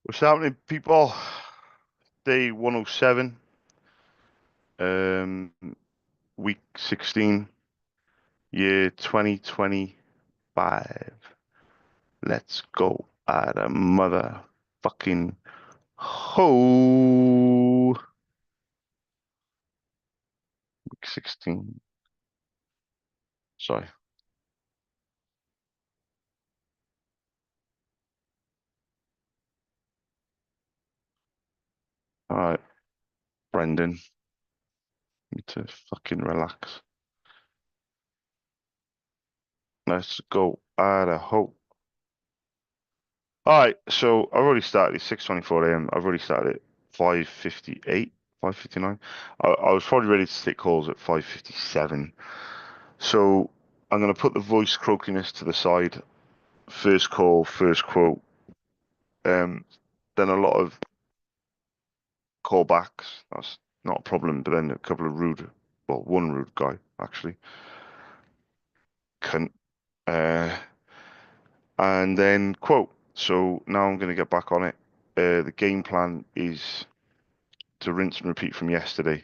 What's happening, people? Day 107, week 16, year 2025. Let's go at a motherfucking ho. Week 16. Sorry. All right, Brendan. Need to fucking relax. Let's go at a ho. All right, so I've already started. It's 6:24 a.m. I've already started at 5:58, 5:59. I was probably ready to take calls at 5:57. So I'm going to put the voice croakiness to the side. First call, first quote. Um, then a lot of callbacks. That's not a problem. But then a couple of rude, well, one rude guy actually, cunt. Uh, and then quote. So now I'm going to get back on it. The game plan is to rinse and repeat from yesterday.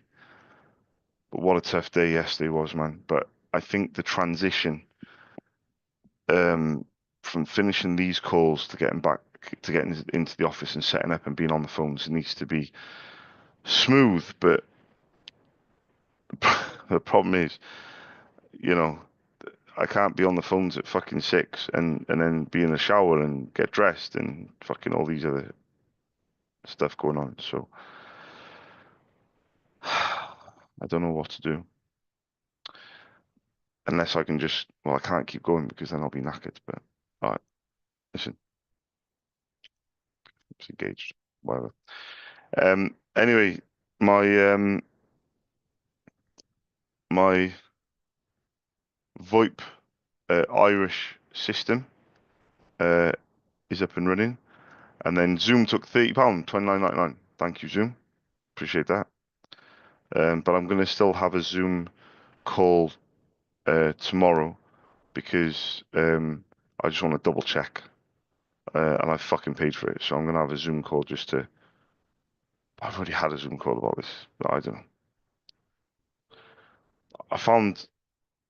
But what a tough day yesterday was, man. But I think the transition um, from finishing these calls to getting back to getting into the office and setting up and being on the phones needs to be smooth. But the problem is, you know, I can't be on the phones at fucking 6 and then be in the shower and get dressed and fucking all these other stuff going on. So I don't know what to do unless I can just, well, I can't keep going because then I'll be knackered. But all right, listen, it's engaged, whatever. Anyway, my VoIP Irish system uh, is up and running, and then Zoom took £30, 29.99. Thank you, Zoom. Appreciate that. But I'm going to still have a Zoom call tomorrow because I just want to double check, and I fucking paid for it, so I'm going to have a Zoom call just to. I've already had a Zoom call about this, but I don't know. I found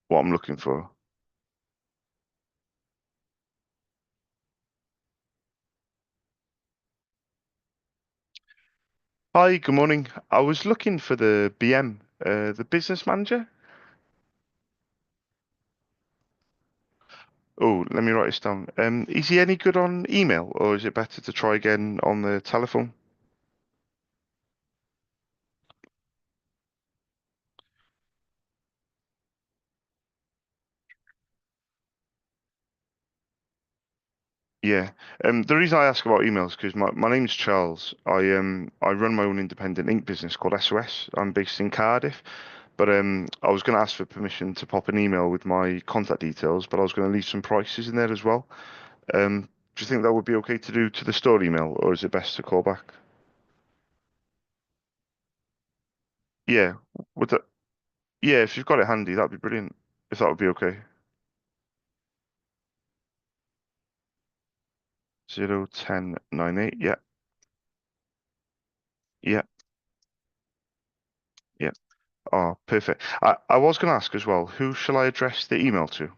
what I'm looking for. Hi, good morning. I was looking for the BM, the business manager. Oh, let me write this down. Is he any good on email, or is it better to try again on the telephone? Yeah. The reason I ask about emails because my name's Charles. I run my own independent ink business called SOS. I'm based in Cardiff, but I was going to ask for permission to pop an email with my contact details, but I was going to leave some prices in there as well. Do you think that would be okay to do to the store email, or is it best to call back? Yeah. Would that? Yeah, if you've got it handy, that'd be brilliant. If that would be okay. 01098. Yeah. Yeah. Yeah. Oh, perfect. I was going to ask as well, who shall I address the email to?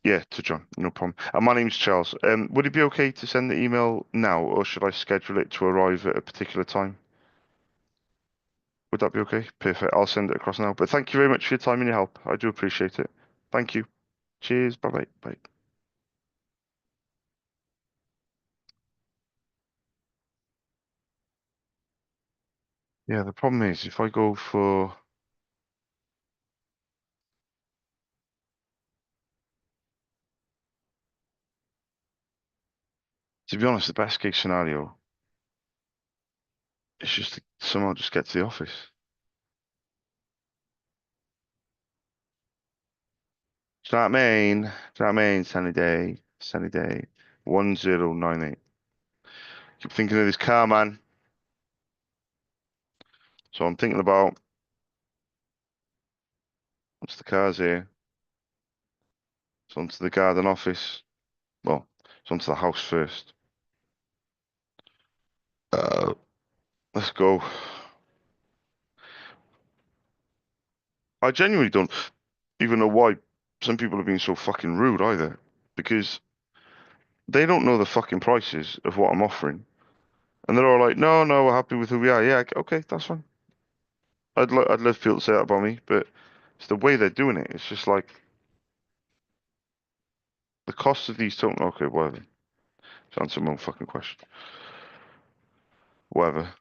Yeah, to John. No problem. And my name's Charles. Would it be okay to send the email now, or should I schedule it to arrive at a particular time? Would that be okay? Perfect. I'll send it across now. But thank you very much for your time and your help. I do appreciate it. Thank you. Cheers. Bye-bye. Bye. Yeah, the problem is if I go for, to be honest, the best case scenario is just to somehow just get to the office. Do you know what I mean? Do you know what I mean? Sunny day, sunny day. 1098. Keep thinking of this car, man. So I'm thinking about once the car's here, it's onto the garden office. Well, it's onto the house first. Uh, let's go. I genuinely don't even know why some people have been so fucking rude either, because they don't know the fucking prices of what I'm offering, and they're all like, "No, no, we're happy with who we are." Yeah, okay, that's fine. I'd love people to say that about me, but it's the way they're doing it. It's just like the cost of these token. Okay, whatever. To answer my own fucking question. Whatever.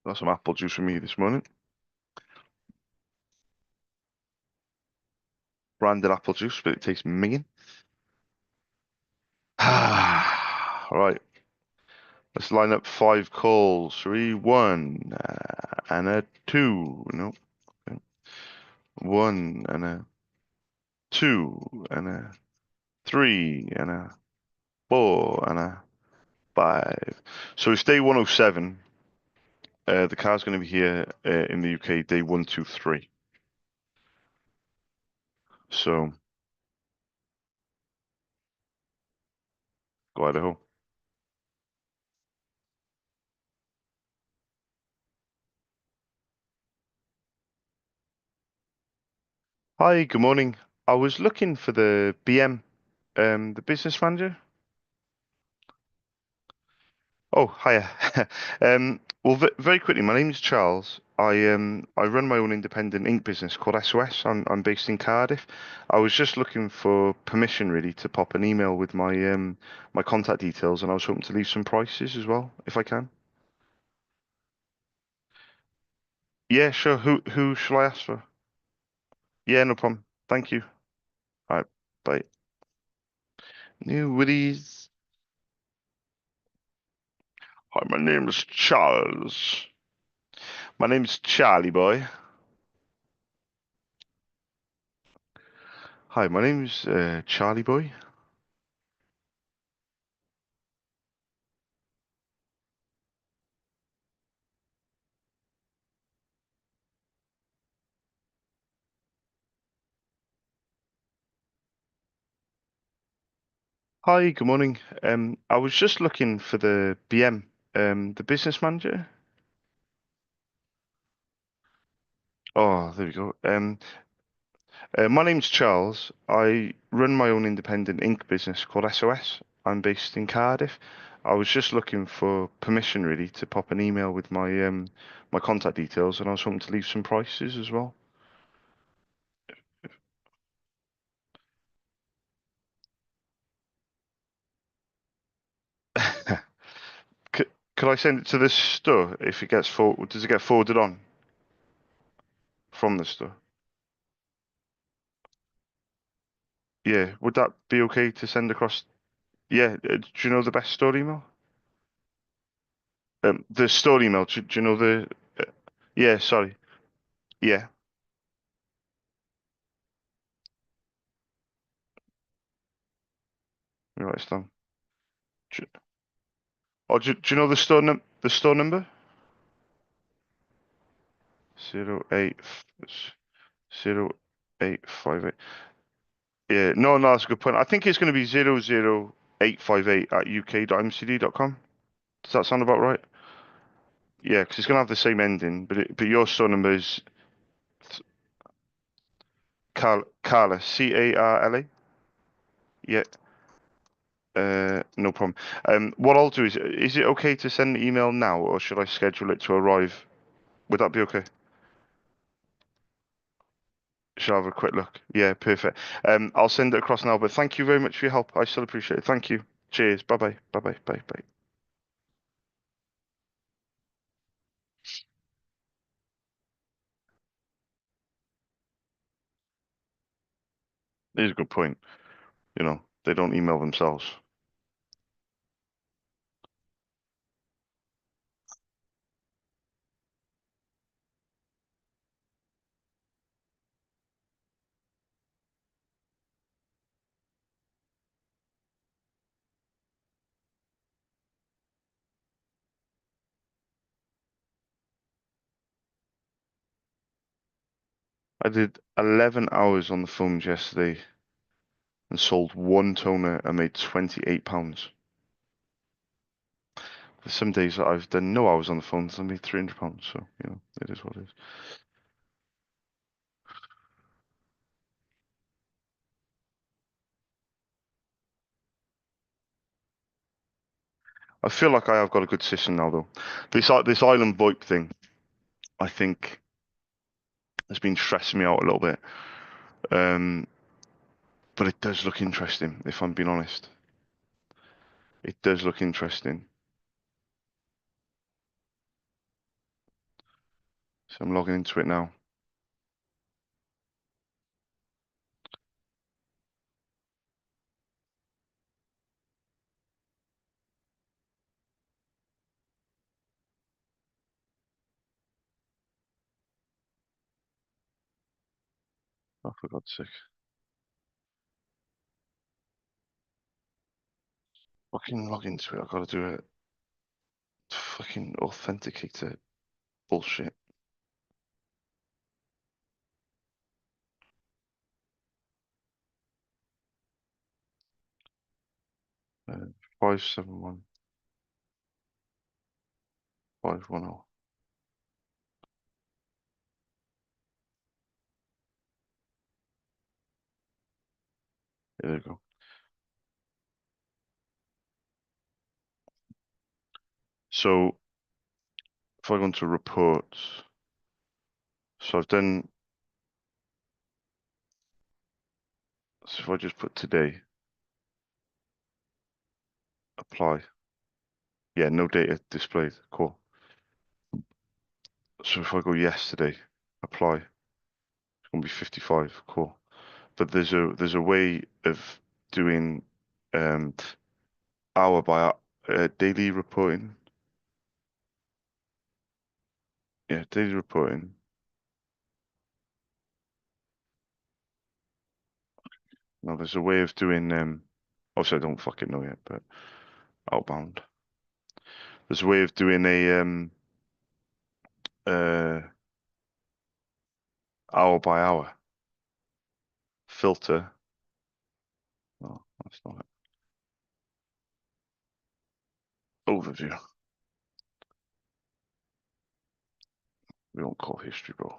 That's some apple juice for me this morning. Branded apple juice, but it tastes minging. Right. Let's line up 5 calls. 3, 1, and a 2. No. Okay. 1 and a 2 and a 3 and a 4 and a 5. So it's day 107. The car's going to be here in the UK day 123. So go Idaho. Hi, good morning. I was looking for the BM, the business manager. Oh, hiya. Well, very quickly, my name is Charles. I run my own independent ink business called SOS. I'm based in Cardiff. I was just looking for permission really to pop an email with my contact details, and I was hoping to leave some prices as well, if I can. Yeah, sure. Who shall I ask for? Yeah, no problem. Thank you. All right, bye. New Woodies. Hi, my name is Charles. My name is Charlie boy. Hi, my name is Charlie boy. Hi, good morning. I was just looking for the BM, the business manager. Oh, there we go. My name's Charles. I run my own independent ink business called SOS. I'm based in Cardiff. I was just looking for permission really to pop an email with my contact details, and I was hoping to leave some prices as well. Could, could I send it to the store if it gets does it get forwarded on from the store? Yeah, would that be okay to send across? Yeah, do you know the best store email? The store email. Do you know the? Uh, yeah, sorry. Yeah, let me write this down. Do, do you know the store number? 08 0858. Yeah, no, no, that's a good point. I think it's going to be 00858 at uk.mcd.com. Does that sound about right? Yeah, because it's going to have the same ending, but your store number is Carla, Carla. Yeah, no problem. What I'll do is it okay to send the email now, or should I schedule it to arrive? Would that be okay? Shall I have a quick look? Yeah, perfect. I'll send it across now, but thank you very much for your help. I still appreciate it. Thank you. Cheers. Bye bye. Bye bye. Bye bye. Here's a good point. They don't email themselves. I did 11 hours on the phones yesterday and sold one toner and made £28. There's some days that I've done no hours on the phones and made £300. So, it is what it is. I feel like I have got a good system now, though. This island VoIP thing, I think, has been stressing me out a little bit. Um, but it does look interesting, if I'm being honest. It does look interesting. So I'm logging into it now. Oh, for God's sake. Fucking log into it. I've got to do it. Fucking authenticator bullshit. Uh, 571510. There we go. So if I go into reports, so I've done, so if I just put today, apply. Yeah, no data displayed. Cool. So if I go yesterday, apply, it's gonna be 55. Cool. But there's a way of doing um hour by hour, daily reporting. Yeah, daily reporting. No, there's a way of doing obviously I don't fucking know yet, but outbound. There's a way of doing a uh hour by hour filter. No, that's not it. Overview. We don't call history, bro.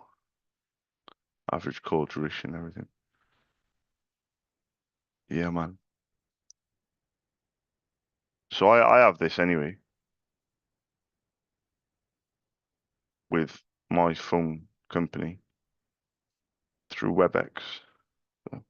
Average call duration, everything. Yeah, man. So I have this anyway with my phone company through WebEx. So,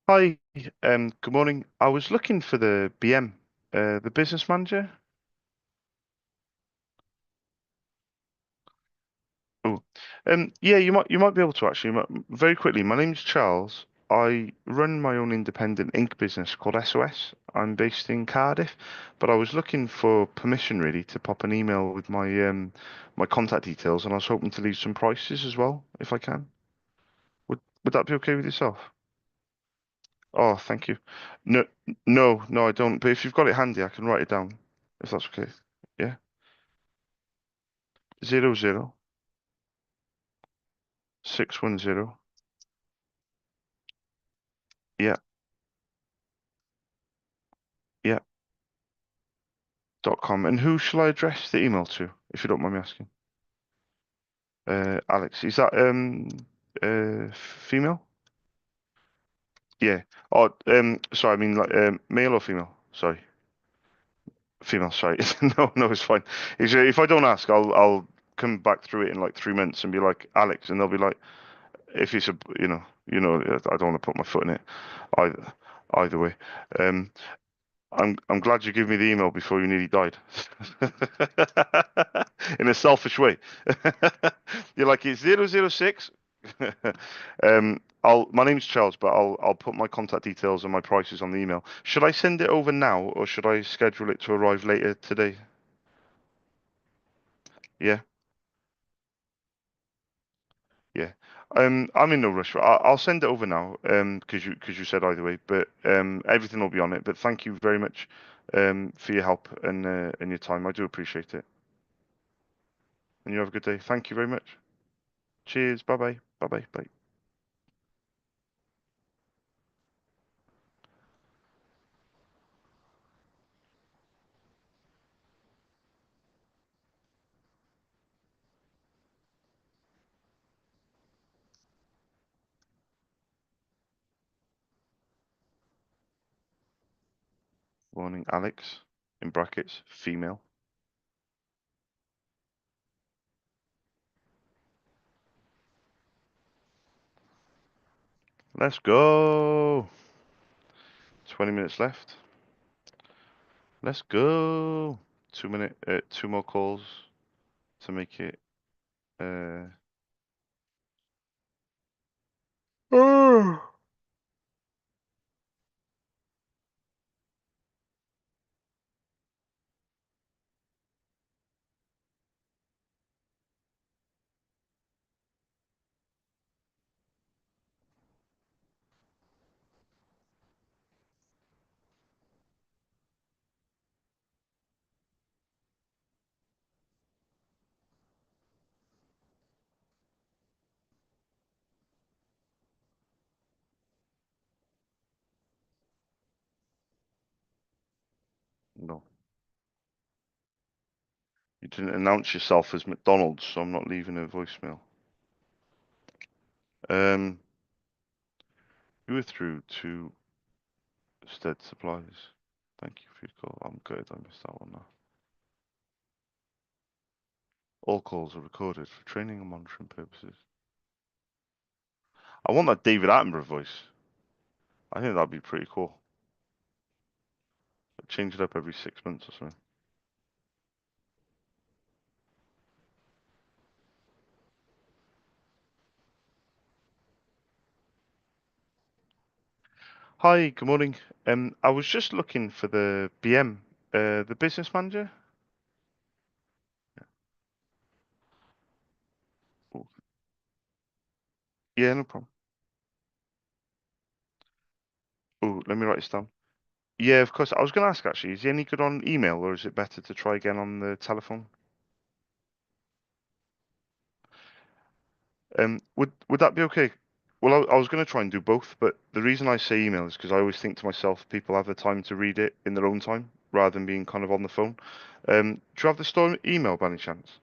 hi, good morning. I was looking for the BM, the business manager. Oh, yeah, you might be able to actually. Very quickly, my name's Charles. I run my own independent ink business called SOS. I'm based in Cardiff, but I was looking for permission really to pop an email with my contact details, and I was hoping to leave some prices as well, if I can. Would that be okay with yourself? Oh, thank you. No, no, I don't. But if you've got it handy, I can write it down, if that's okay. Yeah, 00610. Yeah, yeah. .com. And who shall I address the email to, if you don't mind me asking? Alex. Is that female? Yeah. Oh, sorry, I mean like male or female? Sorry. Female, sorry. No, no, it's fine. If I don't ask, I'll come back through it in like 3 months and be like Alex, and they'll be like, if it's a, I don't want to put my foot in it either. Either way. Um, I'm glad you gave me the email before you nearly died. In a selfish way. You're like, it's 006. My name's Charles, but I'll put my contact details and my prices on the email. Should I send it over now or should I schedule it to arrive later today? Yeah. Yeah. I'm in no rush. I'll send it over now. Because you said either way, but everything will be on it. But thank you very much, for your help and your time. I do appreciate it. And you have a good day. Thank you very much. Cheers. Bye bye. Bye bye. Bye. Warning, Alex. In brackets, female. Let's go. 20 minutes left. Let's go. 2 minute. Two more calls to make it. Uh. No. You didn't announce yourself as McDonald's, so I'm not leaving a voicemail. Um, you were through to Stead Supplies. Thank you for your call. I'm good. I missed that one now. All calls are recorded for training and monitoring purposes. I want that David Attenborough voice. I think that'd be pretty cool. Change it up every 6 months or something. Hi, good morning. I was just looking for the BM, the business manager. Oh, yeah, no problem. Oh, let me write this down. Yeah, of course. I was going to ask actually, is he any good on email or is it better to try again on the telephone? Would that be okay? Well, I was going to try and do both, but the reason I say email is because I always think to myself, people have the time to read it in their own time rather than being kind of on the phone. Do you have the store email by any chance?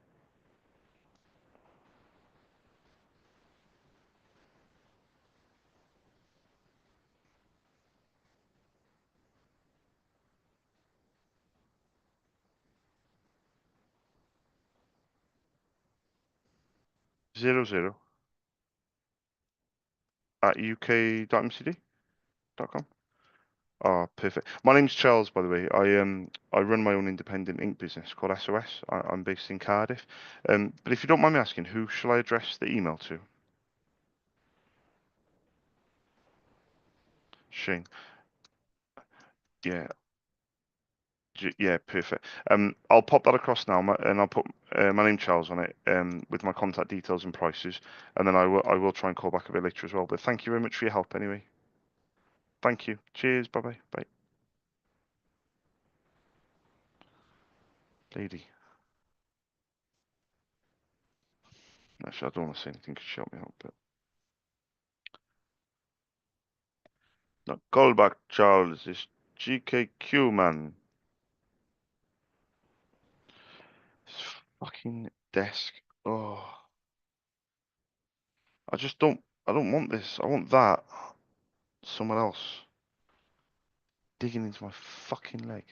Zero zero at uk.mcd.com. Ah, perfect. My name's Charles, by the way. I run my own independent ink business called SOS. I'm based in Cardiff. But if you don't mind me asking, who shall I address the email to? Shane. Yeah, yeah, perfect. I'll pop that across now, and I'll put my name Charles on it, with my contact details and prices, and then I will try and call back a bit later as well. But thank you very much for your help anyway. Thank you. Cheers. Bye bye. Bye. Lady. Actually, I don't want to say anything because she helped me out, but no, call back Charles. It's GKQ man. This fucking desk. Oh, I just don't. I don't want this. I want that. Someone else digging into my fucking leg.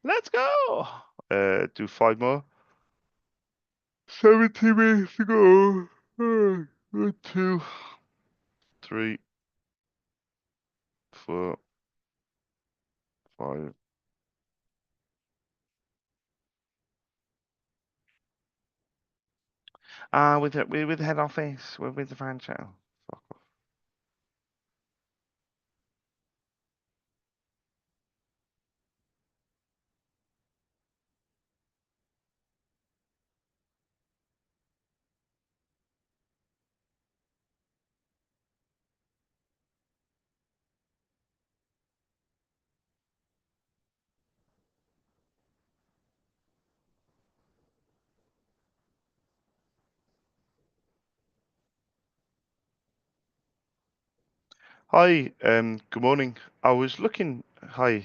Let's go. Do five more. 70 minutes to go. 2, 3, 4, 5. We're with the head office. We're with the franchise. Fuck off. Hi, good morning. I was looking, hi,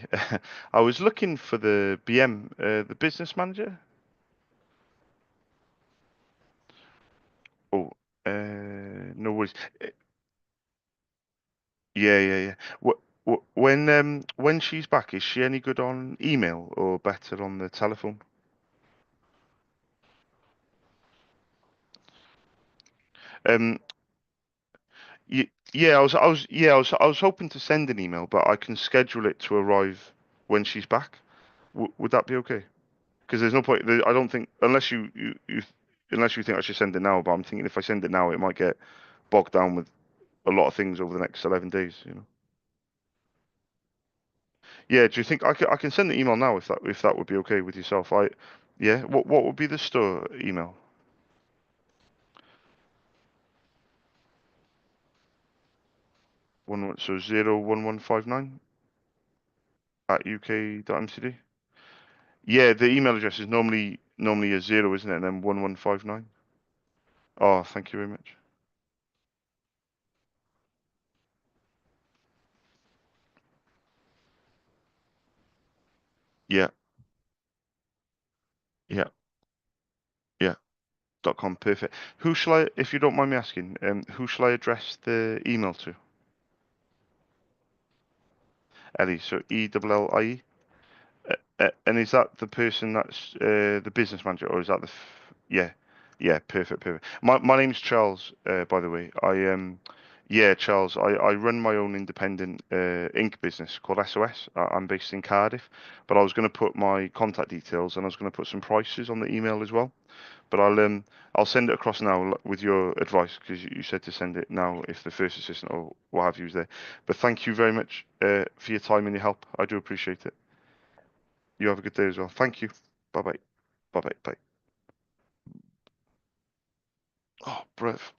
I was looking for the BM, the business manager. Oh, no worries. Uh, Yeah, yeah, yeah. When she's back, is she any good on email or better on the telephone? Um, yeah, I was hoping to send an email, but I can schedule it to arrive when she's back. W Would that be okay? Because there's no point. I don't think unless unless you think I should send it now. But I'm thinking if I send it now, it might get bogged down with a lot of things over the next 11 days. Yeah. Do you think I can send the email now if that would be okay with yourself? Yeah. What would be the store email? So 01159 at uk.mcd. Yeah. The email address is normally a zero, isn't it? And then 1159. Oh, thank you very much. Yeah. Yeah. Yeah. .com. Perfect. Who shall I, if you don't mind me asking, who shall I address the email to? Ellie. So Ellie. And is that the person that's the business manager, or is that yeah, yeah, perfect, perfect. My name's Charles, by the way. Yeah, Charles. I run my own independent ink business called SOS. I'm based in Cardiff, but I was going to put my contact details and I was going to put some prices on the email as well. But I'll send it across now with your advice because you said to send it now if the first assistant or what have you is there. But thank you very much for your time and your help. I do appreciate it. You have a good day as well. Thank you. Bye bye. Bye bye. Bye. Oh, breath.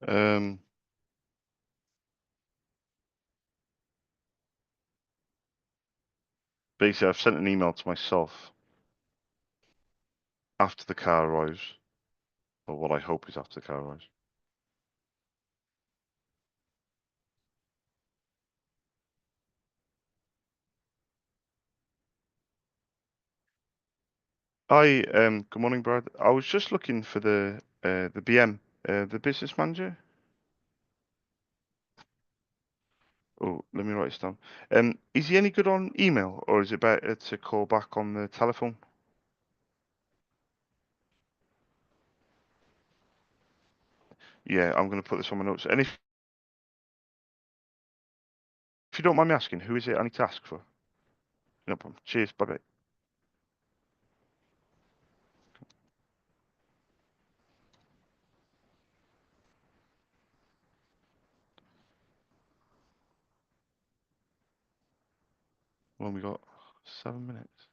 Um, Basically, I've sent an email to myself after the car arrives, or what I hope is after the car arrives. Hi, good morning, Brad. I was just looking for the BM, the business manager. Oh, let me write this down. Is he any good on email, or is it better to call back on the telephone? Yeah, I'm going to put this on my notes. And if you don't mind me asking, who is it I need to ask for? No problem. Cheers. Bye bye. Well, we got 7 minutes.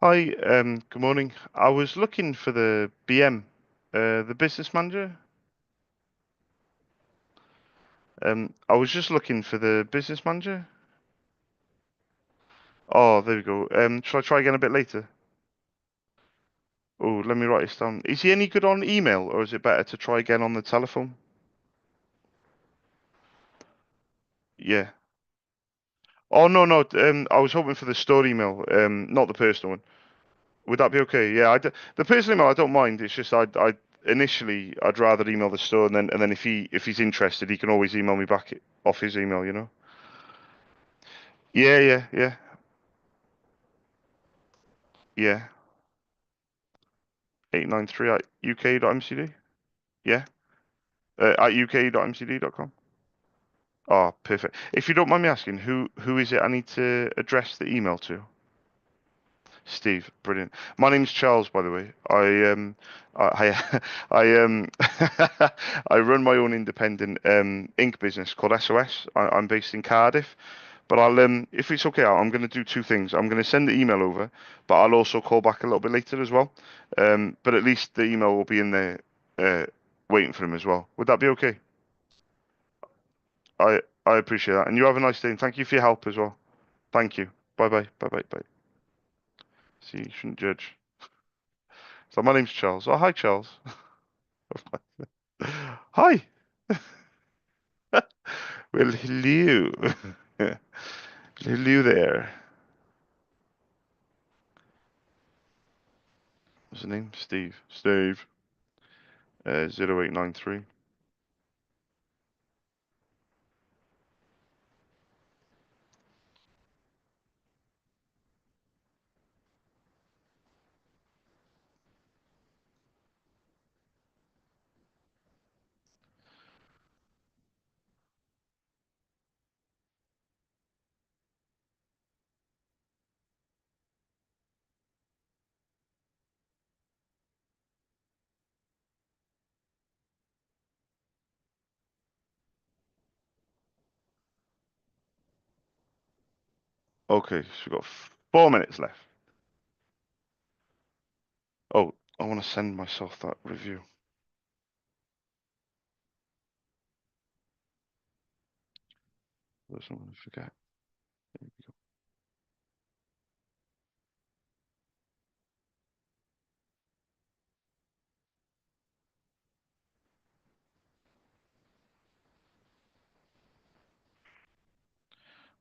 Hi, good morning. I was looking for the BM, the business manager. I was just looking for the business manager. Oh, there we go. Shall I try again a bit later? Oh, let me write this down. Is he any good on email, or is it better to try again on the telephone? Yeah. Oh, no, no. I was hoping for the store email, not the personal one. Would that be okay? Yeah, the personal email I don't mind. It's just I initially I'd rather email the store, and then if he's interested, he can always email me back off his email, you know? Yeah, yeah, yeah, yeah. 893 at uk.mcd. Yeah. At uk.mcd.com. Oh, perfect. If you don't mind me asking, who is it I need to address the email to? Steve, brilliant. My name's Charles, by the way. I I run my own independent ink business called SOS. I'm based in Cardiff, but if it's okay, I'm going to do two things. I'm going to send the email over, but I'll also call back a little bit later as well. But at least the email will be in there, waiting for him as well. Would that be okay? I appreciate that, and you have a nice day, and thank you for your help as well. Thank you. Bye bye. Bye bye. Bye. See, you shouldn't judge. So my name's Charles. Oh, hi, Charles. Hi. Well, hello. Hello there. What's his name? Steve. Steve. 0893. Okay, so we've got 4 minutes left. Oh, I want to send myself that review. There's something to forget.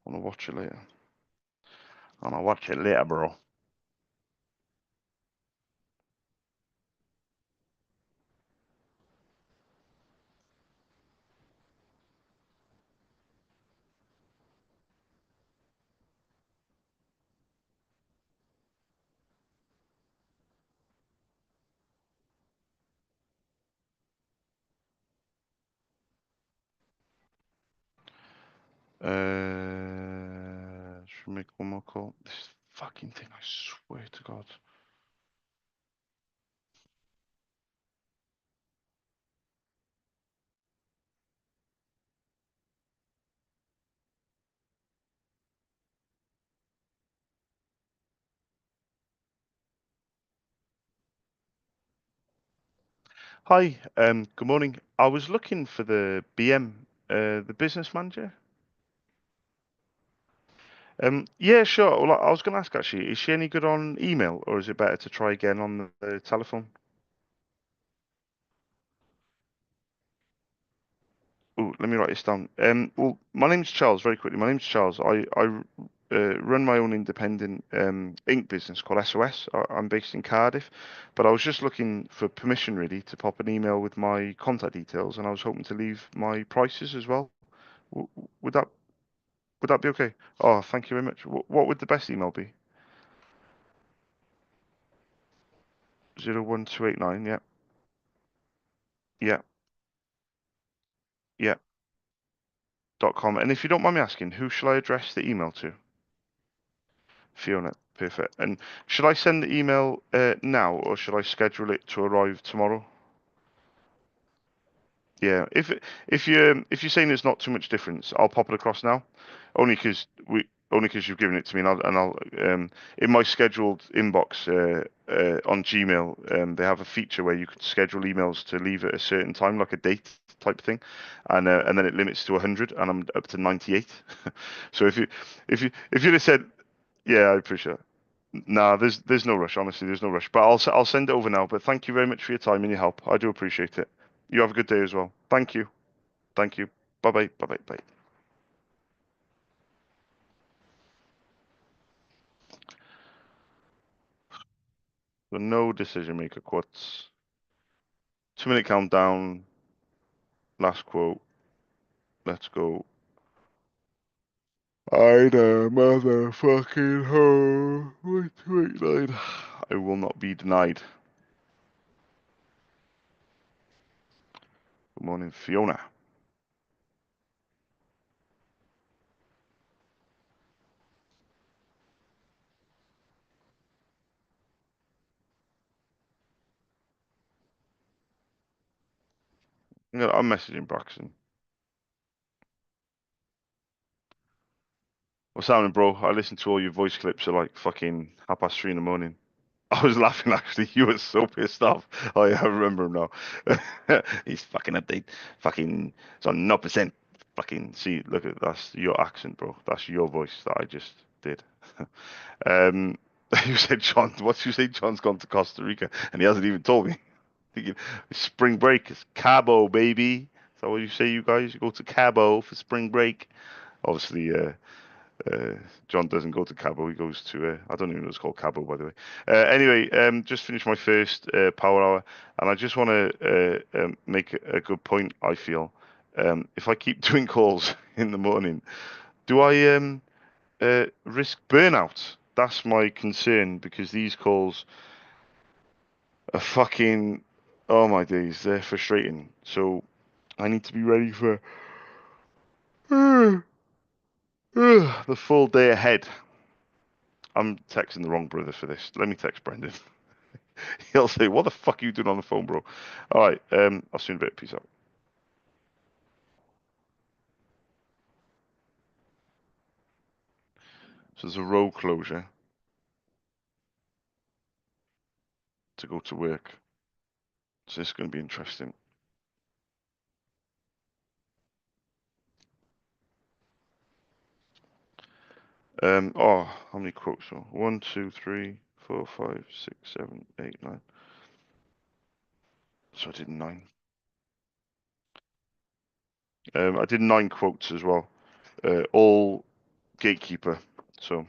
I want to watch it later. I want to watch it later, bro. Should we make one more call? This fucking thing, I swear to God. Hi, good morning. I was looking for the BM, the business manager. Yeah, sure. Well, I was going to ask actually, is she any good on email, or is it better to try again on the telephone? Oh, let me write this down. Well, my name's Charles. Very quickly, my name's Charles. I run my own independent ink business called SOS. I'm based in Cardiff, but I was just looking for permission really to pop an email with my contact details, and I was hoping to leave my prices as well. W- Would that would that be okay? Oh, thank you very much. What would the best email be? 01289. Yeah, yeah, yeah. .com. And if you don't mind me asking, who shall I address the email to? Fiona. Perfect. And should I send the email now, or should I schedule it to arrive tomorrow? Yeah. If you're saying there's not too much difference, I'll pop it across now. Only because you've given it to me, and I'll in my scheduled inbox on Gmail, they have a feature where you can schedule emails to leave at a certain time, like a date type thing, and then it limits to 100, and I'm up to 98. So if you'd have said, yeah, I appreciate it. Nah, there's no rush. Honestly, there's no rush. But I'll send it over now. But thank you very much for your time and your help. I do appreciate it. You have a good day as well. Thank you. Thank you. Bye bye. Bye bye. Bye. So no decision maker quotes. 2 minute countdown. Last quote. Let's go. I know, motherfucking ho. Wait, wait. I will not be denied. Good morning, Fiona. I'm messaging Braxton. What's happening, bro? I listened to all your voice clips at like fucking 3:30 in the morning. I was laughing actually. You were so pissed off. Oh yeah, I remember him now. He's fucking update. Fucking it's on 0%. Fucking see, look at that's your accent, bro. That's your voice that I just did. um, you said John. What you say? John's gone to Costa Rica and he hasn't even told me. Thinking, spring break is Cabo, baby. Is that what you say, you guys? You go to Cabo for spring break. Obviously, uh, John doesn't go to Cabo. He goes to I don't even know what it's called Cabo, by the way. Anyway, just finished my first power hour, and I just want to make a good point. I feel if I keep doing calls in the morning, do I risk burnout? That's my concern because these calls are fucking oh my days, they're frustrating. So I need to be ready for the full day ahead. I'm texting the wrong brother for this. Let me text Brendan. He'll say, "What the fuck are you doing on the phone, bro?" All right. I'll see you in a bit. Peace out. So there's a road closure to go to work. So this is going to be interesting. Oh, how many quotes? So 1, 2, 3, 4, 5, 6, 7, 8, 9. So I did 9. I did 9 quotes as well. All gatekeeper. So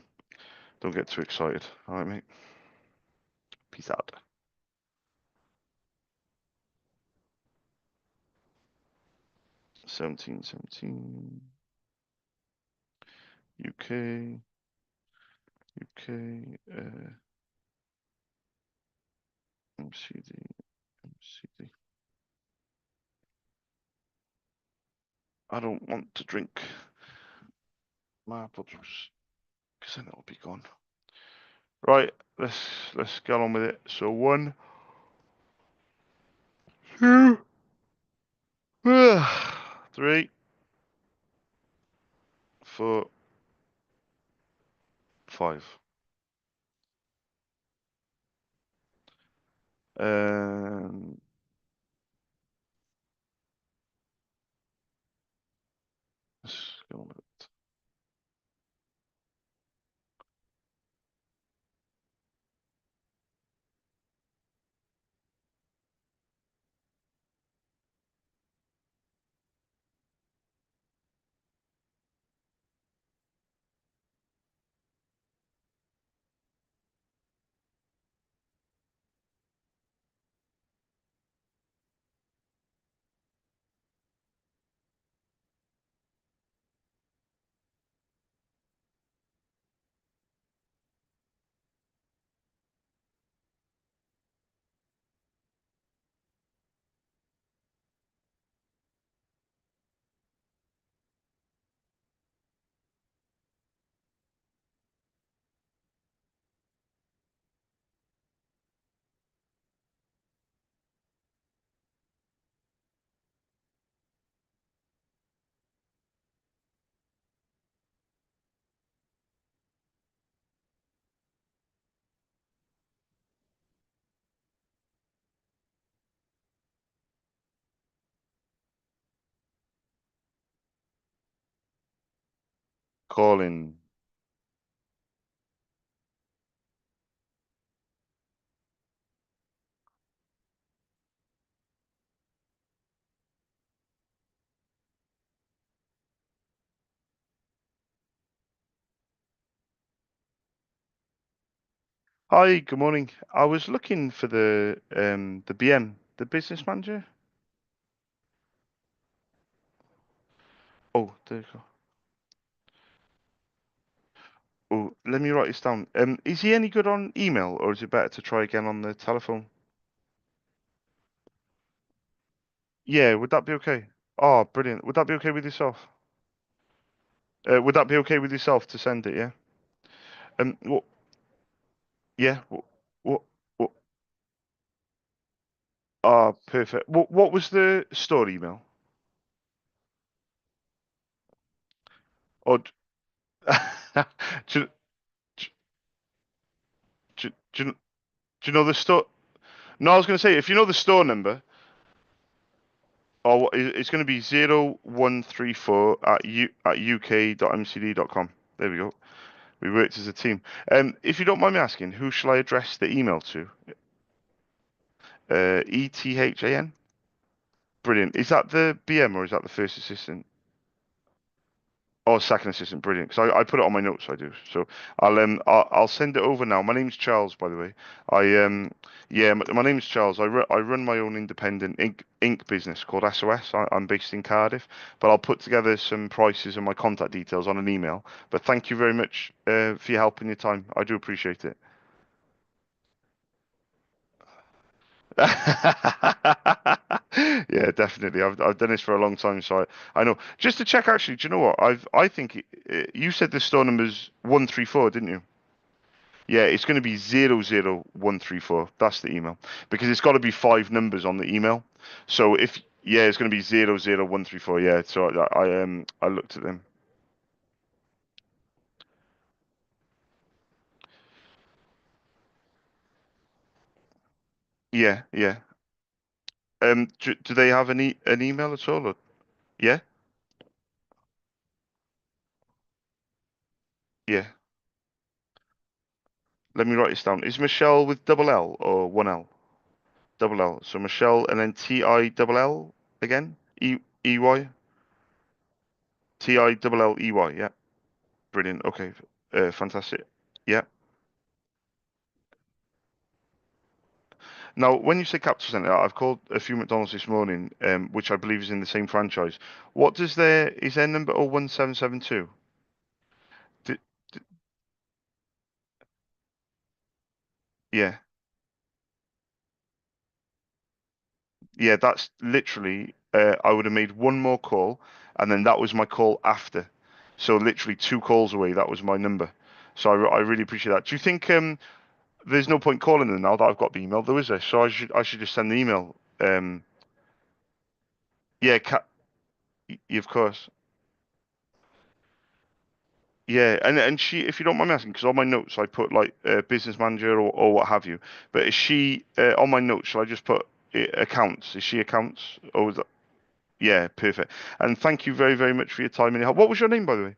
don't get too excited. All right, mate. Peace out. 1717. UK. UK. MCD. MCD. I don't want to drink. marbles, because then it'll be gone. Right, let's get on with it. So 1, 2, 3, 4, 5. Um, let's get on with it. Calling. Hi, good morning. I was looking for the BM, the business manager. Oh, there you go. Oh, let me write this down. Is he any good on email, or is it better to try again on the telephone? Yeah, would that be okay? Oh, brilliant. Would that be okay with yourself? Would that be okay with yourself to send it? Yeah. What? Yeah. What? What? Ah, perfect. What was the store email? Or do, do, do you know the store? No, I was going to say if you know the store number, it's going to be 0134 at uk.mcd.com. There we go. We worked as a team. If you don't mind me asking, who shall I address the email to? ETHAN? Brilliant. Is that the BM or is that the first assistant? Oh, second assistant, brilliant. Because I put it on my notes, I do. So I'll send it over now. My name's Charles, by the way. Yeah, my name's Charles. I run my own independent ink business called SOS. I'm based in Cardiff, but I'll put together some prices and my contact details on an email. But thank you very much for your help and your time. I do appreciate it. Yeah, definitely. I've done this for a long time, so I know. Just to check, actually, do you know what? I think you said the store number's 134, didn't you? Yeah, it's going to be 00134. That's the email because it's got to be 5 numbers on the email. So if yeah, it's going to be 00134. Yeah, so I looked at them. Yeah, yeah. Do they have an email at all? Or, yeah, yeah. Let me write this down. Is Michelle with double L or one L? Double L. So Michelle and then T-I double L again? E-Y? T-I double L-E-Y. Yeah. Brilliant. Okay. Fantastic. Yeah. Now, when you say capture center, I've called a few McDonald's this morning, which I believe is in the same franchise. What does is their number 01772? D d yeah. Yeah, that's literally, I would have made one more call and then that was my call after. So literally 2 calls away, that was my number. So I really appreciate that. Do you think there's no point calling them now that I've got the email, though, is there? So I should just send the email. Yeah, of course. Yeah, and she, if you don't mind me asking, because on my notes I put like business manager or what have you. But is she on my notes? Shall I just put accounts? Is she accounts? Or is that? Yeah, perfect. And thank you very, very much for your time and your help. What was your name, by the way?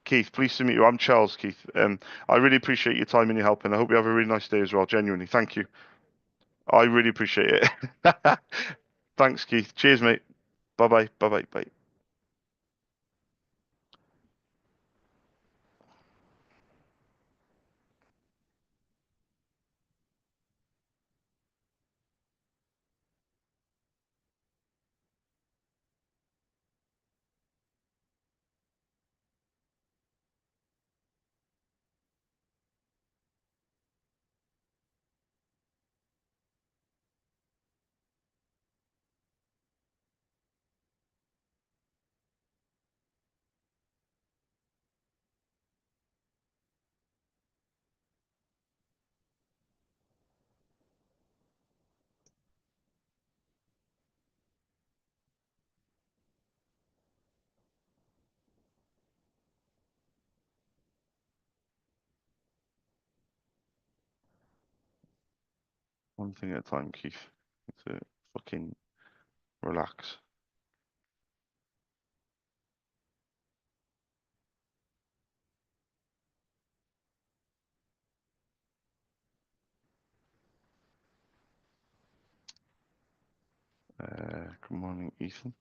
Keith. Pleased to meet you. I'm Charles, Keith. I really appreciate your time and your help, and I hope you have a really nice day as well. Genuinely, thank you. I really appreciate it. Thanks, Keith. Cheers, mate. Bye bye. Bye bye. Bye. One thing at a time, Keith. To fucking relax. Good morning, Ethan.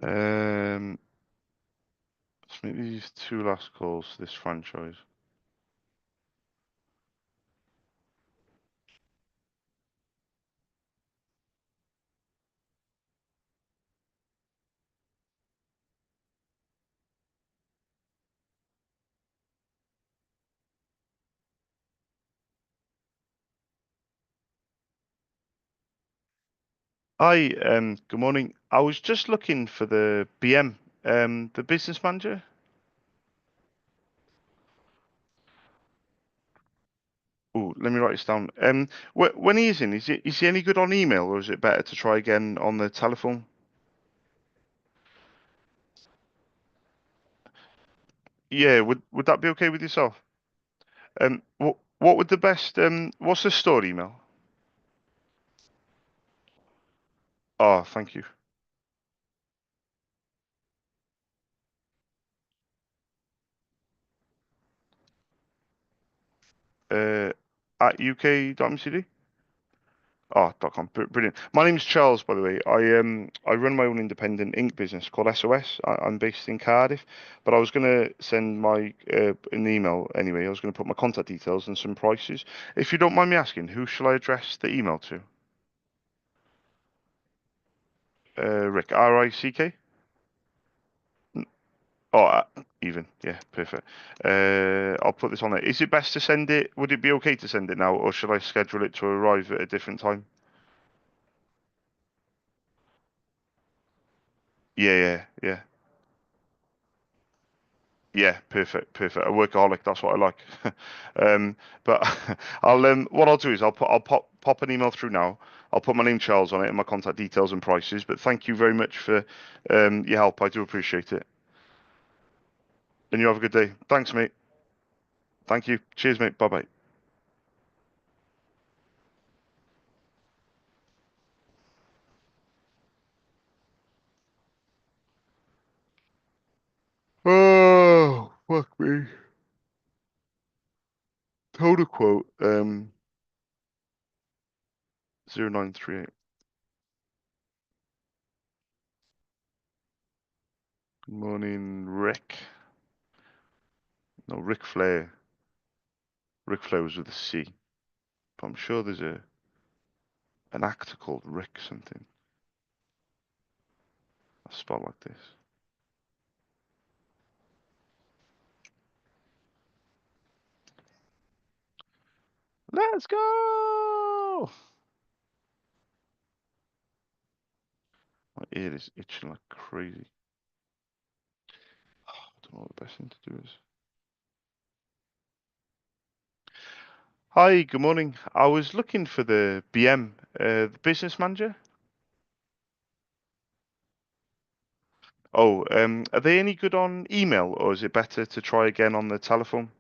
Uh, let's make these 2 last calls to this franchise. Hi, good morning. I was just looking for the BM, the business manager. Oh, let me write this down. When he is in, is he any good on email, or is it better to try again on the telephone? Yeah, would that be okay with yourself? What would the best what's the store email? Oh, thank you. Uh, at UK.mcd. Oh, .com. Brilliant. My name's Charles, by the way. I run my own independent ink business called SOS. I'm based in Cardiff, but I was gonna send my an email anyway. I was gonna put my contact details and some prices. If you don't mind me asking, who shall I address the email to? Rick, Rick. N- Oh, even. Yeah, perfect. I'll put this on there. Is it best to send it? Would it be okay to send it now, or should I schedule it to arrive at a different time? Yeah, yeah, yeah. Yeah, perfect, perfect. A workaholic, that's what I like. Um, but what I'll do is I'll pop an email through now. I'll put my name Charles on it and my contact details and prices. But thank you very much for your help. I do appreciate it. And you have a good day. Thanks, mate. Thank you. Cheers, mate. Bye bye. Oh, fuck me. Total quote 0938. Good morning, Rick. No, Rick Flair. Rick Flair was with a C. But I'm sure there's a an actor called Rick something. A spot like this. Let's go! My ear is itching like crazy. I don't know what the best thing to do is. Hi, good morning. I was looking for the BM, the business manager. Oh, are they any good on email, or is it better to try again on the telephone?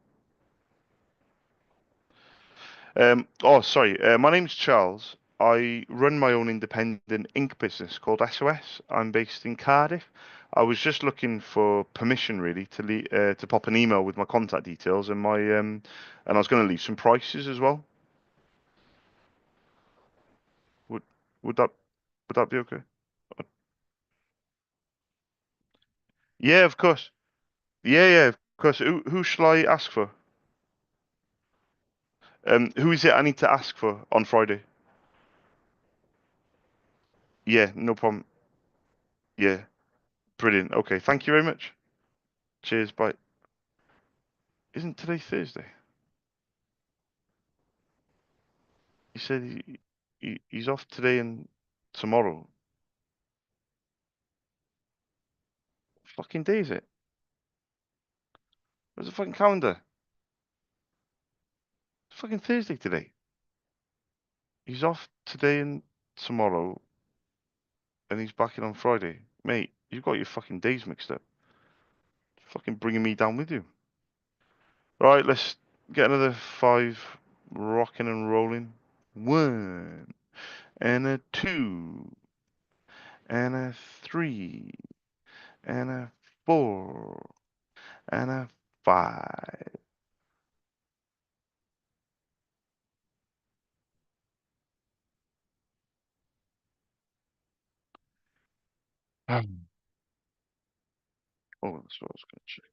Oh, sorry. My name's Charles. I run my own independent ink business called SOS. I'm based in Cardiff. I was just looking for permission, really, to pop an email with my contact details and and I was going to leave some prices as well. Would would that would that be okay? Uh, Yeah, of course. Yeah, yeah, of course. Who shall I ask for? Who is it I need to ask for on Friday? Yeah, no problem. Yeah, brilliant. Okay, thank you very much. Cheers. Bye. Isn't today Thursday? He said he's off today and tomorrow. Fucking day is it? Where's the fucking calendar? It's fucking Thursday today. He's off today and tomorrow, and he's back in on Friday. Mate, you've got your fucking days mixed up. Fucking bringing me down with you. Right, let's get another five rocking and rolling. One and a two and a three and a four and a five. Oh, that's what I was going to check.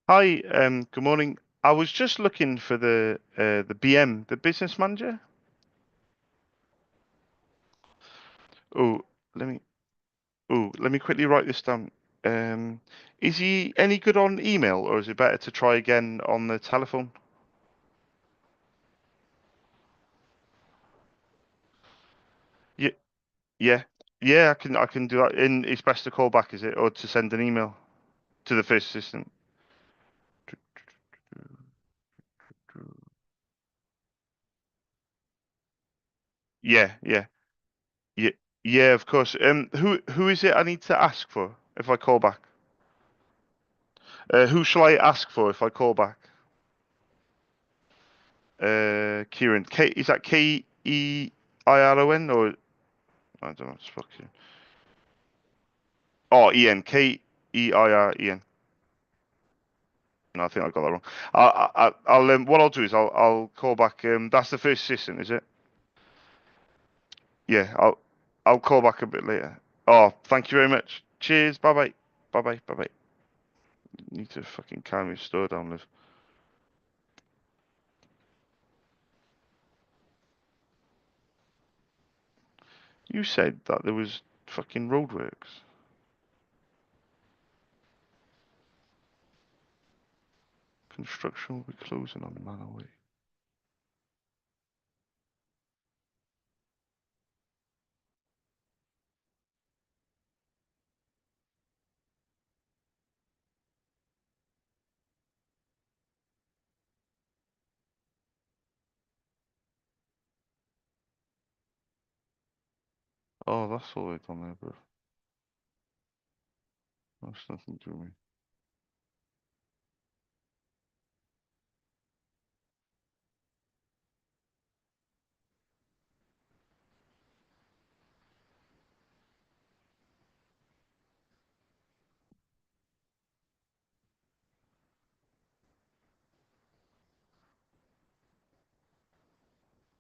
Hi, good morning. I was just looking for the BM, the business manager. Oh, let me let me quickly write this down. Um, is he any good on email, or is it better to try again on the telephone? Yeah, yeah, yeah. I can do that. And it's best to call back, is it, or to send an email to the first assistant? Yeah, yeah, yeah, yeah. Of course. Who is it I need to ask for if I call back? Who shall I ask for if I call back? Kieran. Is that Keiron or I don't know. It's fucking. Oh, Ian. Keiren. No, I think I got that wrong. I'll what I'll do is I'll call back. That's the first assistant, is it? Yeah. I'll call back a bit later. Oh, thank you very much. Cheers. Bye bye. Bye bye. Bye bye. Need to fucking calm your store down, Liv. You said that there was fucking roadworks. Construction will be closing on Manor Way. Oh, that's all right on there, bro. That's nothing to me.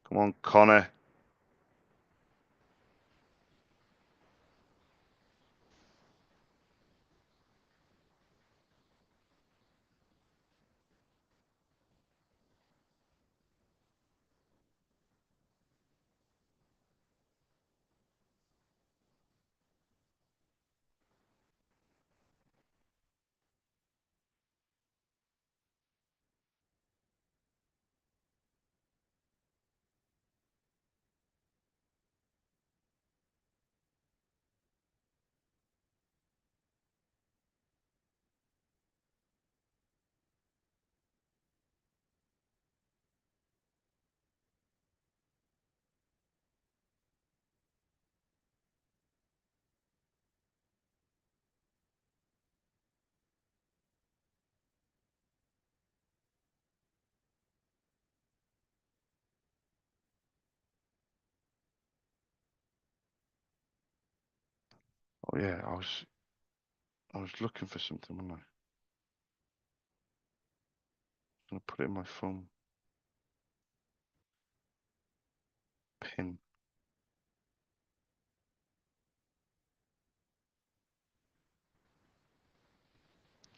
Come on, Connor. Oh yeah, I was looking for something, wasn't I? I'm gonna put it in my phone. Pin.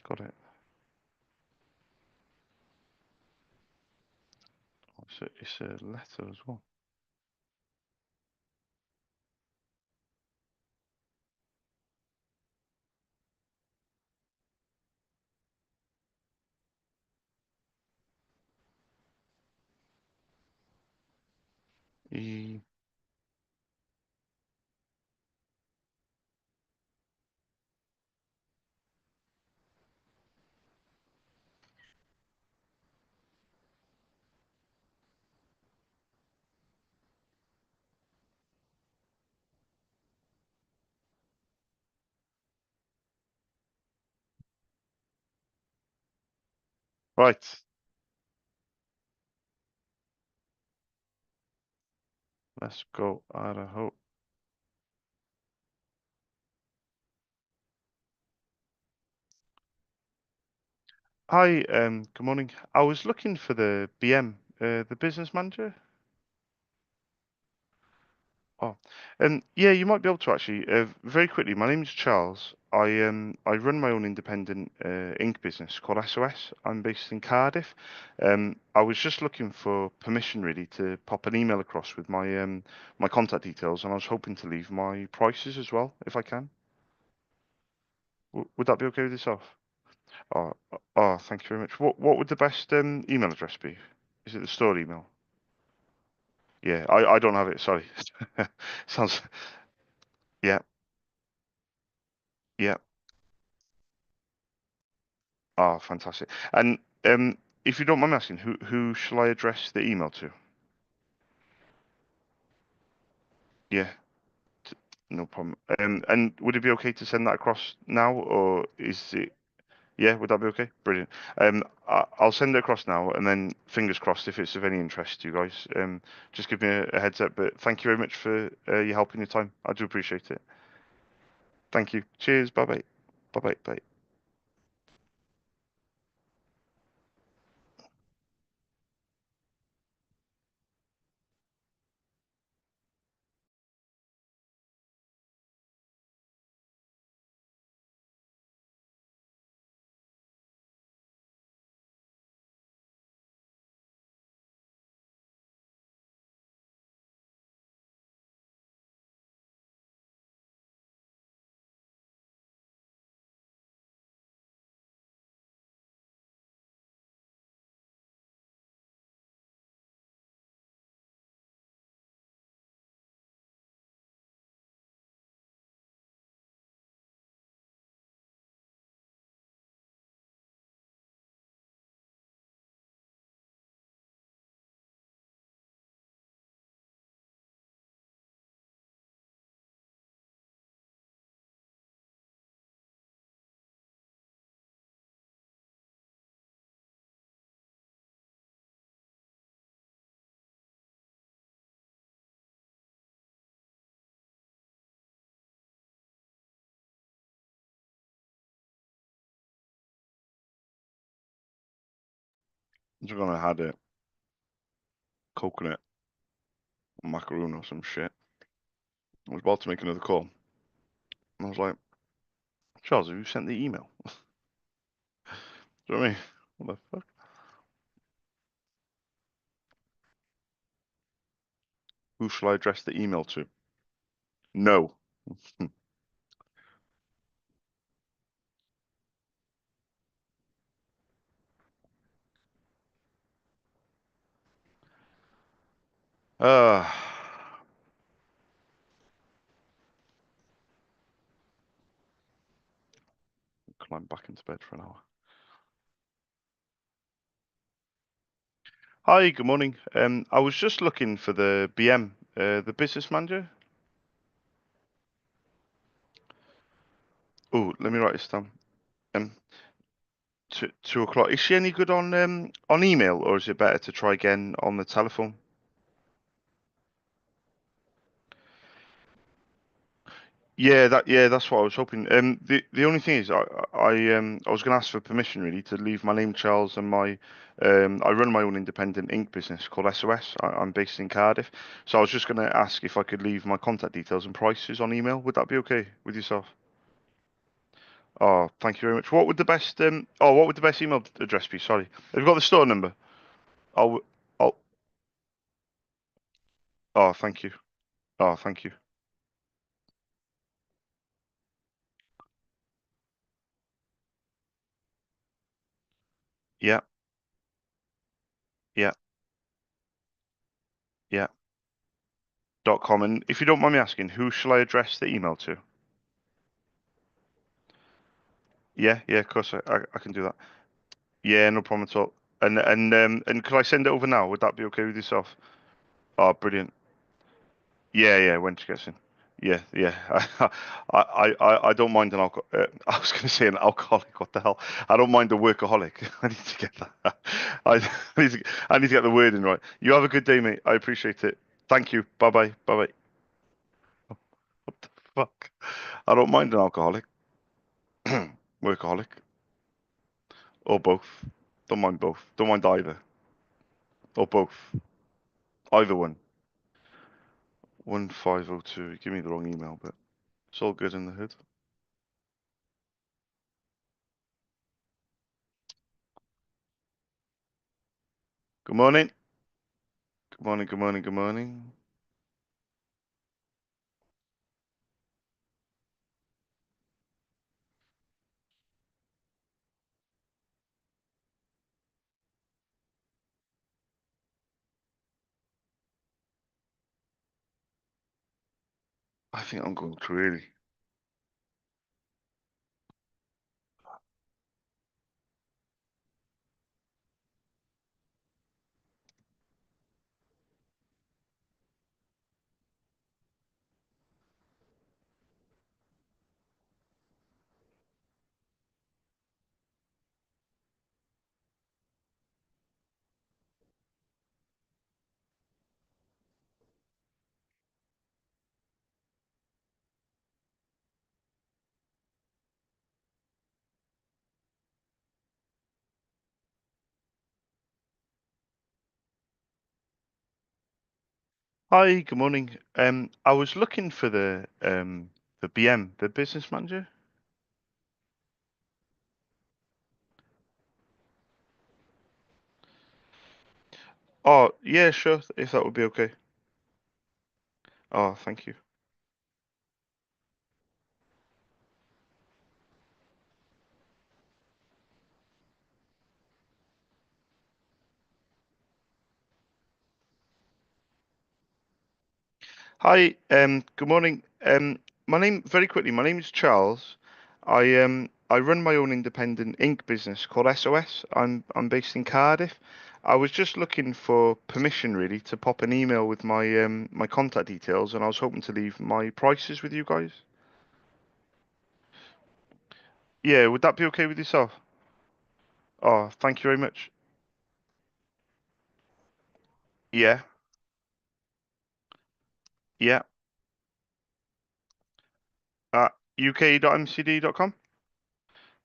Got it. Oh, it's a letter as well. E. Right. Let's go. Idaho. Hi. Good morning. I was looking for the BM, the business manager. Oh, yeah, you might be able to actually. Very quickly, my name's Charles. I run my own independent ink business called SOS. I'm based in Cardiff. I was just looking for permission really to pop an email across with my contact details, and I was hoping to leave my prices as well, if I can. Would that be okay with yourself? Thank you very much. What would the best email address be? Is it the store email? Yeah, I don't have it. Sorry. Sounds. Yeah, yeah. Fantastic. And if you don't mind me asking, who shall I address the email to? Yeah, no problem. And would it be okay to send that across now, or is it? Yeah, would that be okay? Brilliant. I'll send it across now, and then fingers crossed if it's of any interest to you guys. Just give me a heads up. But thank you very much for your help and your time. I do appreciate it. Thank you. Cheers. Bye bye. Bye bye. Bye. I'm just gonna add a coconut macaroon or some shit. I was about to make another call. And I was like, Charles, have you sent the email? Do you know what I mean? What the fuck? Who shall I address the email to? No. Uh, Climb back into bed for an hour. Hi, good morning. I was just looking for the BM, the business manager. Oh, let me write this down. Um, 2 o'clock. Is she any good on email, or is it better to try again on the telephone? That's what I was hoping. The only thing is, I was going to ask for permission really to leave my name, Charles, and my I run my own independent ink business called SOS. I'm based in Cardiff, so I was just going to ask if I could leave my contact details and prices on email. Would that be okay with yourself? Oh, thank you very much. What would the best email address be? Sorry, have you got the store number? Oh, oh, oh, thank you. Oh, thank you. Yeah, yeah, yeah. .com. And if you don't mind me asking, who shall I address the email to? Yeah, yeah, of course I can do that. Yeah, no problem at all. And could I send it over now? Would that be okay with yourself? Oh, brilliant. Yeah, yeah, when she gets in. Yeah, yeah. I don't mind an alcohol. I was going to say an alcoholic. What the hell? I don't mind a workaholic. I need to get that. I need to get the word in right. You have a good day, mate. I appreciate it. Thank you. Bye bye. Bye bye. What the fuck? I don't mind an alcoholic. Workaholic. Or both. Don't mind both. Don't mind either. Or both. Either one. Y201502. Give me the wrong email, but it's all good in the hood. Good morning. Good morning, good morning, good morning. I think I'm going crazy. Hi, good morning. I was looking for the BM, the business manager. Oh, yeah, sure, if that would be okay. Oh, thank you. Hi, good morning. Very quickly, my name is Charles. I run my own independent ink business called SOS. I'm based in Cardiff. I was just looking for permission really to pop an email with my contact details, and I was hoping to leave my prices with you guys. Yeah, would that be okay with yourself? Oh, thank you very much. Yeah, yeah. At uk.mcd.com.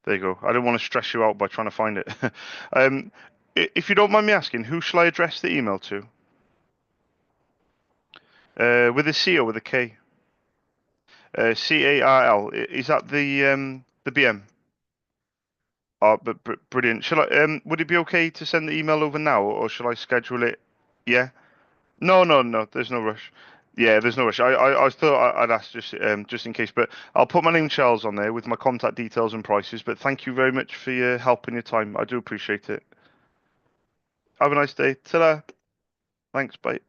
There you go. I don't want to stress you out by trying to find it. um, if you don't mind me asking, who shall I address the email to? With a C or with a K? Carl. Is that the BM? Oh, but brilliant. Shall I? Would it be okay to send the email over now, or shall I schedule it? Yeah. No, no, no. There's no rush. Yeah, there's no rush. I thought I'd ask just in case, but I'll put my name Charles on there with my contact details and prices. But thank you very much for your help and your time. I do appreciate it. Have a nice day. Ta-da. Thanks. Bye.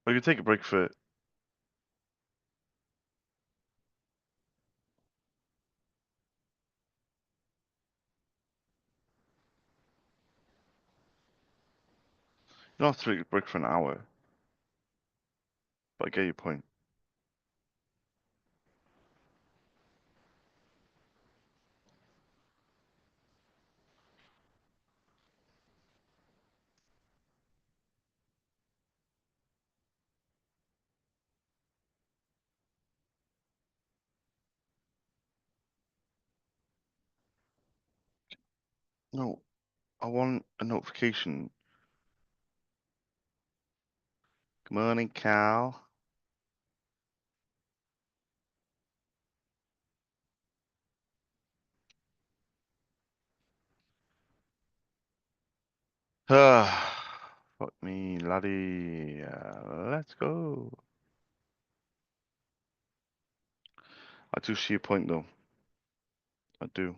We can take a break for. You don't have to take a break for an hour, but I get your point. No, I want a notification. Good morning, Cal. Fuck me, laddie. Let's go. I do see your point, though. I do.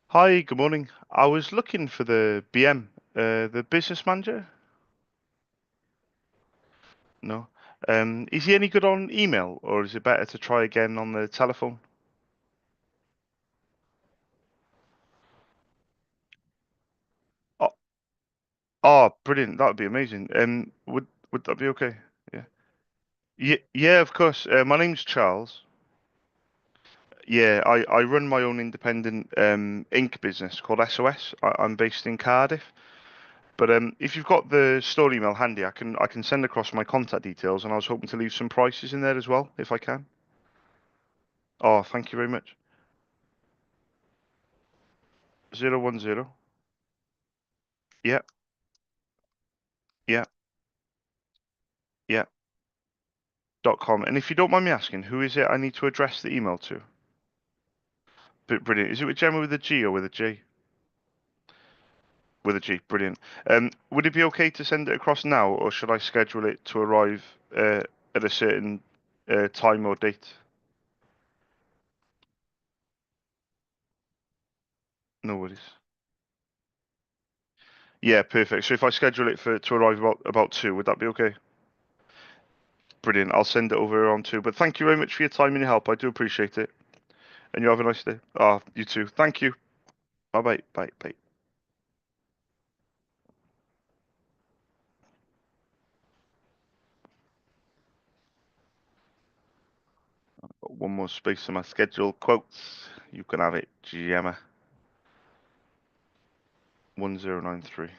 Hi, good morning. I was looking for the BM, the business manager. No. Is he any good on email, or is it better to try again on the telephone? Oh, oh, brilliant. That would be amazing. Would that be okay? Yeah. Yeah, yeah, of course. My name's Charles. Yeah, I run my own independent ink business called SOS. I'm based in Cardiff. But if you've got the store email handy, I can send across my contact details, and I was hoping to leave some prices in there as well, if I can. Oh, thank you very much. 010. Yeah, yeah, yeah. .com. And if you don't mind me asking, who is it I need to address the email to? Brilliant. Is it with Gemma with a G or with a J? With a G. Brilliant. Would it be okay to send it across now, or should I schedule it to arrive at a certain time or date? No worries. Yeah, perfect. So if I schedule it for to arrive about 2, would that be okay? Brilliant. I'll send it over on 2. But thank you very much for your time and your help. I do appreciate it. And you have a nice day. Ah, you too. Thank you. Bye bye. Bye bye. Got one more space on my schedule. Quotes. You can have it, Gemma. 1093. At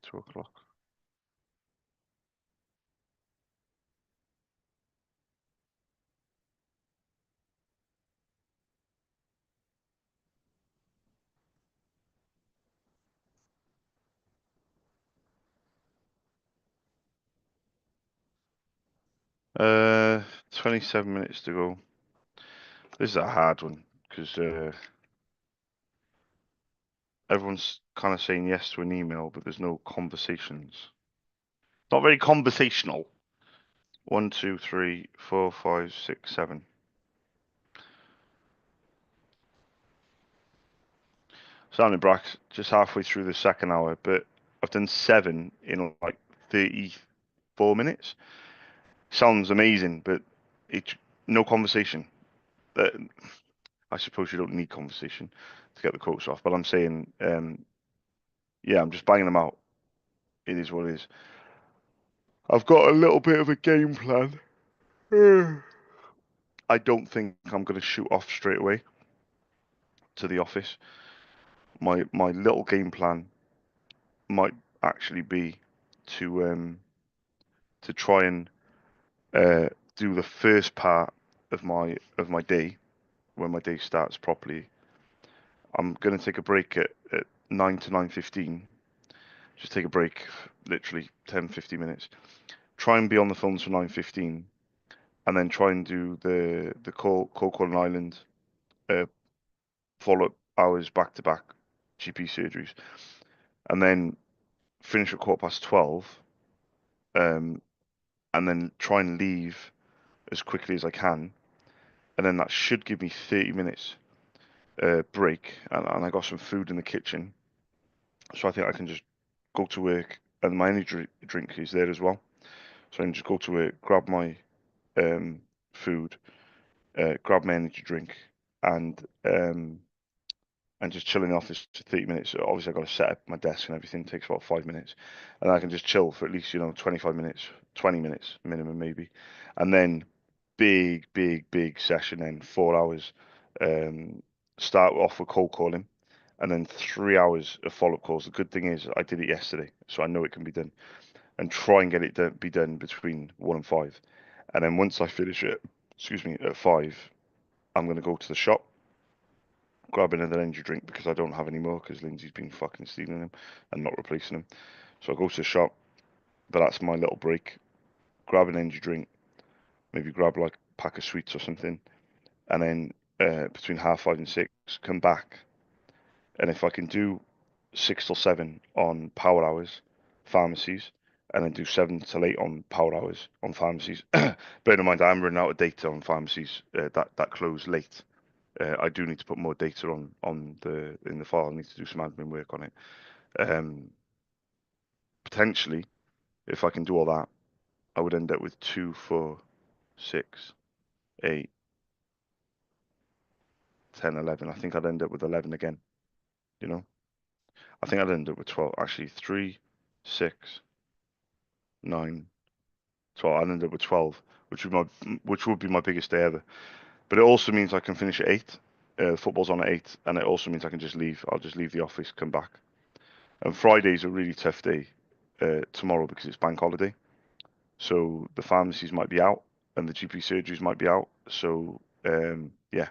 2 o'clock. 27 minutes to go. This is a hard one because everyone's kind of saying yes to an email, but there's no conversations. Not very conversational. One, two, three, four, five, six, seven. Sounding Brax just halfway through the second hour, but I've done 7 in like 34 minutes. Sounds amazing, but it no conversation. Uh, I suppose you don't need conversation to get the quotes off, but I'm saying, yeah, I'm just banging them out. It is what it is. I've got a little bit of a game plan. I don't think I'm going to shoot off straight away to the office. My little game plan might actually be to to try and uh, do the first part of my day when my day starts properly. I'm going to take a break at 9 to 9:15. Just take a break, literally 10, 15 minutes. Try and be on the phones for 9:15, and then try and do the Cold Island uh, follow-up hours back to back GP surgeries, and then finish at 12:15, um, and then try and leave as quickly as I can, and then that should give me 30 minutes break, and I got some food in the kitchen, so I think I can just go to work, and my energy drink is there as well, so I can just go to work, grab my food, grab my energy drink, and um, and just chill in the office for 30 minutes. Obviously, I've got to set up my desk and everything. It takes about 5 minutes. And I can just chill for at least, 25 minutes, 20 minutes minimum, maybe. And then big session then, 4 hours. Um, Start off with cold calling and then 3 hours of follow-up calls. The good thing is I did it yesterday, so I know it can be done. And try and get it be done between 1 and 5. And then once I finish it, excuse me, at 5, I'm going to go to the shop, grab another energy drink because I don't have any more because Lindsay's been fucking stealing them and not replacing them. So I go to the shop, but that's my little break. Grab an energy drink, maybe grab like a pack of sweets or something, and then between half 5 and 6, come back. And if I can do 6 till 7 on power hours, pharmacies, and then do 7 till 8 on power hours on pharmacies. Bear in mind, I'm running out of data on pharmacies that close late. I do need to put more data on the in the file. I need to do some admin work on it. Um, Potentially. if I can do all that, I would end up with 2, 4, 6, 8, 10, 11. I think I'd end up with 11 again, you know? I think I'd end up with 12. Actually, 3, 6, 9, 12. I'd end up with 12, which would be my biggest day ever. But it also means I can finish at 8. Football's on at 8, and it also means I can just leave. I'll just leave the office, come back. And Friday's a really tough day tomorrow because it's bank holiday. So the pharmacies might be out and the GP surgeries might be out. So yeah,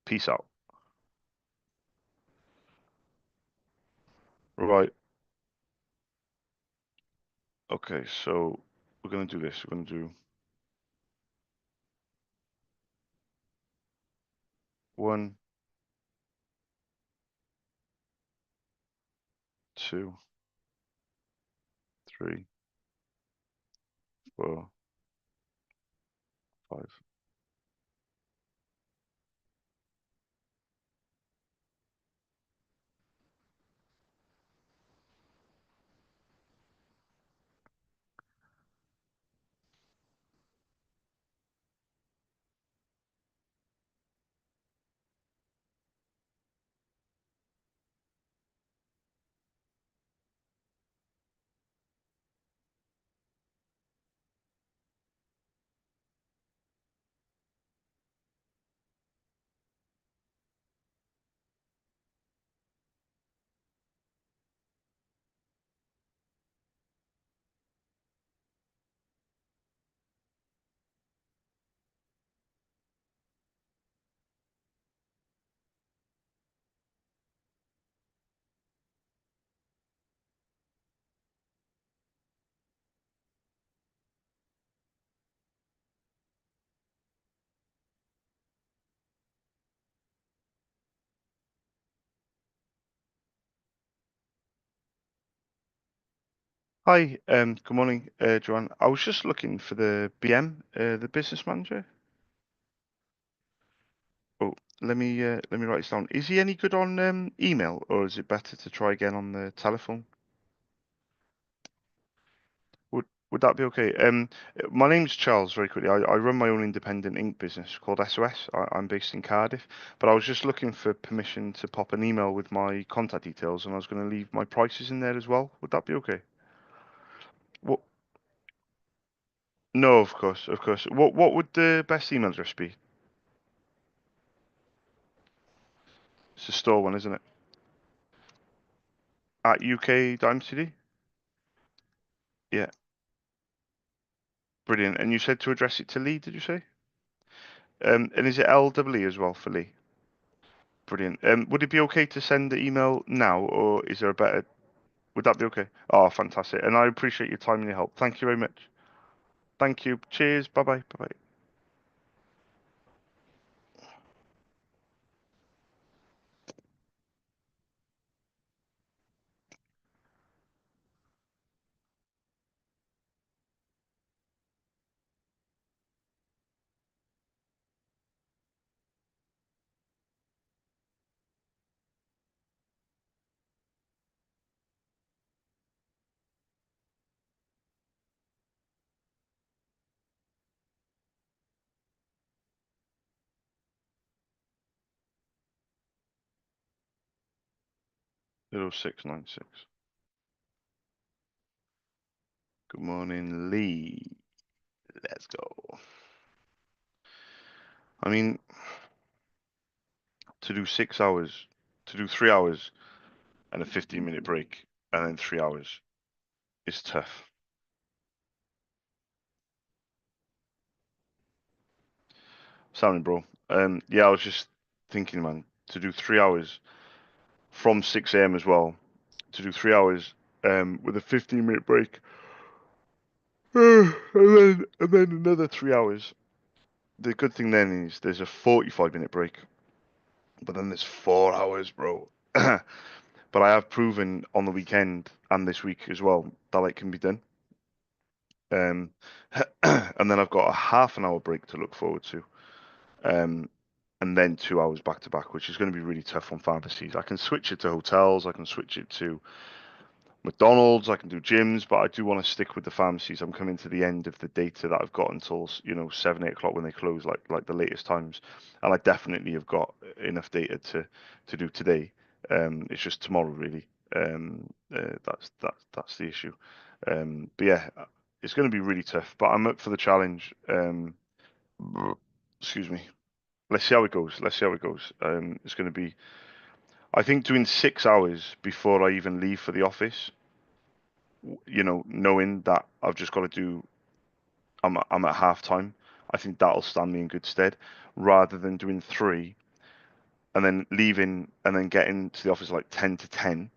peace out. Right. Okay. So we're gonna do this. We're gonna do 1, 2, 3, 4, 5. Hi. Good morning, Joanne. I was just looking for the BM, the business manager. Oh, let me write this down. Is he any good on email, or is it better to try again on the telephone? Would that be okay? My name's Charles. Very quickly, I run my own independent ink business called SOS. I'm based in Cardiff, but I was just looking for permission to pop an email with my contact details, and I was going to leave my prices in there as well. Would that be okay? What? No, of course, of course. What would the best email address be? It's the store one, isn't it? At UK.mcd? Yeah, brilliant. And you said to address it to Lee, did you say? And is it LWE as well for Lee? Brilliant. Would it be okay to send the email now, or is there a better? Would that be okay? Oh, fantastic. And I appreciate your time and your help. Thank you very much. Thank you. Cheers. Bye bye. Bye bye. 0696. Good morning, Lee. Let's go. I mean, to do 6 hours, to do 3 hours and a 15-minute break, and then 3 hours is tough. Sounding, bro. Yeah, I was just thinking, man, to do 3 hours from 6 a.m. as well, to do 3 hours with a 15-minute break, and then another 3 hours. The good thing then is there's a 45-minute break, but then there's 4 hours, bro. But I have proven on the weekend and this week as well that it can be done. Um, and then I've got a half an hour break to look forward to. Um, and then 2 hours back to back, which is going to be really tough on pharmacies. I can switch it to hotels. I can switch it to McDonald's, I can do gyms, but I do want to stick with the pharmacies. I'm coming to the end of the data that I've got until, 7, 8 o'clock when they close, like the latest times, and I definitely have got enough data to do today. It's just tomorrow really. That's the issue. But yeah, it's going to be really tough. But I'm up for the challenge. Excuse me. Let's see how it goes. Let's see how it goes. It's going to be, I think, doing 6 hours before I even leave for the office, knowing that I've just got to do, I'm at half time, I think that'll stand me in good stead, rather than doing three and then leaving and then getting to the office like 10 to 10,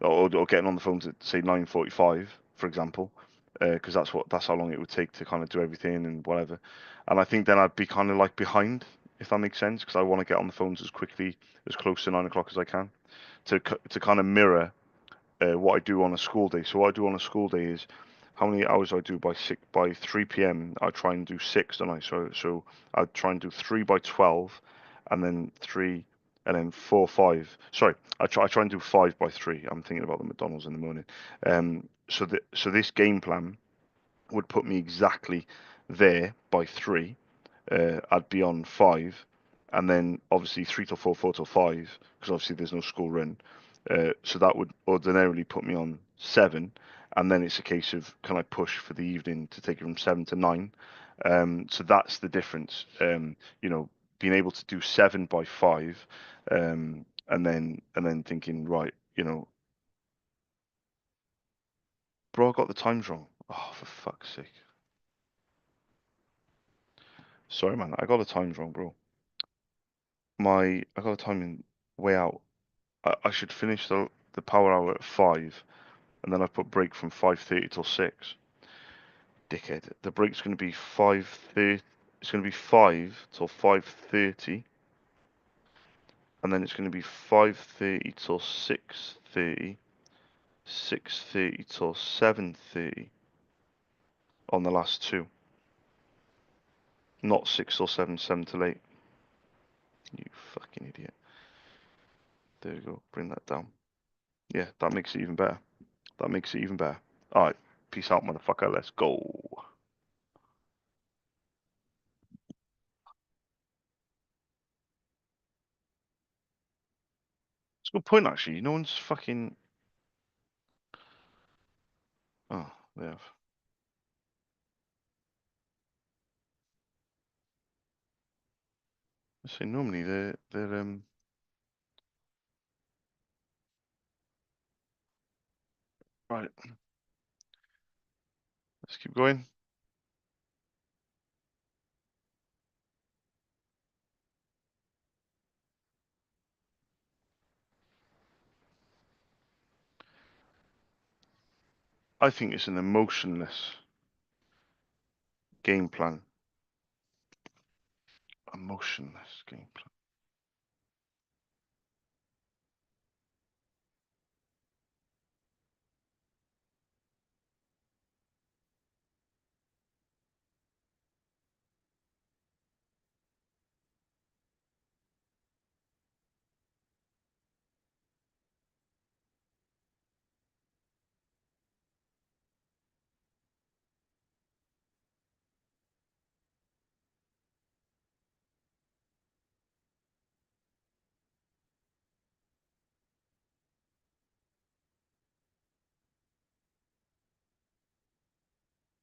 or getting on the phone to say 9:45, for example, because that's how long it would take to kind of do everything and whatever. And I think then I'd be kind of like behind, if that makes sense, because I want to get on the phones as quickly, as close to 9 o'clock as I can, to kind of mirror what I do on a school day. So what I do on a school day is how many hours I do by 3 p.m. I try and do six, don't I? So I try and do three by 12, and then three, and then four, five. Sorry, I try and do five by three. I'm thinking about the McDonald's in the morning. So this game plan would put me exactly there by three. I'd be on five, and then obviously 3 till 4, 4 till 5, because obviously there's no school run. So that would ordinarily put me on seven, and then it's a case of can I push for the evening to take it from 7 to 9. So that's the difference. Being able to do 7 by 5, and then thinking, right, bro, I got the times wrong. Oh, for fuck's sake. Sorry, man. I got the times wrong, bro. I got the timing way out. I should finish the power hour at 5, and then I put break from 5:30 till 6. Dickhead. The break's going to be 5:30. It's going to be 5 till 5:30, and then it's going to be 5:30 till 6:30, 6:30 till 7:30 on the last two. Not 6 till 7, 7 till 8. You fucking idiot. There we go. Bring that down. Yeah, that makes it even better. That makes it even better. Alright, peace out, motherfucker. Let's go. It's a good point, actually. No one's fucking. Oh, they have. I say normally they're. Right, let's keep going. I think it's an emotionless game plan. Emotionless game plan.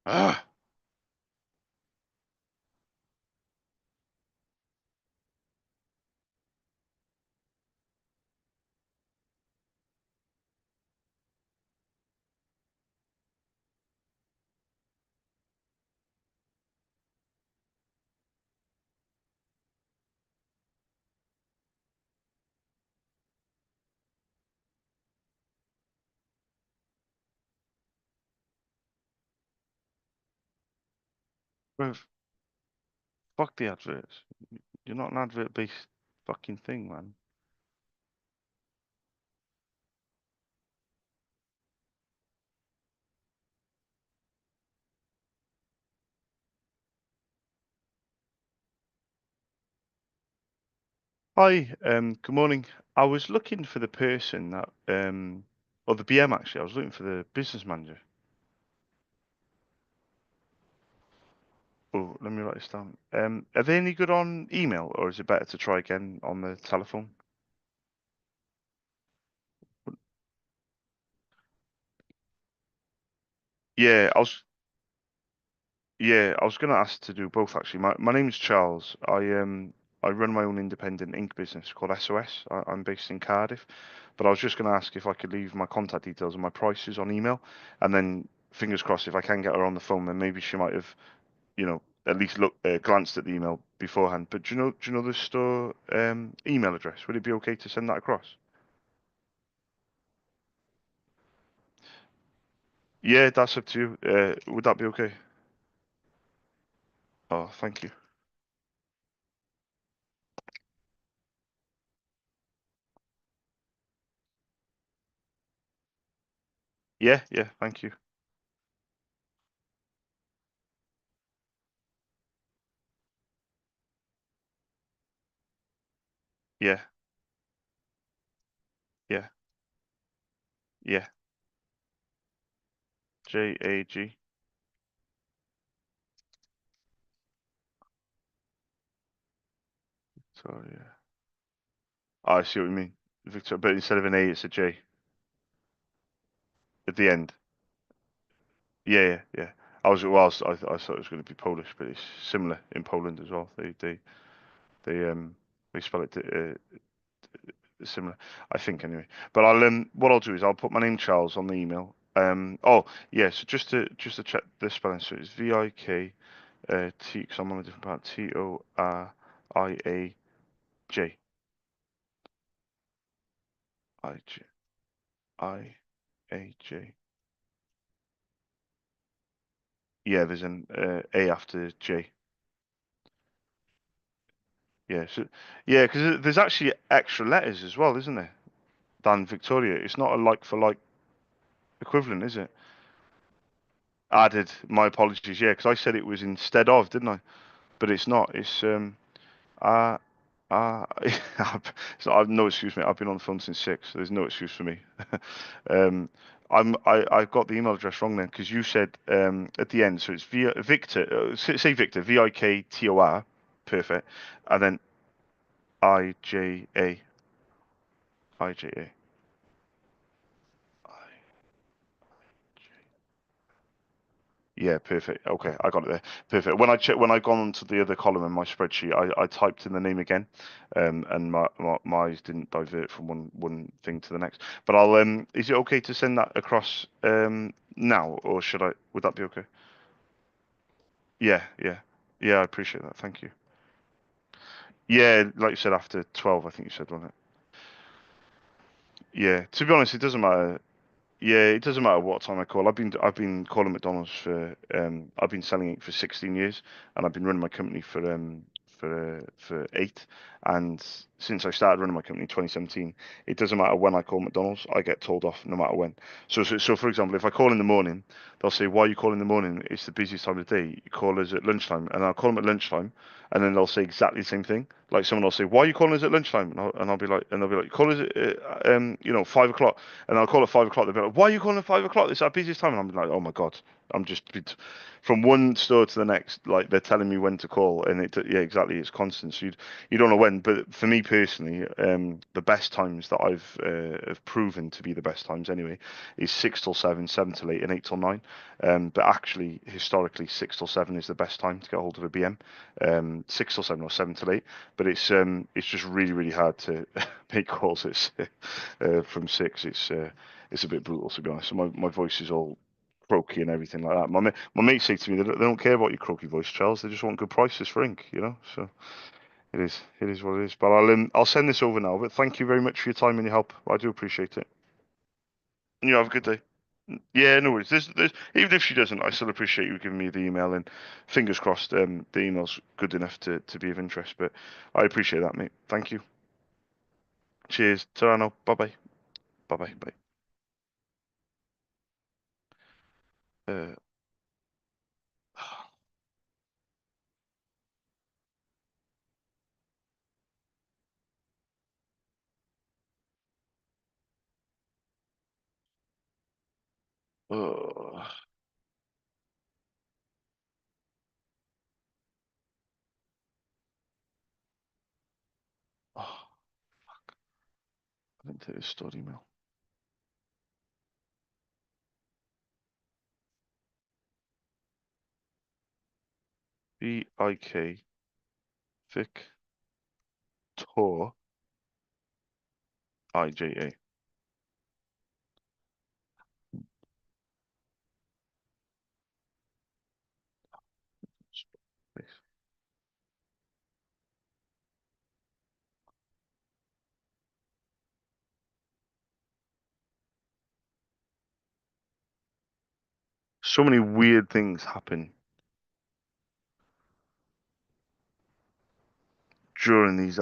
Ah, bro, fuck the adverts. You're not an advert-based fucking thing, man. Hi, good morning. I was looking for the person that or the BM actually. I was looking for the business manager. Oh, let me write this down. Are they any good on email, or is it better to try again on the telephone? Yeah, I was gonna ask to do both actually. My name's Charles. I run my own independent ink business called SOS. I'm based in Cardiff, but I was just gonna ask if I could leave my contact details and my prices on email, and then fingers crossed if I can get her on the phone, then maybe she might have, at least glanced at the email beforehand. But do you know the store email address? Would it be okay to send that across? Yeah, that's up to you. Would that be okay? Oh, thank you. Yeah, yeah, thank you. Yeah, yeah, yeah. JAG. Sorry. Oh, I see what you mean. Victor, but instead of an A, it's a J at the end. Yeah, yeah, yeah. I thought it was going to be Polish, but it's similar in Poland as well. They they spell it similar, I think anyway. But what I'll do is I'll put my name Charles on the email. Oh yeah, so just to check the spelling, so it's VIK T, because I'm on a different part. TORIAJ IJ. Yeah, there's an A after J. Yeah, so yeah, because there's actually extra letters as well, isn't there? Than Victoria. It's not a like for like equivalent, is it? Added. My apologies. Yeah, because I said it was instead of, didn't I? But it's not. It's uh uh. So I've no excuse, mate. I've been on the phone since 6. So there's no excuse for me. um, I got the email address wrong then because you said at the end. So it's via Victor. Say Victor. VIKTOR. Perfect. And then IJA. IJA. Yeah, perfect. Okay, I got it there. Perfect. When I gone onto the other column in my spreadsheet, I typed in the name again, and my eyes didn't divert from one thing to the next. But is it okay to send that across now, or should I? Would that be okay? Yeah, yeah, yeah. I appreciate that. Thank you. Yeah, like you said, after 12, I think you said, wasn't it? Yeah. To be honest, it doesn't matter. Yeah, it doesn't matter what time I call. I've been calling McDonald's for I've been selling it for 16 years, and I've been running my company for 8. And since I started running my company in 2017, it doesn't matter when I call McDonald's, I get told off no matter when. So for example, if I call in the morning, they'll say, "Why are you calling in the morning? It's the busiest time of the day. You call us at lunchtime," and I'll call them at lunchtime, and then they'll say exactly the same thing. Like someone will say, "Why are you calling us at lunchtime?" And I'll be like, "Call us at 5 o'clock." And I'll call at 5 o'clock. They'll be like, "Why are you calling at 5 o'clock? It's our busiest time." And I'm like, "Oh my God, I'm just from one store to the next. Like they're telling me when to call, and yeah, exactly. It's constant. So you don't know when. But for me personally, the best times that I've have proven to be the best times anyway is 6 till 7, 7 till 8, and 8 till 9. But actually, historically, 6 till 7 is the best time to get hold of a BM. 6 till 7 or 7 till 8. But it's just really really hard to make calls from 6. It's a bit brutal to be honest. So my voice is all croaky and everything like that. My mates say to me they don't care about your croaky voice, Charles. They just want good prices for ink. So it is what it is. But I'll send this over now. But thank you very much for your time and your help. I do appreciate it. And you have a good day. Yeah, no worries. Even if she doesn't, I still appreciate you giving me the email, and fingers crossed, the email's good enough to be of interest. But I appreciate that, mate. Thank you. Cheers. Ta-ra now. Bye bye. Bye bye. Bye. Uh, Oh, oh, I didn't take this stored email. VIK Victor IJA. So many weird things happen during these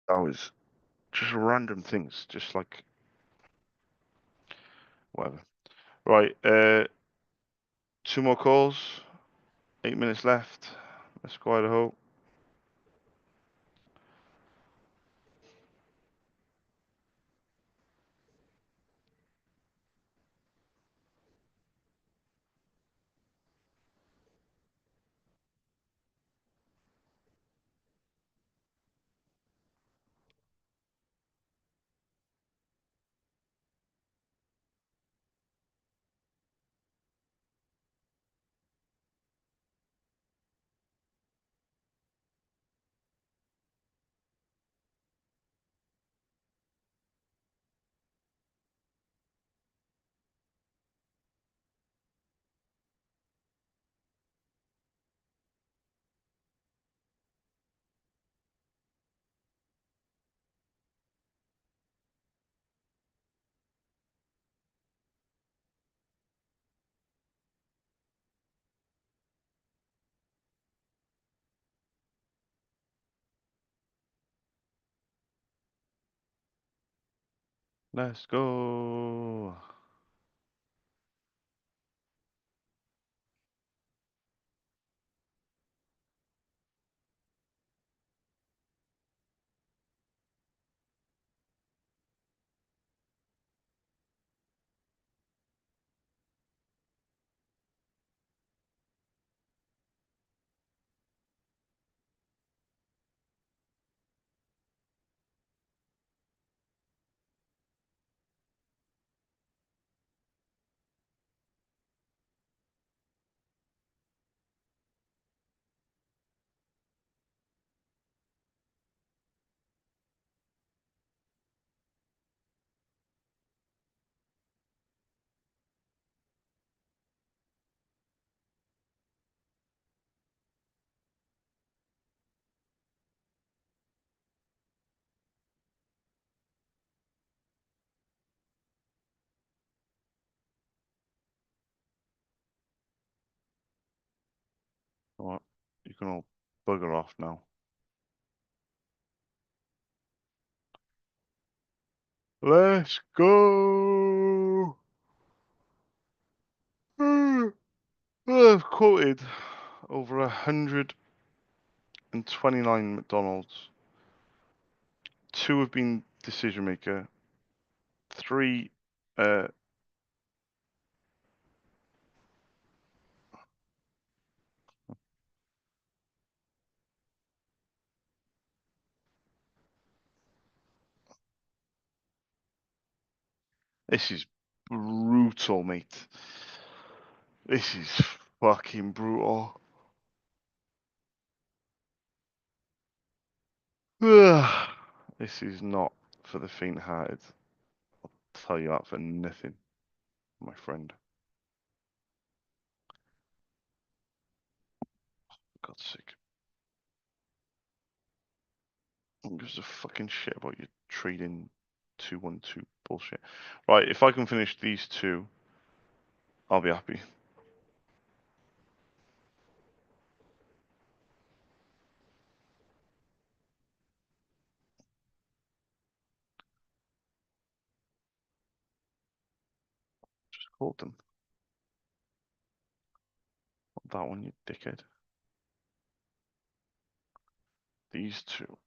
hours. Just random things, just like whatever. Right, two more calls. 8 minutes left. Let's go Idaho. Let's go. Alright, you can all bugger off now. Let's go. I've quoted over 129 McDonald's. 2 have been decision maker. 3, uh, this is brutal, mate. This is fucking brutal. This is not for the faint-hearted. I'll tell you that for nothing, my friend. God's sake. Who gives a fucking shit about your trading 212 bullshit? Right, if I can finish these 2, I'll be happy. Just hold them. Not that one, you dickhead. These 2.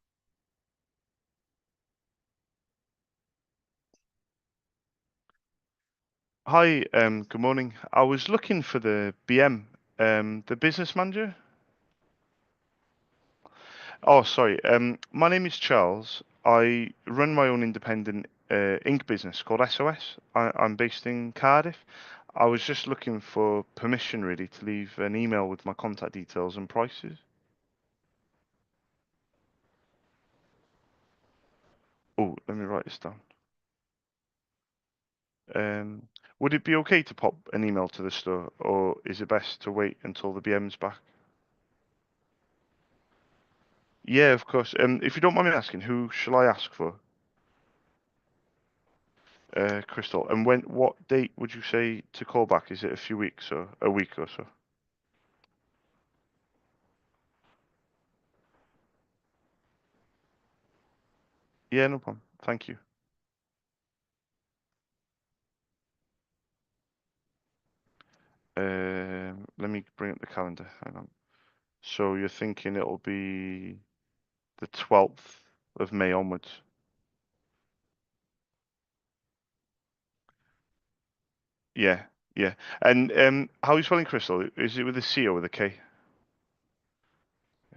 Hi, good morning. I was looking for the BM, the business manager. Oh, sorry. My name is Charles. I run my own independent ink business called SOS. I'm based in Cardiff. I was just looking for permission really to leave an email with my contact details and prices. Oh, let me write this down. Um, would it be okay to pop an email to the store, or is it best to wait until the BM's back? Yeah, of course. If you don't mind me asking, who shall I ask for? Crystal. And what date would you say to call back? Is it a few weeks or a week or so? Yeah, no problem. Thank you. Let me bring up the calendar. Hang on. So you're thinking it'll be the 12th of May onwards? Yeah, yeah. And how are you spelling Crystal? Is it with a C or with a K?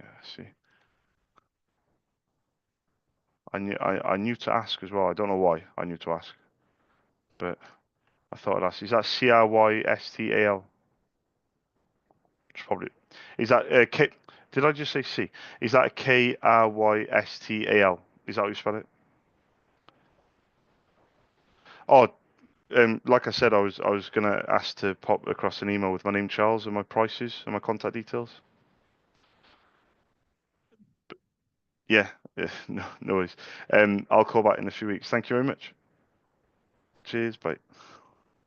Yeah, I see. I knew to ask as well. I don't know why I knew to ask, but I thought I'd ask. Is that Crystal? It's probably. Is that K? Did I just say C? Is that a Krystal? Is that how you spell it? Oh, like I said, I was gonna ask to pop across an email with my name Charles and my prices and my contact details. Yeah, yeah, no, no worries. I'll call back in a few weeks. Thank you very much. Cheers, bye.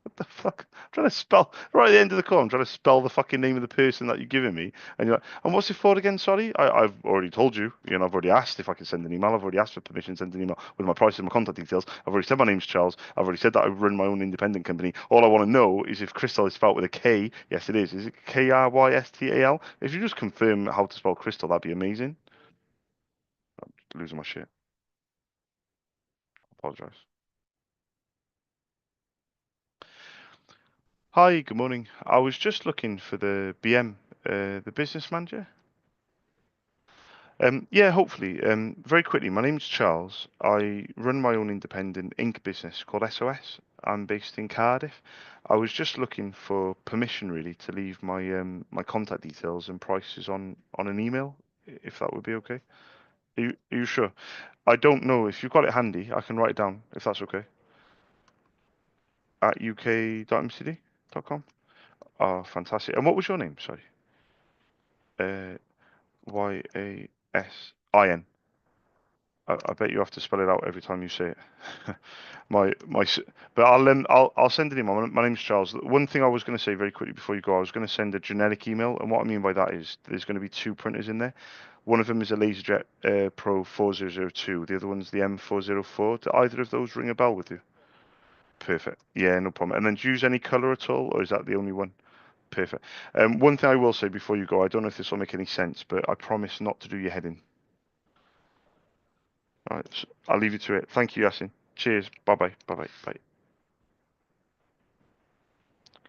What the fuck? I'm trying to spell right at the end of the call. I'm trying to spell the fucking name of the person that you're giving me, and you're like, and what's it for again? Sorry, I've already told you. You know, I've already asked if I can send an email. I've already asked for permission to send an email with my price and my contact details. I've already said my name's Charles. I've already said that I run my own independent company. All I want to know is if Crystal is spelled with a K. Yes, it is. Is it Krystal? If you just confirm how to spell Crystal, that'd be amazing. Losing my shit. Apologise. Hi, good morning. I was just looking for the BM, the business manager. Yeah, hopefully. Very quickly, my name's Charles. I run my own independent ink business called SOS. I'm based in Cardiff. I was just looking for permission, really, to leave my contact details and prices on an email, if that would be okay. Are you sure? I don't know if you've got it handy. I can write it down if that's okay. At uk.mcd.com. Oh, fantastic. And what was your name? Sorry. Yasin. I bet you have to spell it out every time you say it. But I'll send an email. My name's Charles. One thing I was going to say very quickly before you go, I was going to send a generic email, and what I mean by that is there's going to be two printers in there. One of them is a LaserJet Pro 4002. The other one's the M404. Do either of those ring a bell with you? Perfect. Yeah, no problem. And then do you use any color at all, or is that the only one? Perfect. One thing I will say before you go, I don't know if this will make any sense, but I promise not to do your head in. All right, I'll leave you to it. Thank you, Yasin. Cheers. Bye bye. Bye bye. Bye.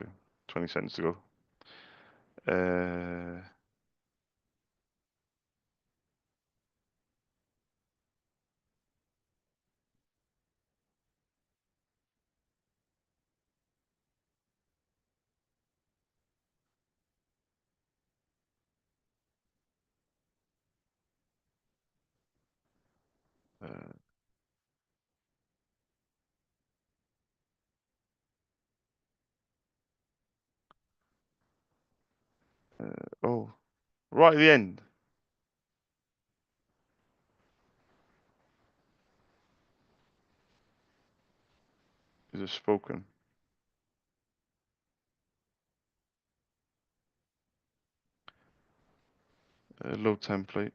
Okay. 20 seconds to go. Uh, uh, oh, right at the end. Is it spoken? Load template.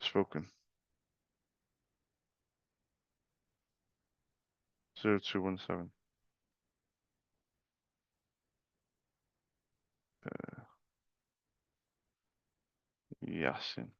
Spoken. 0217. Yasin.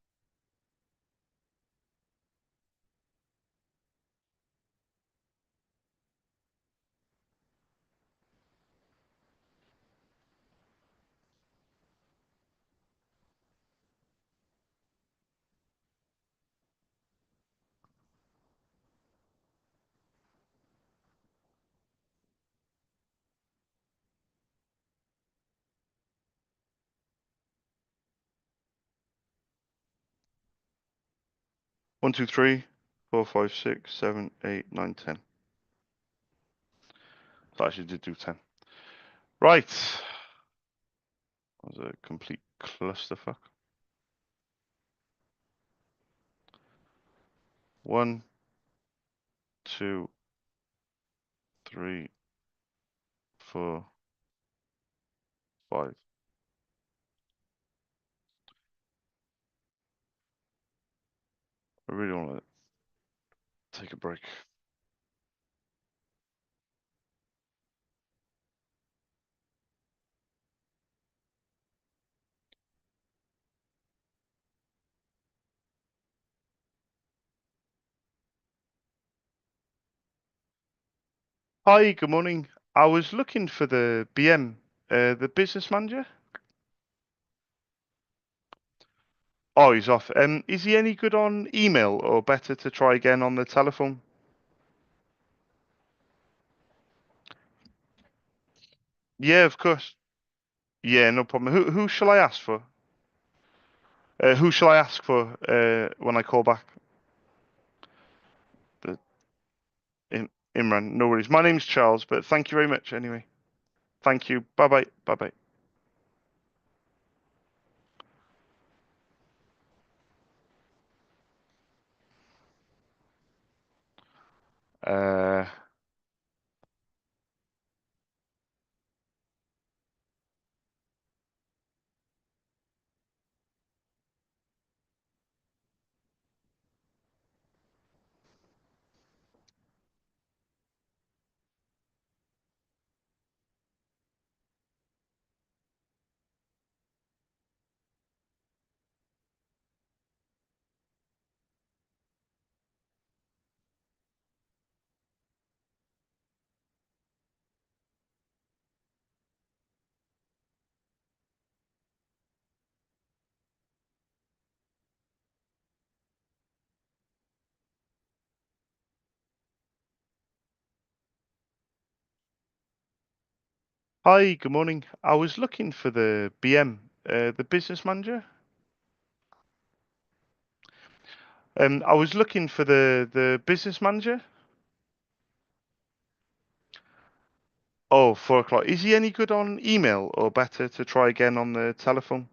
1, 2, 3, 4, 5, 6, 7, 8, 9, 10. So I actually did do 10. Right. That was a complete clusterfuck. 1, 2, 3, 4, 5. I really want to take a break. Hi, good morning. I was looking for the BM, the business manager. Oh, he's off. Is he any good on email or better to try again on the telephone? Yeah, of course. Yeah, no problem. Who shall I ask for? Who shall I ask for when I call back? The Imran. No worries. My name's Charles, but thank you very much anyway. Thank you. Bye bye. Bye bye. Uh, Hi, good morning. I was looking for the BM, the business manager. I was looking for the business manager. Oh, 4 o'clock. Is he any good on email or better to try again on the telephone?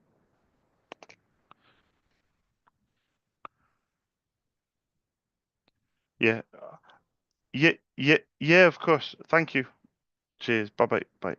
Yeah. Yeah, yeah, yeah, of course. Thank you. Cheers. Bye bye. Bye.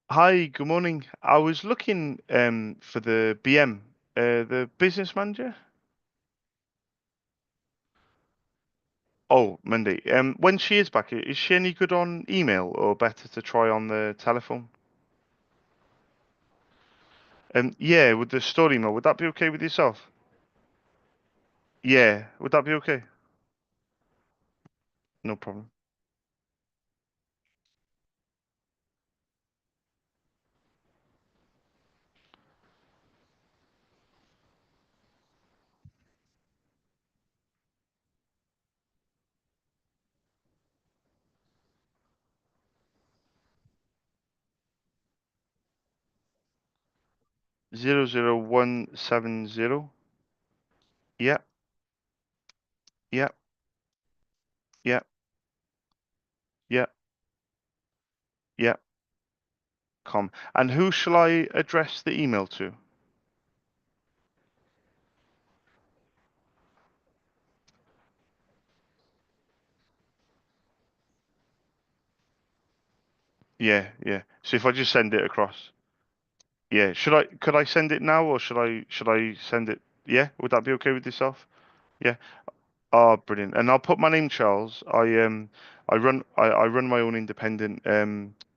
'Hi, good morning. I was looking for the BM, the business manager. Oh, Monday. When she is back, is she any good on email or better to try on the telephone? Yeah, with the story email, would that be okay with yourself? Yeah, would that be okay? No problem. 00170. Yeah, yeah, yeah, yeah, yeah. Com. And who shall I address the email to? Yeah, yeah. So if I just send it across. Yeah. Could I send it now or should I send it? Yeah, would that be okay with yourself? Yeah. Oh, brilliant. And I'll put my name Charles. I run my own independent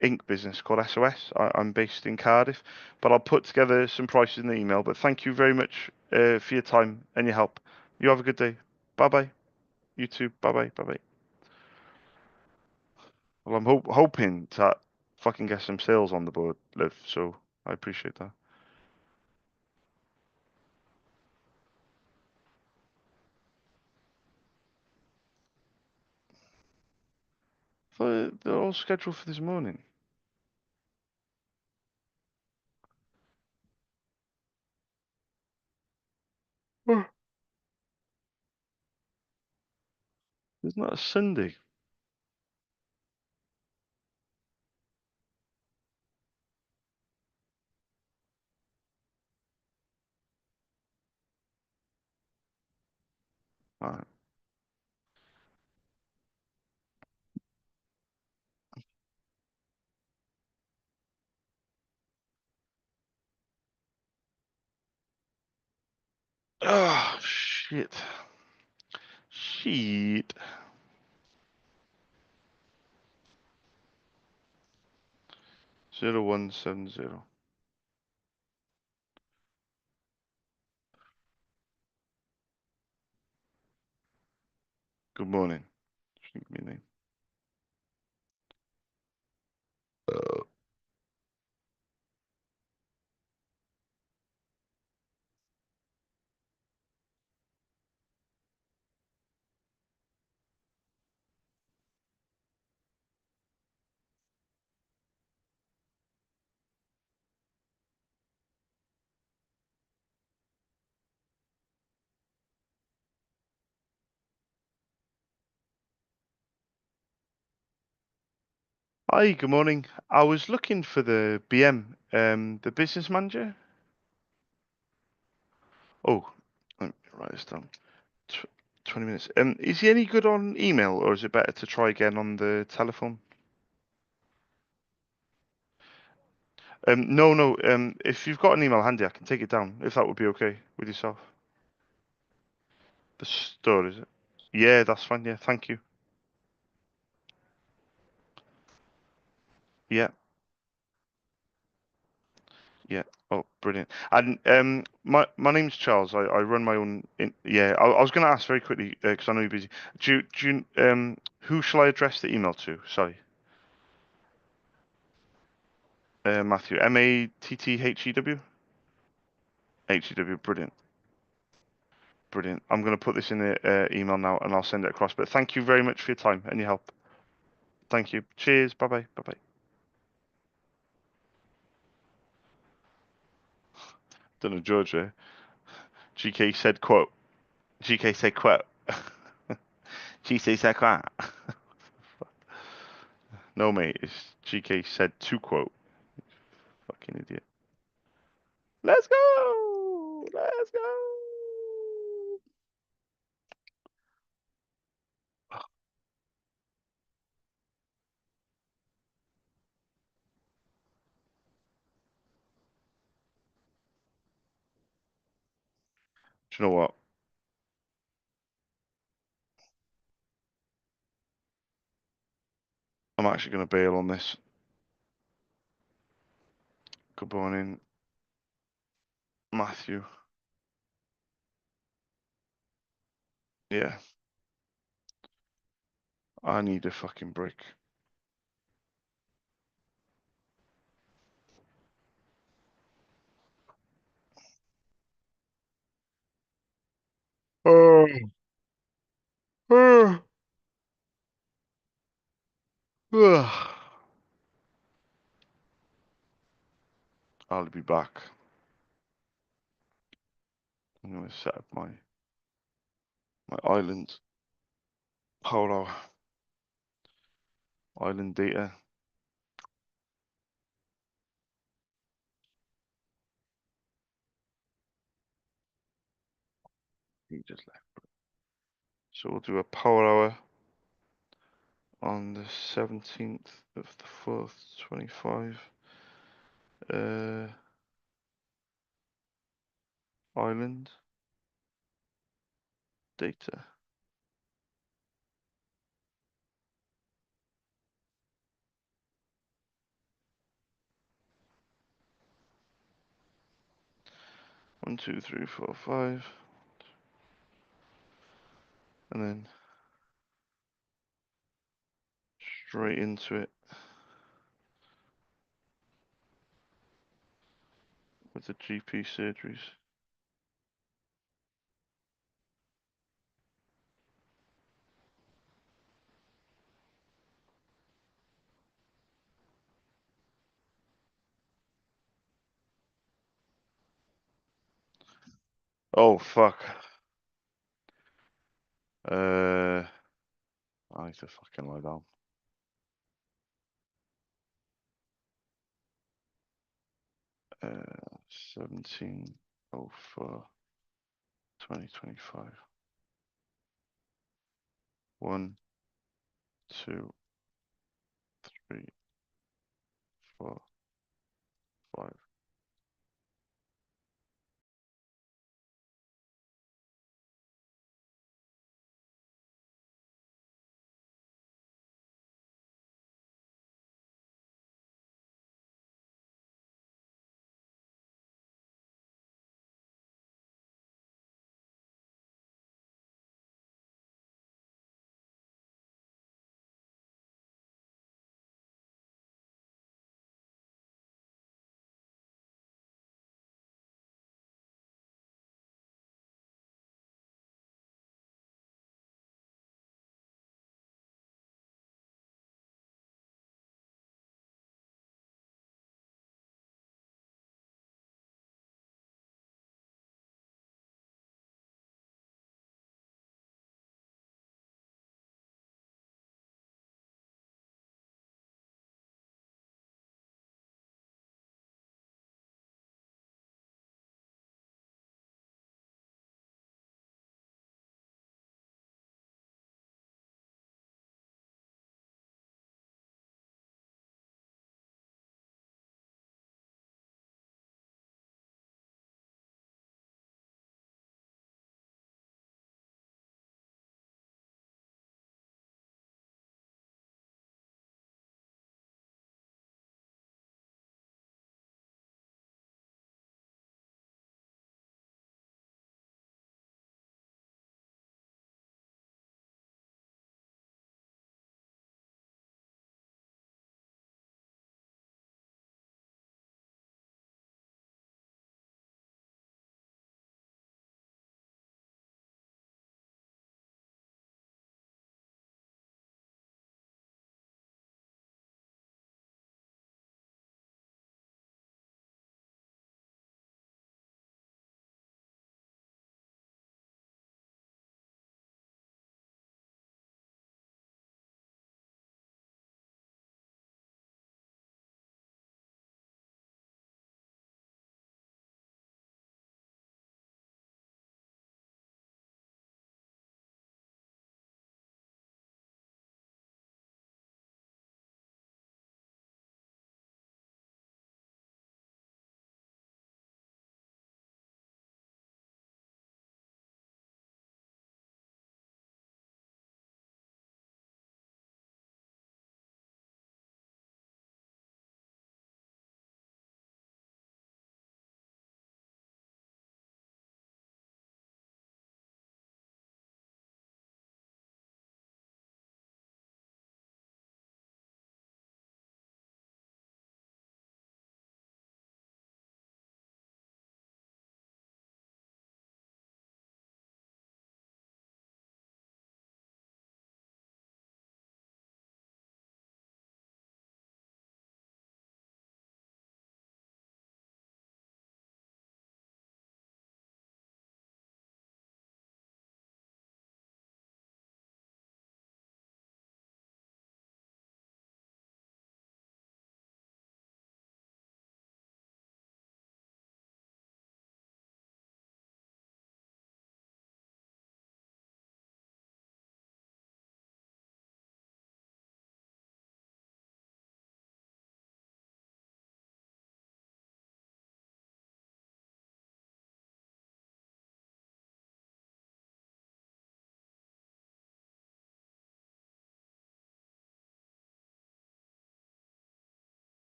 ink business called SOS. I'm based in Cardiff, but I'll put together some prices in the email. But thank you very much for your time and your help. You have a good day. Bye bye. You too. Bye bye. Bye bye. Well, I'm hoping to fucking get some sales on the board, Liv. So I appreciate that. Thought they're all scheduled for this morning. Oh, isn't that a Sunday? Alright. Oh, shit. Shit. 0170. Good morning. Just give me a name. Hi, good morning. I was looking for the BM, the business manager. Oh, let me write this down. Tw 20 minutes. Is he any good on email, or is it better to try again on the telephone? No, no. If you've got an email handy, I can take it down, if that would be okay with yourself. The store, is it? Yeah, that's fine. Yeah, thank you. Yeah, yeah. Oh, brilliant. And my name's Charles. I run my own. Yeah, I was going to ask very quickly because I know you're busy. Who shall I address the email to? Sorry, Matthew. Mattthew. Hew. Brilliant, brilliant. I'm going to put this in the email now, and I'll send it across. But thank you very much for your time and your help. Thank you. Cheers. Bye bye. Bye bye. Don't know, Georgia. GK said quote. GK said quote. GK said quote. No, mate. It's GK said to quote. Fucking idiot. Let's go. Let's go. Do you know what? I'm actually going to bail on this. Good morning, Matthew. Yeah, I need a fucking break. Oh, oh, ugh. I'll be back. I'm going to set up my island polo island data. He just left. So we'll do a power hour on the 17th of the 4th, 25. Island data. One, two, three, four, five. And then straight into it with the GP surgeries. Oh fuck. I need to fucking lie down. Uh, 17/04/2025. 1, 2, 3, 4, 5.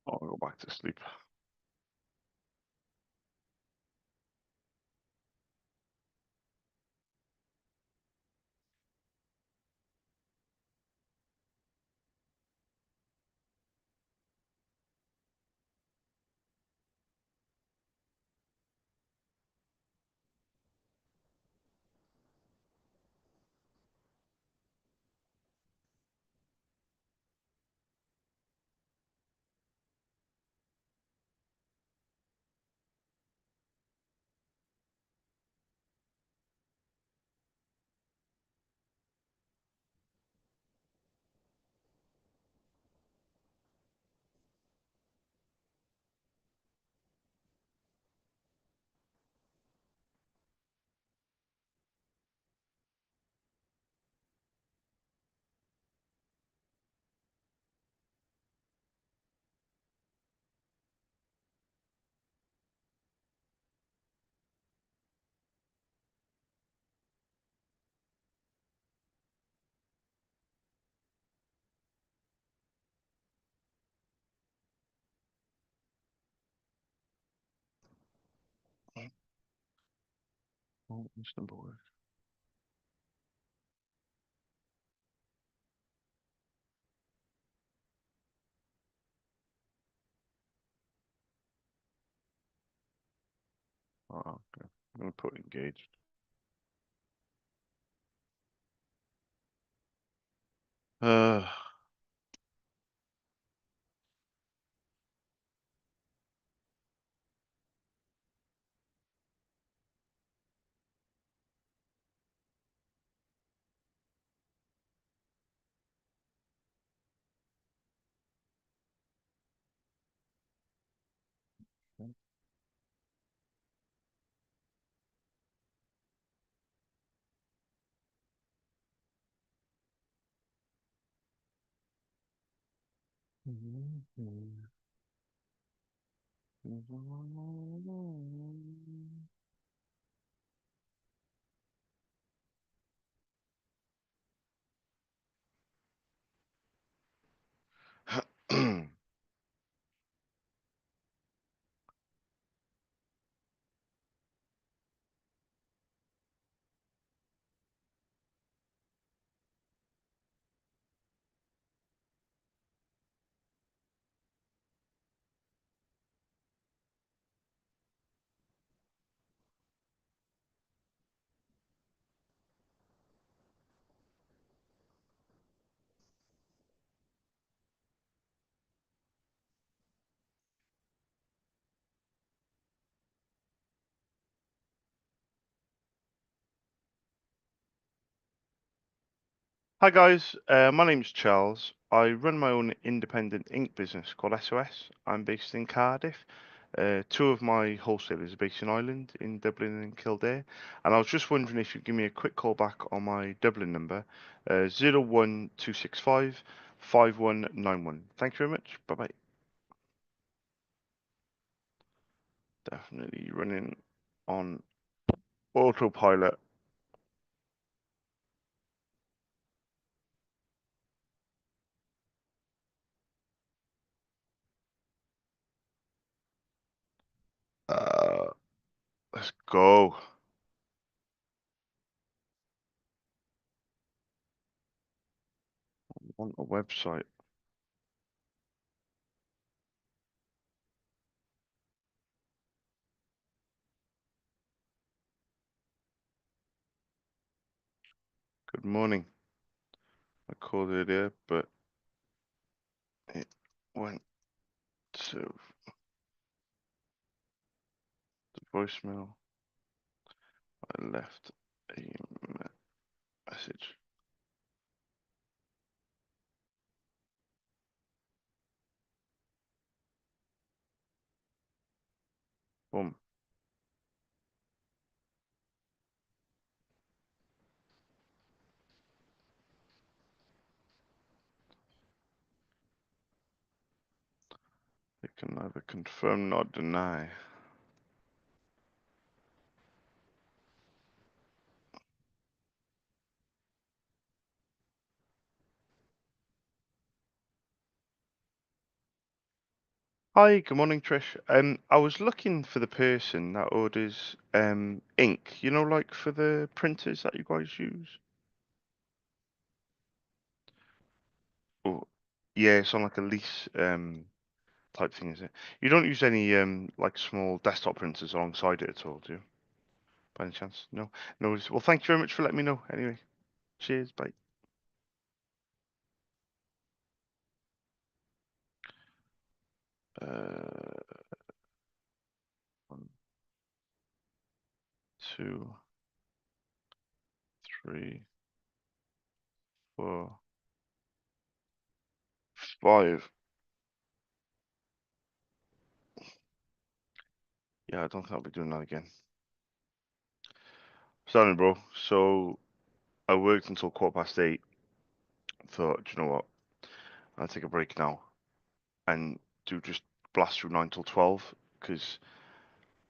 I'll go back to sleep. Oh, what's number one? Oh, okay. I'm gonna put engaged. Uh, Hi guys, my name's Charles. I run my own independent ink business called SOS. I'm based in Cardiff. Two of my wholesalers are based in Ireland, in Dublin and Kildare. And I was just wondering if you'd give me a quick call back on my Dublin number, 01265 5191. Thank you very much. Bye bye. Definitely running on autopilot. Uh, let's go. On a website. Good morning. I called earlier, but it went to the voicemail. left a message. Boom. It can neither confirm nor deny. Hi, good morning, Trish. I was looking for the person that orders ink, you know, like for the printers that you guys use. Oh, yeah, it's on like a lease type thing, is it? You don't use any like small desktop printers alongside it at all, do you? By any chance? No? No worries. Well, thank you very much for letting me know. Anyway, cheers, bye. Uh, 1, 2, 3, 4, 5. Yeah, I don't think I'll be doing that again. Sorry, bro. So I worked until 8:15. Thought, do you know what? I'll take a break now and do just blast through 9 till 12 because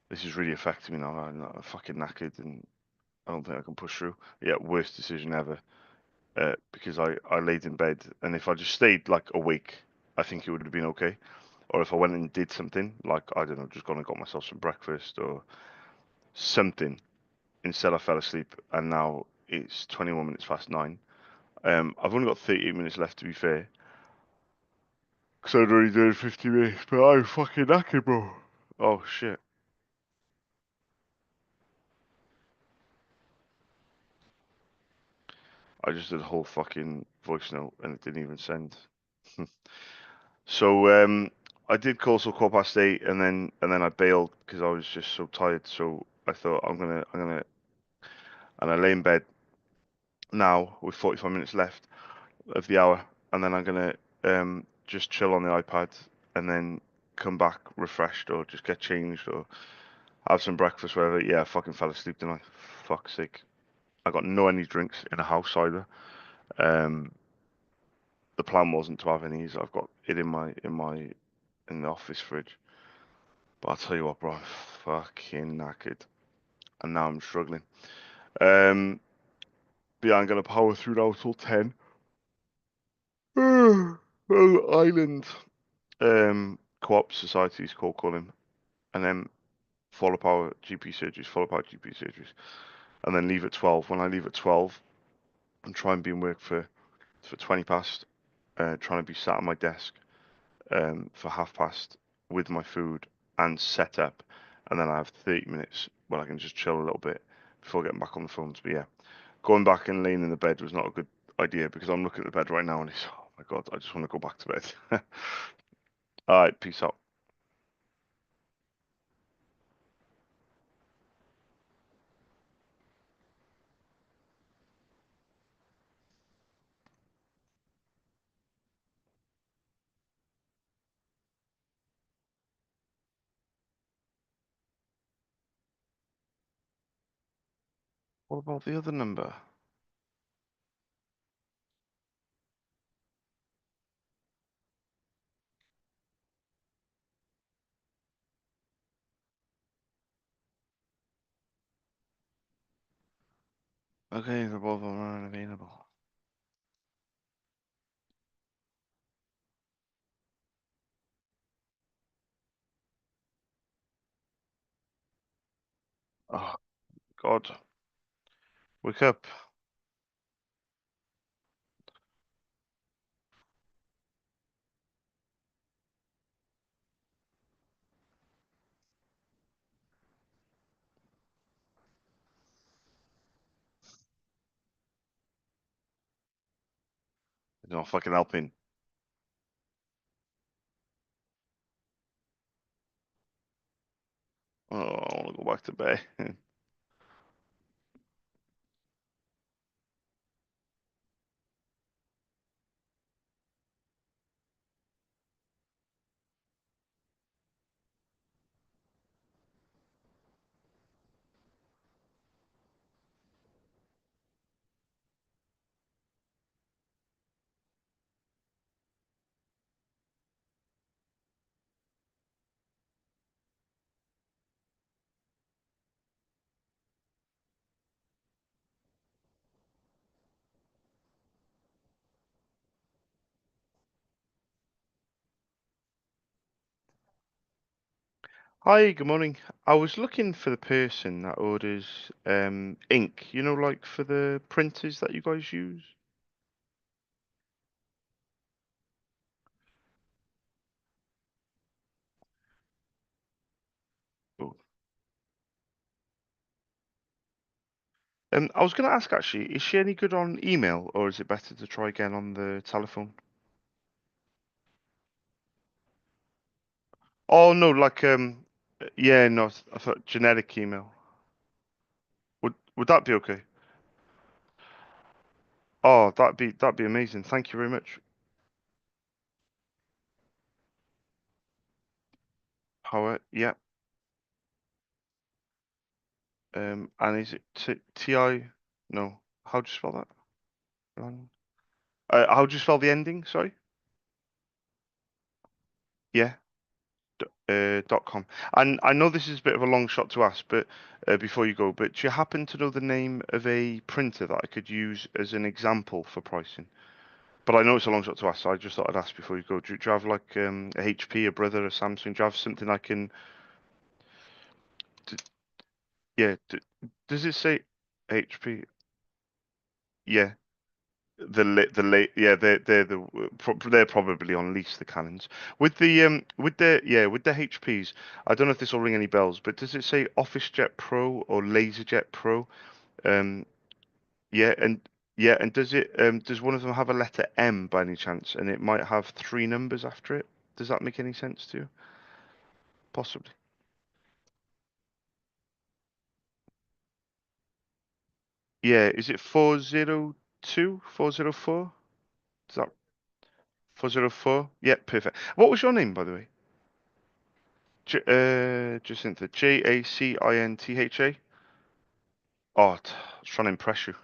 this is really affecting me now. I'm fucking knackered and I don't think I can push through. Yeah, worst decision ever. Because I laid in bed and if I just stayed like awake, I think it would have been okay. Or if I went and did something, like I don't know, just gone and got myself some breakfast or something. Instead, I fell asleep and now it's 21 minutes past 9. I've only got 38 minutes left to be fair. Because I'd already done 50 minutes, but I'm fucking knackered, bro. Oh shit. I just did a whole fucking voice note and it didn't even send. So I did call till 8:15 and then I bailed because I was just so tired. So I thought I'm gonna and I lay in bed now with 45 minutes left of the hour and then I'm gonna just chill on the iPad and then come back refreshed or just get changed or have some breakfast, whatever. Yeah, I fucking fell asleep tonight. Fuck's sake. I got no any drinks in the house either. Um, the plan wasn't to have any. So I've got it in the office fridge. But I'll tell you what, bro, I'm fucking knackered, and now I'm struggling. Um, but yeah, I'm gonna power through now till 10. Oh, Island Co-op Societies, call him, and then follow power GP surgeries, follow power GP surgeries, and then leave at 12. When I leave at 12, and try and be in work for 20 past, trying to be sat at my desk for past with my food and set up, and then I have 30 minutes where I can just chill a little bit before getting back on the phones. But yeah, going back and laying in the bed was not a good idea because I'm looking at the bed right now and it's, oh my God, I just want to go back to bed. All right, peace out. What about the other number? Okay, they're both unavailable. Oh God, wake up. You're not fucking helping. Oh, I want to go back to bed. Hi, good morning. I was looking for the person that orders ink, like for the printers that you guys use. Oh. I was going to ask actually, is she any good on email or is it better to try again on the telephone? Oh no, like yeah, no, I thought generic email. Would that be okay? Oh, that'd be amazing. Thank you very much. Power, yeah. And is it T-I? No. How do you spell that? How do you spell the ending? Sorry. Yeah. .com. And I know this is a bit of a long shot to ask, but before you go, but do you happen to know the name of a printer that I could use as an example for pricing? But I know it's a long shot to ask, so I just thought I'd ask before you go. Do you have like a HP, a Brother, a Samsung? Do you have something I can? D yeah. Does it say HP? Yeah. Yeah, they're probably on lease, the Canons. With the HPs, I don't know if this will ring any bells, but does it say OfficeJet Pro or LaserJet Pro? Um, yeah, and does one of them have a letter M by any chance? And it might have three numbers after it. Does that make any sense to you? Possibly. Yeah, is it 402, 404? Is that 404? Yeah, perfect. What was your name, by the way? Jacintha. Jacintha. Oh, I was trying to impress you.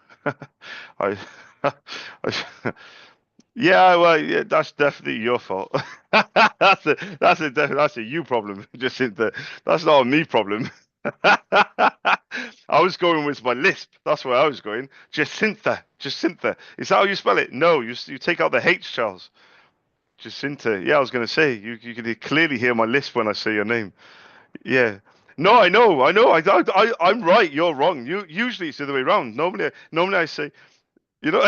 I, yeah, well, yeah, that's definitely your fault. That's a you problem, Jacinta. That's not a me problem. I was going with my lisp. That's where I was going. Jacinta, Jacinta. Is that how you spell it? No, you take out the H, Charles. Jacinta. Yeah, I was going to say you can clearly hear my lisp when I say your name. Yeah. No, I'm right. You're wrong. Usually it's the other way around. Normally I say, you know,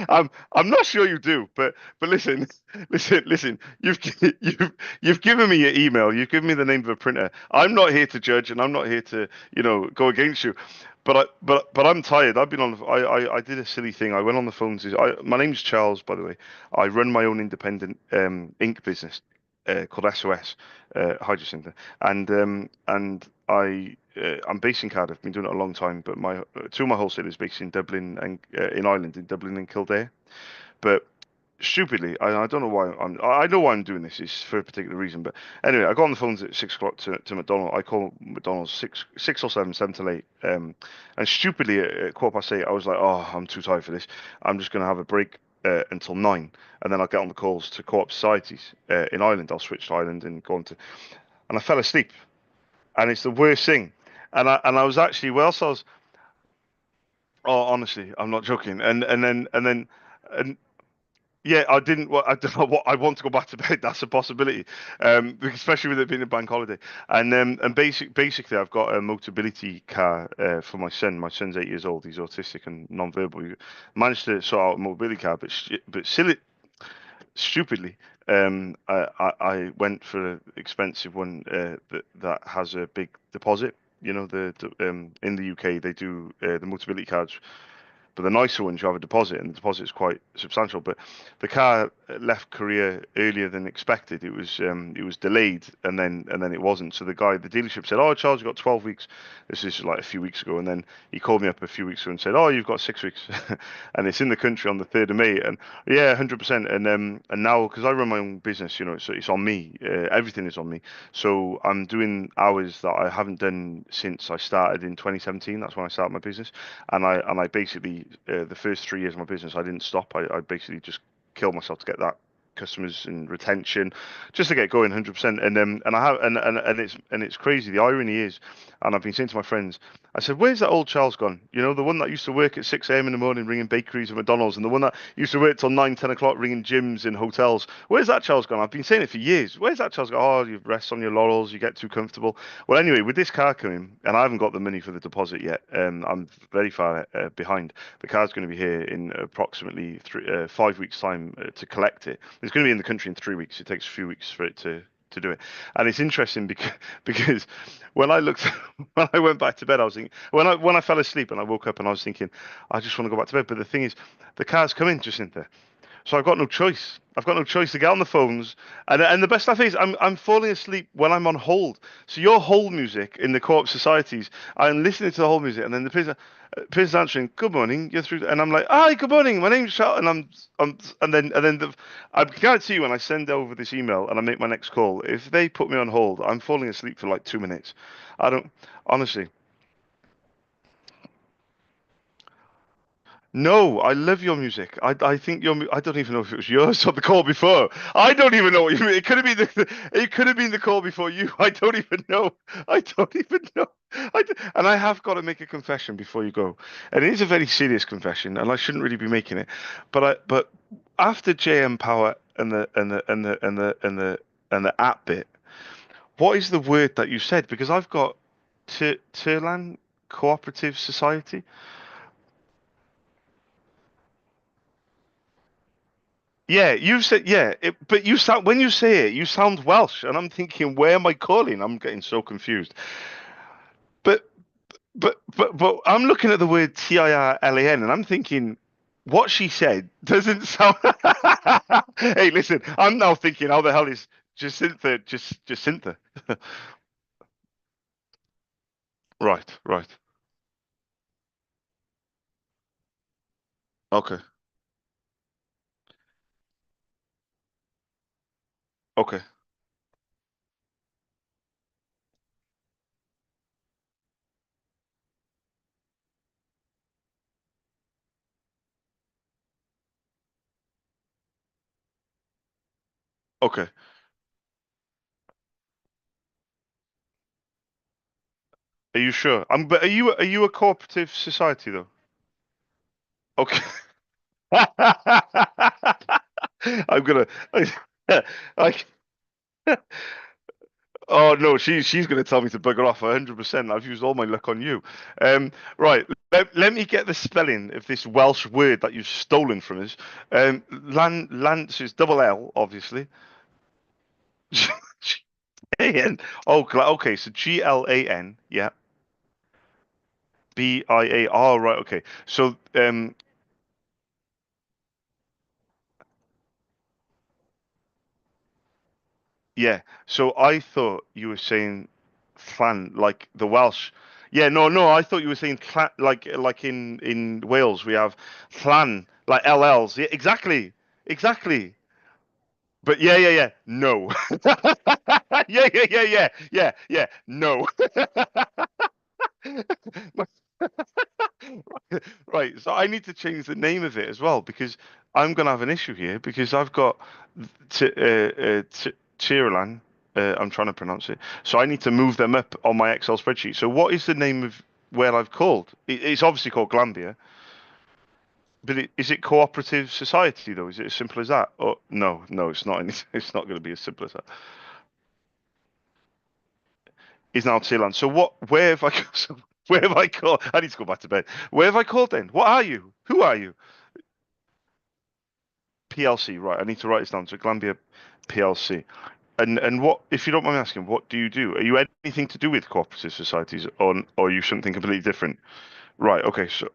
I'm not sure you do, but listen, listen. You've given me your email. You've given me the name of a printer. I'm not here to judge, and I'm not here to go against you. But I'm tired. I've been on. I did a silly thing. I went on the phones. My name's Charles, by the way. I run my own independent ink business called SOS, Hydrocinta, I'm based in Cardiff. Been doing it a long time, but my two of my wholesalers based in Dublin and in Ireland, in Dublin and Kildare. But stupidly, I don't know why I know why I'm doing this. It's for a particular reason. But anyway, I got on the phones at 6 o'clock to McDonald. I call McDonald's six or seven till eight. And stupidly at 8:15, I was like, oh, I'm too tired for this. I'm just gonna have a break. Until 9, and then I'll get on the calls to co-op societies in Ireland. I'll switch to Ireland and go on to, and I fell asleep, and it's the worst thing. And I was actually, whilst I was, oh, honestly, I'm not joking. And yeah, I didn't. I don't know what I want to go back to bed. That's a possibility, especially with it being a bank holiday. Basically, I've got a motability car for my son. My son's 8 years old. He's autistic and non-verbal. We managed to sort out a mobility car, but silly, stupidly, I went for an expensive one that has a big deposit. In the UK they do the mobility cards, but the nicer ones you have a deposit, and the deposit is quite substantial. But the car left Korea earlier than expected. It was delayed, and then it wasn't. So the dealership said, "Oh, Charles, you've got 12 weeks." This is like a few weeks ago, and then he called me up a few weeks ago and said, "Oh, you've got 6 weeks," and it's in the country on the 3rd of May. And yeah, 100%. And now because I run my own business, so it's on me. Everything is on me. So I'm doing hours that I haven't done since I started in 2017. That's when I started my business, and I basically the first 3 years of my business I didn't stop. I basically just killed myself to get that customers and retention, just to get going 100%. And I have and it's crazy. The irony is, and I've been saying to my friends, I said, "Where's that old Charles gone? You know, the one that used to work at 6 a.m. in the morning ringing bakeries and McDonald's, and the one that used to work till 9, 10 o'clock ringing gyms and hotels. Where's that Charles gone? I've been saying it for years. Where's that Charles gone? Oh, you rest on your laurels, you get too comfortable." Well, anyway, with this car coming, and I haven't got the money for the deposit yet. I'm very far behind. The car's going to be here in approximately 5 weeks' time to collect it. It's going to be in the country in 3 weeks. It takes a few weeks for it to do it. And it's interesting because when I looked when I went back to bed, I was thinking when I fell asleep and I woke up and I was thinking, I just want to go back to bed. But the thing is, the car's coming, Jacinta. So I've got no choice. I've got no choice to get on the phones. And the best stuff is I'm falling asleep when I'm on hold. So your hold music in the co-op societies, I'm listening to the hold music, and then the person's answering, "Good morning, you're through," and I'm like, "Hi, good morning, my name's Charles," and I guarantee you when I send over this email and I make my next call, if they put me on hold, I'm falling asleep for like 2 minutes. I don't honestly. No, I love your music. I think I don't even know if it was yours on the call before. I don't even know what you mean. It could have been it could have been the call before you. I don't even know. I don't even know. And I have got to make a confession before you go. And it is a very serious confession, and I shouldn't really be making it. But after JM Power and the app bit, what is the word that you said? Because I've got Turlan Cooperative Society. Yeah, you said but you sound when you say it, you sound Welsh, and I'm thinking, where am I calling? I'm getting so confused. But but I'm looking at the word Tirlan, and I'm thinking, what she said doesn't sound. Hey, listen, I'm now thinking, how the hell is Jacinta? Right, right, okay, okay, okay. Are you sure? But are you a cooperative society though? Okay. I'm gonna. I, oh no, she's going to tell me to bugger off 100%. I've used all my luck on you. Right, let me get the spelling of this Welsh word that you've stolen from us. Lance is double L, obviously. G-A-N. Oh, okay, so Glan, yeah. BIA. Right, okay. So, yeah. So I thought you were saying Llan, like the Welsh. Yeah, no, no. I thought you were saying like in Wales we have Llan, like LLs. Yeah, exactly, exactly. But yeah, yeah, yeah. No. Yeah, yeah, yeah, yeah, yeah, yeah. No. Right. So I need to change the name of it as well because I'm gonna have an issue here because I've got Tirolan. I'm trying to pronounce it. So I need to move them up on my Excel spreadsheet. So what is the name of where I've called? It's obviously called Glambia, but is it cooperative society though? Is it as simple as that? Or no, no, it's not. It's not going to be as simple as that. It's now Tirolan. So what? Where have I? So where have I called? I need to go back to bed. Where have I called then? What are you? Who are you? PLC, right? I need to write this down. So Glambia PLC. And what, if you don't mind me asking, what do you do? Are you anything to do with cooperative societies, or are you something completely different? Right. Okay. So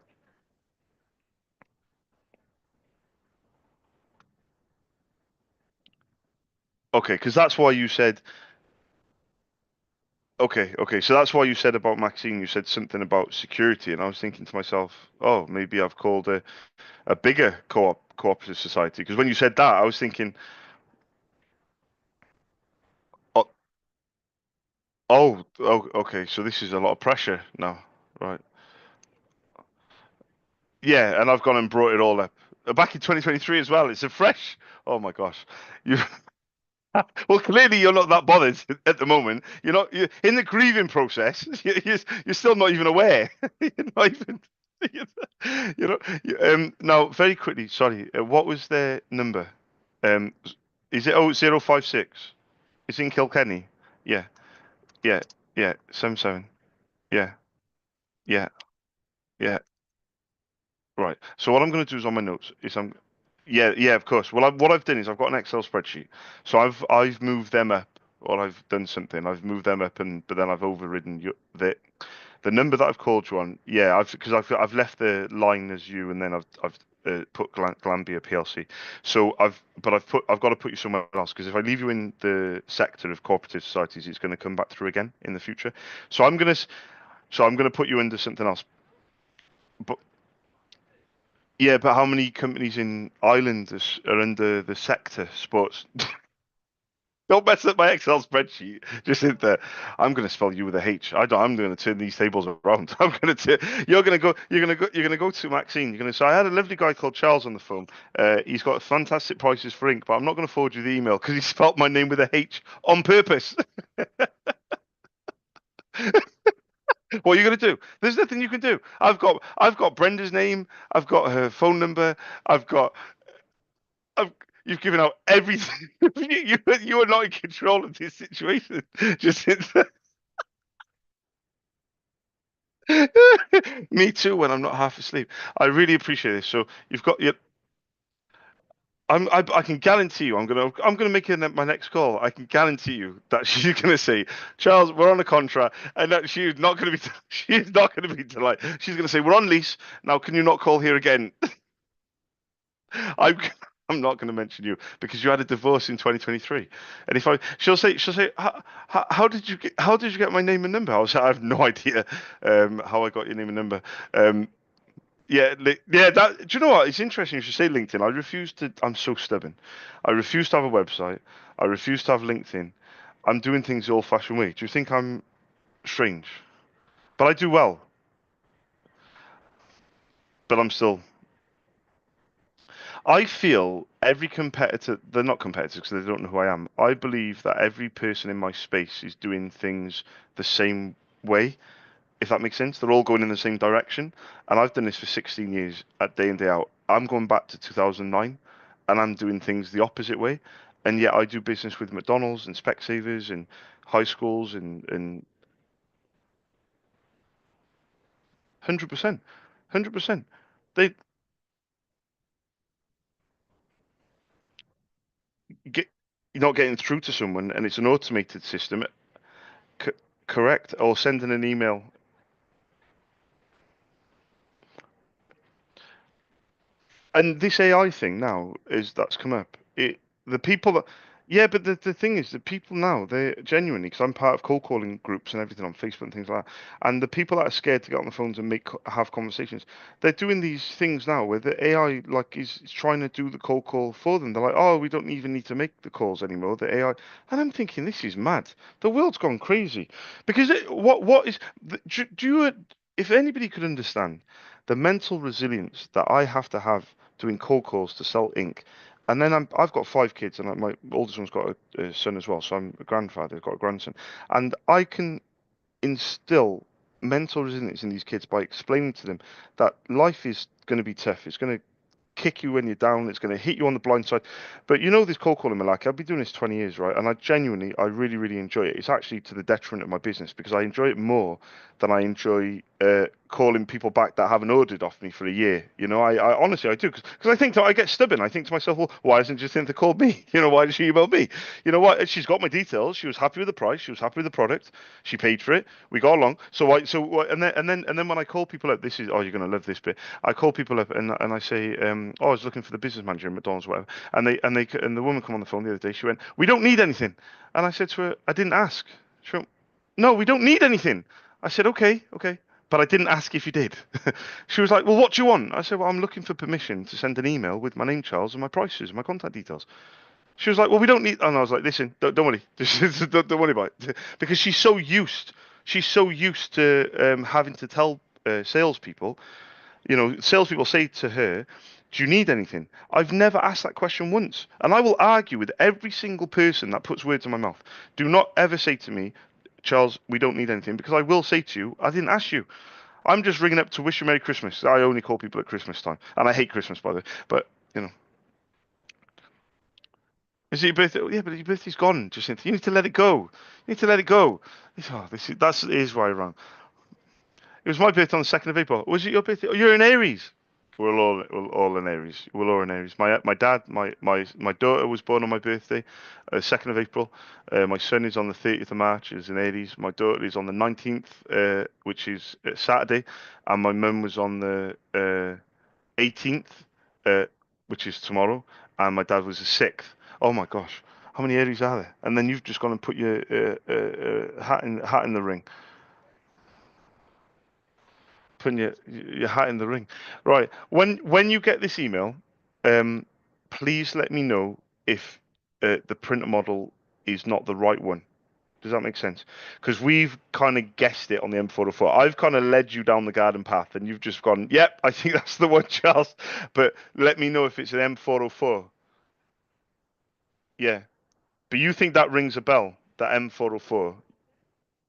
okay, because that's why you said okay. Okay. So that's why you said about Maxine. You said something about security, and I was thinking to myself, oh, maybe I've called a bigger cooperative society. Because when you said that, I was thinking, oh, oh, okay. So this is a lot of pressure now, right? Yeah, and I've gone and brought it all up. back in 2023 as well. It's a fresh. Oh my gosh, you. Well, clearly you're not that bothered at the moment. You're in the grieving process. You're still not even aware. You're not even. You know. Now, very quickly. Sorry. What was their number? Um, is it 0056? It's in Kilkenny. Yeah. Yeah. Yeah. 77. Yeah. Yeah. Yeah. Right. So what I'm going to do is on my notes is yeah, yeah, of course. Well, what I've done is I've got an Excel spreadsheet. So I've moved them up, or I've done something. I've moved them up, and but then I've overridden the number that I've called you on. Yeah, I've left the line as you, and then I've put Glambia PLC. So I've got to put you somewhere else because if I leave you in the sector of cooperative societies, it's going to come back through again in the future. So I'm gonna put you into something else. But yeah, but how many companies in Ireland are under the sector sports? Don't mess up my Excel spreadsheet. Just hit there. I'm going to spell you with a H. I'm going to turn these tables around. You're going to go. You're going to go to Maxine. You're going to say, I had a lovely guy called Charles on the phone. He's got fantastic prices for ink, but I'm not going to forward you the email because he spelt my name with a H on purpose. What are you going to do? There's nothing you can do. I've got Brenda's name. I've got her phone number. I've got I've, you've given out everything. You are not in control of this situation. Just me too when I'm not half asleep. I really appreciate this. So you've got your. I can guarantee you. I'm gonna make it my next call. I can guarantee you that she's gonna say, Charles, we're on a contract, and that she's not gonna be. She's not gonna be delighted. She's gonna say, we're on lease now. Can you not call here again? I'm I'm not going to mention you because you had a divorce in 2023. And if she'll say, how did you get my name and number? I'll say, I have no idea how I got your name and number. Um, yeah, yeah. Do you know what? It's interesting you should say LinkedIn. I refuse to. I'm so stubborn. I refuse to have a website. I refuse to have LinkedIn. I'm doing things the old-fashioned way. Do you think I'm strange? But I do well. But I'm still. I feel every competitor, they're not competitors because they don't know who I am. I believe that every person in my space is doing things the same way, if that makes sense. They're all going in the same direction. And I've done this for 16 years at day in, day out. I'm going back to 2009 and I'm doing things the opposite way. And yet I do business with McDonald's and Specsavers and high schools and 100%, 100%. They get, you're not getting through to someone and it's an automated system. C Correct. Or sending an email. And this AI thing now is that's come up. The people that, yeah, but the thing is, the people now they're genuinely because I'm part of cold calling groups and everything on Facebook and things like that. And the people that are scared to get on the phones and have conversations, they're doing these things now where the AI like is trying to do the cold call for them. They're like, oh, we don't even need to make the calls anymore. The AI, and I'm thinking this is mad. The world's gone crazy because what is do you if anybody could understand the mental resilience that I have to have doing cold calls to sell ink. And then I've got 5 kids, and my oldest one's got a son as well. So I'm a grandfather, I've got a grandson, and I can instill mental resilience in these kids by explaining to them that life is going to be tough. It's going to kick you when you're down. It's going to hit you on the blind side. But you know this cold calling, Malaki, I've been doing this 20 years, right? And I really, really enjoy it. It's actually to the detriment of my business because I enjoy it more than I enjoy calling people back that haven't ordered off me for a year. I honestly, I do. Because I think I get stubborn. I think to myself, well, why isn't Jacinta called me? Why did she email me? You know what? She's got my details. She was happy with the price. She was happy with the product. She paid for it. We got along. And then when I call people up, you're going to love this bit. I call people up and I say, I was looking for the business manager in McDonald's, or whatever. And the woman come on the phone the other day. She went, we don't need anything. And I said to her, I didn't ask. She went, no, we don't need anything. I said, okay, okay. But I didn't ask if you did. She was like, well, what do you want? I said, well, I'm looking for permission to send an email with my name, Charles, and my prices and my contact details. She was like, well, we don't need. And I was like, listen, don't worry. Don't worry about it. Because she's so used to having to tell salespeople, salespeople say to her, Do you need anything? I've never asked that question once. And I will argue with every single person that puts words in my mouth. Do not ever say to me, Charles, we don't need anything, because I will say to you, I didn't ask you. I'm just ringing up to wish you Merry Christmas. I only call people at Christmas time. And I hate Christmas, by the way. But, you know, is it your birthday? Oh, yeah, but your birthday's gone, Jacinta. You need to let it go. You need to let it go. Oh, that's why I rang. It was my birthday on the 2nd of April. Was it your birthday? Oh, you're in Aries. We're all in Aries. We're all in Aries. My dad, my daughter was born on my birthday, 2nd of April. My son is on the 30th of March, is in Aries. My daughter is on the 19th, which is Saturday, and my mum was on the 18th, which is tomorrow, and my dad was the 6th. Oh my gosh, how many Aries are there? And then you've just gone and put your hat in the ring. Putting your hat in the ring. Right. When you get this email, um, please let me know if the printer model is not the right one. Does that make sense? Because we've kind of guessed it on the M404. I've kind of led you down the garden path, and you've just gone, "Yep, I think that's the one, Charles." But let me know if it's an M404. Yeah. But you think that rings a bell? That M404.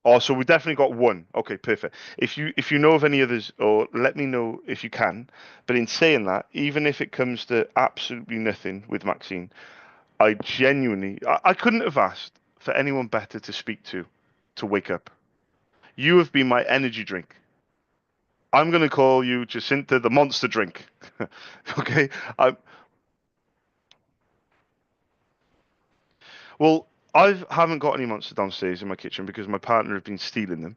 Oh, so we definitely got one. Okay, perfect. If you know of any others, or let me know if you can. But in saying that, even if it comes to absolutely nothing with Maxine, I couldn't have asked for anyone better to speak to wake up. You have been my energy drink. I'm going to call you Jacinta the Monster Drink. Okay? I, well, I haven't got any monster downstairs in my kitchen because my partner have been stealing them.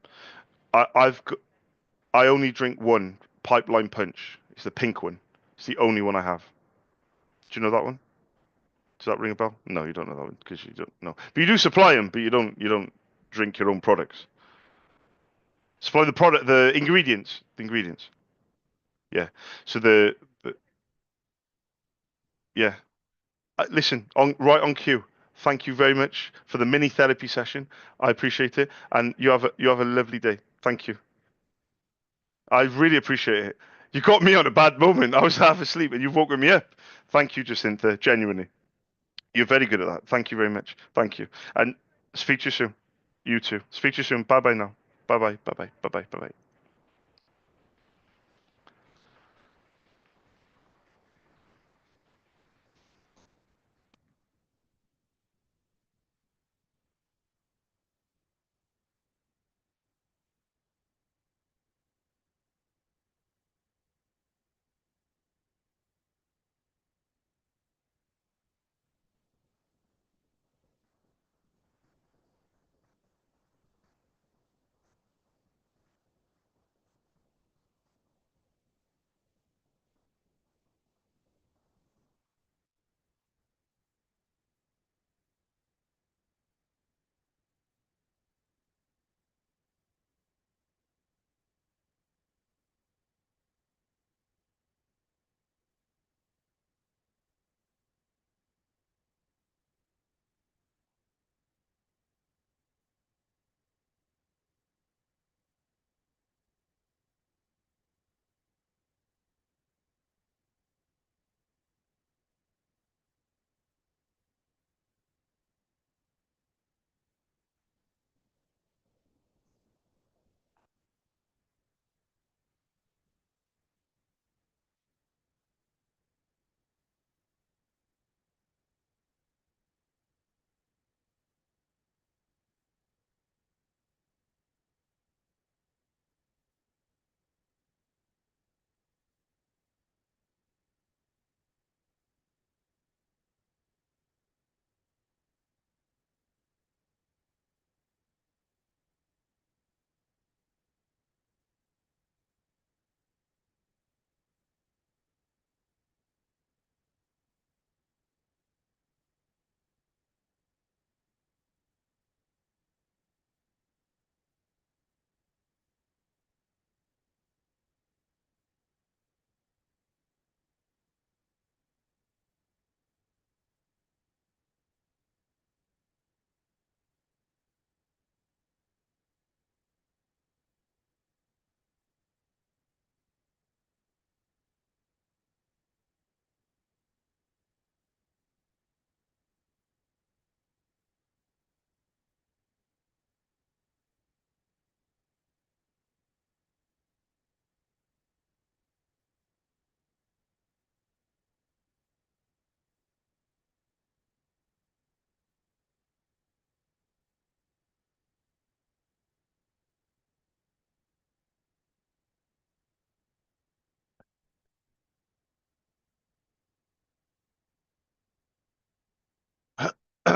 I've got, I only drink one Pipeline Punch. It's the pink one. It's the only one I have. Do you know that one? Does that ring a bell? No, you don't know that one because you don't know. But you do supply them, but you don't drink your own products. Supply the product, the ingredients, the ingredients. Yeah. So yeah. Listen, right on cue. Thank you very much for the mini therapy session. I appreciate it, and you have a lovely day. Thank you. I really appreciate it. You got me on a bad moment. I was half asleep, and you've woken me up. Thank you, Jacinta. Genuinely. You're very good at that. Thank you very much. Thank you. And speak to you soon. You too. Speak to you soon. Bye bye now. Bye bye. Bye bye. Bye bye. Bye bye.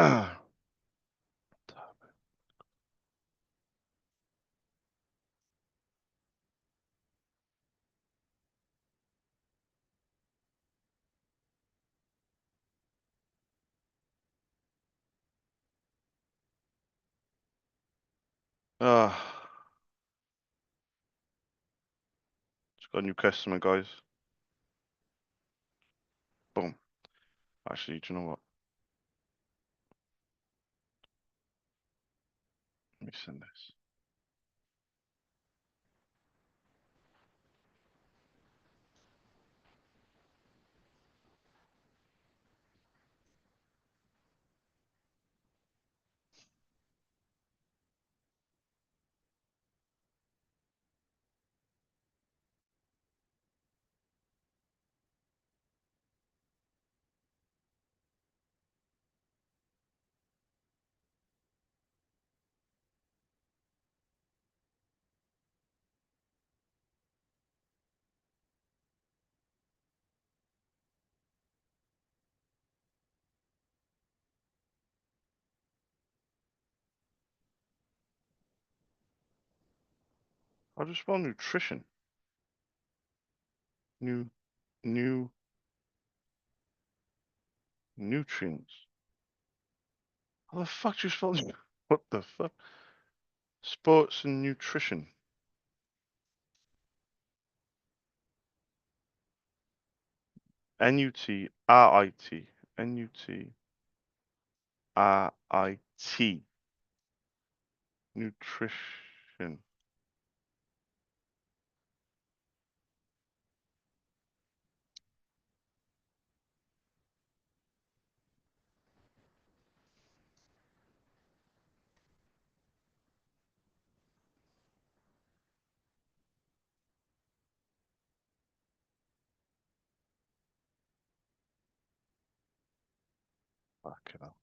Just got a new customer, guys. Boom. Actually, do you know what? Let me send this. I'll just spell nutrition. New nutrients. How the fuck do you spell? What the fuck? Sports and nutrition. N-U-T-R-I-T. N-U-T-R-I-T. Nutrition. Fucking hell.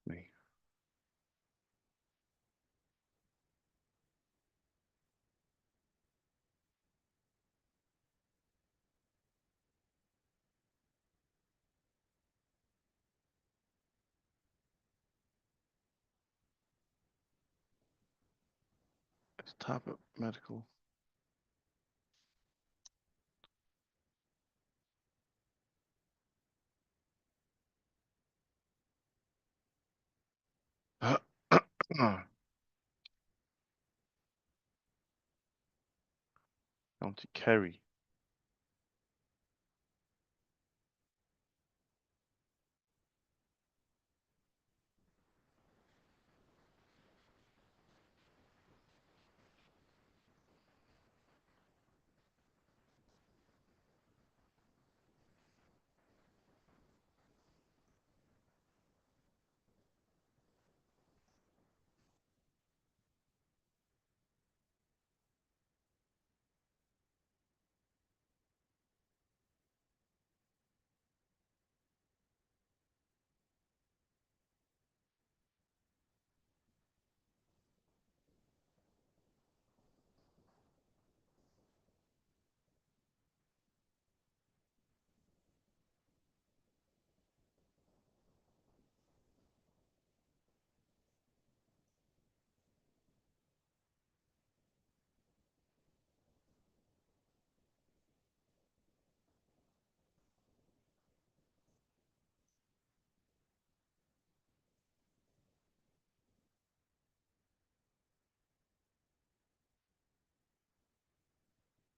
Me. It's tablet medical. County Kerry.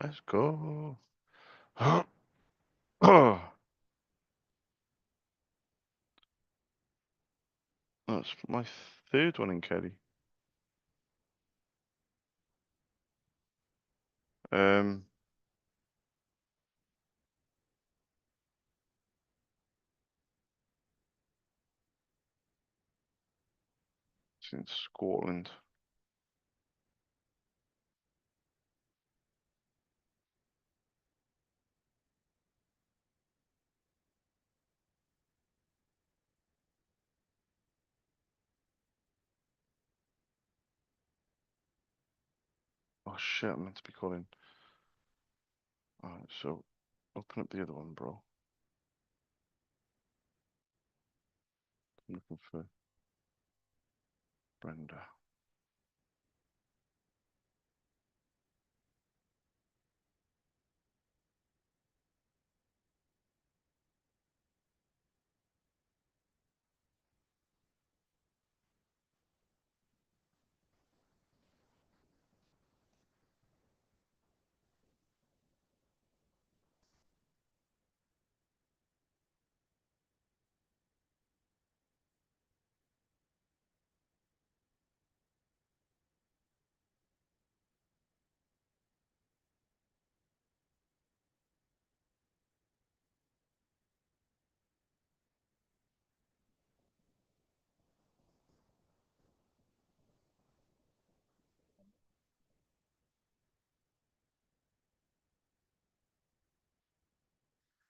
Let's go. Oh, that's my third one in Kerry. Um, it's in Scotland. Oh shit, I'm meant to be calling. Alright, so open up the other one, bro. I'm looking for Brenda.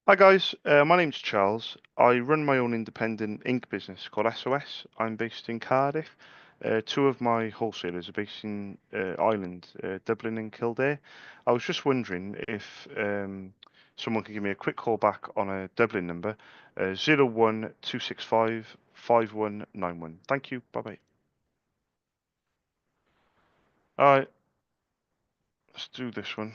Hi guys, my name's Charles. I run my own independent ink business called SOS. I'm based in Cardiff. Two of my wholesalers are based in Ireland, Dublin and Kildare. I was just wondering if someone could give me a quick call back on a Dublin number, 01265 5191. Thank you. Bye bye. All right, let's do this one.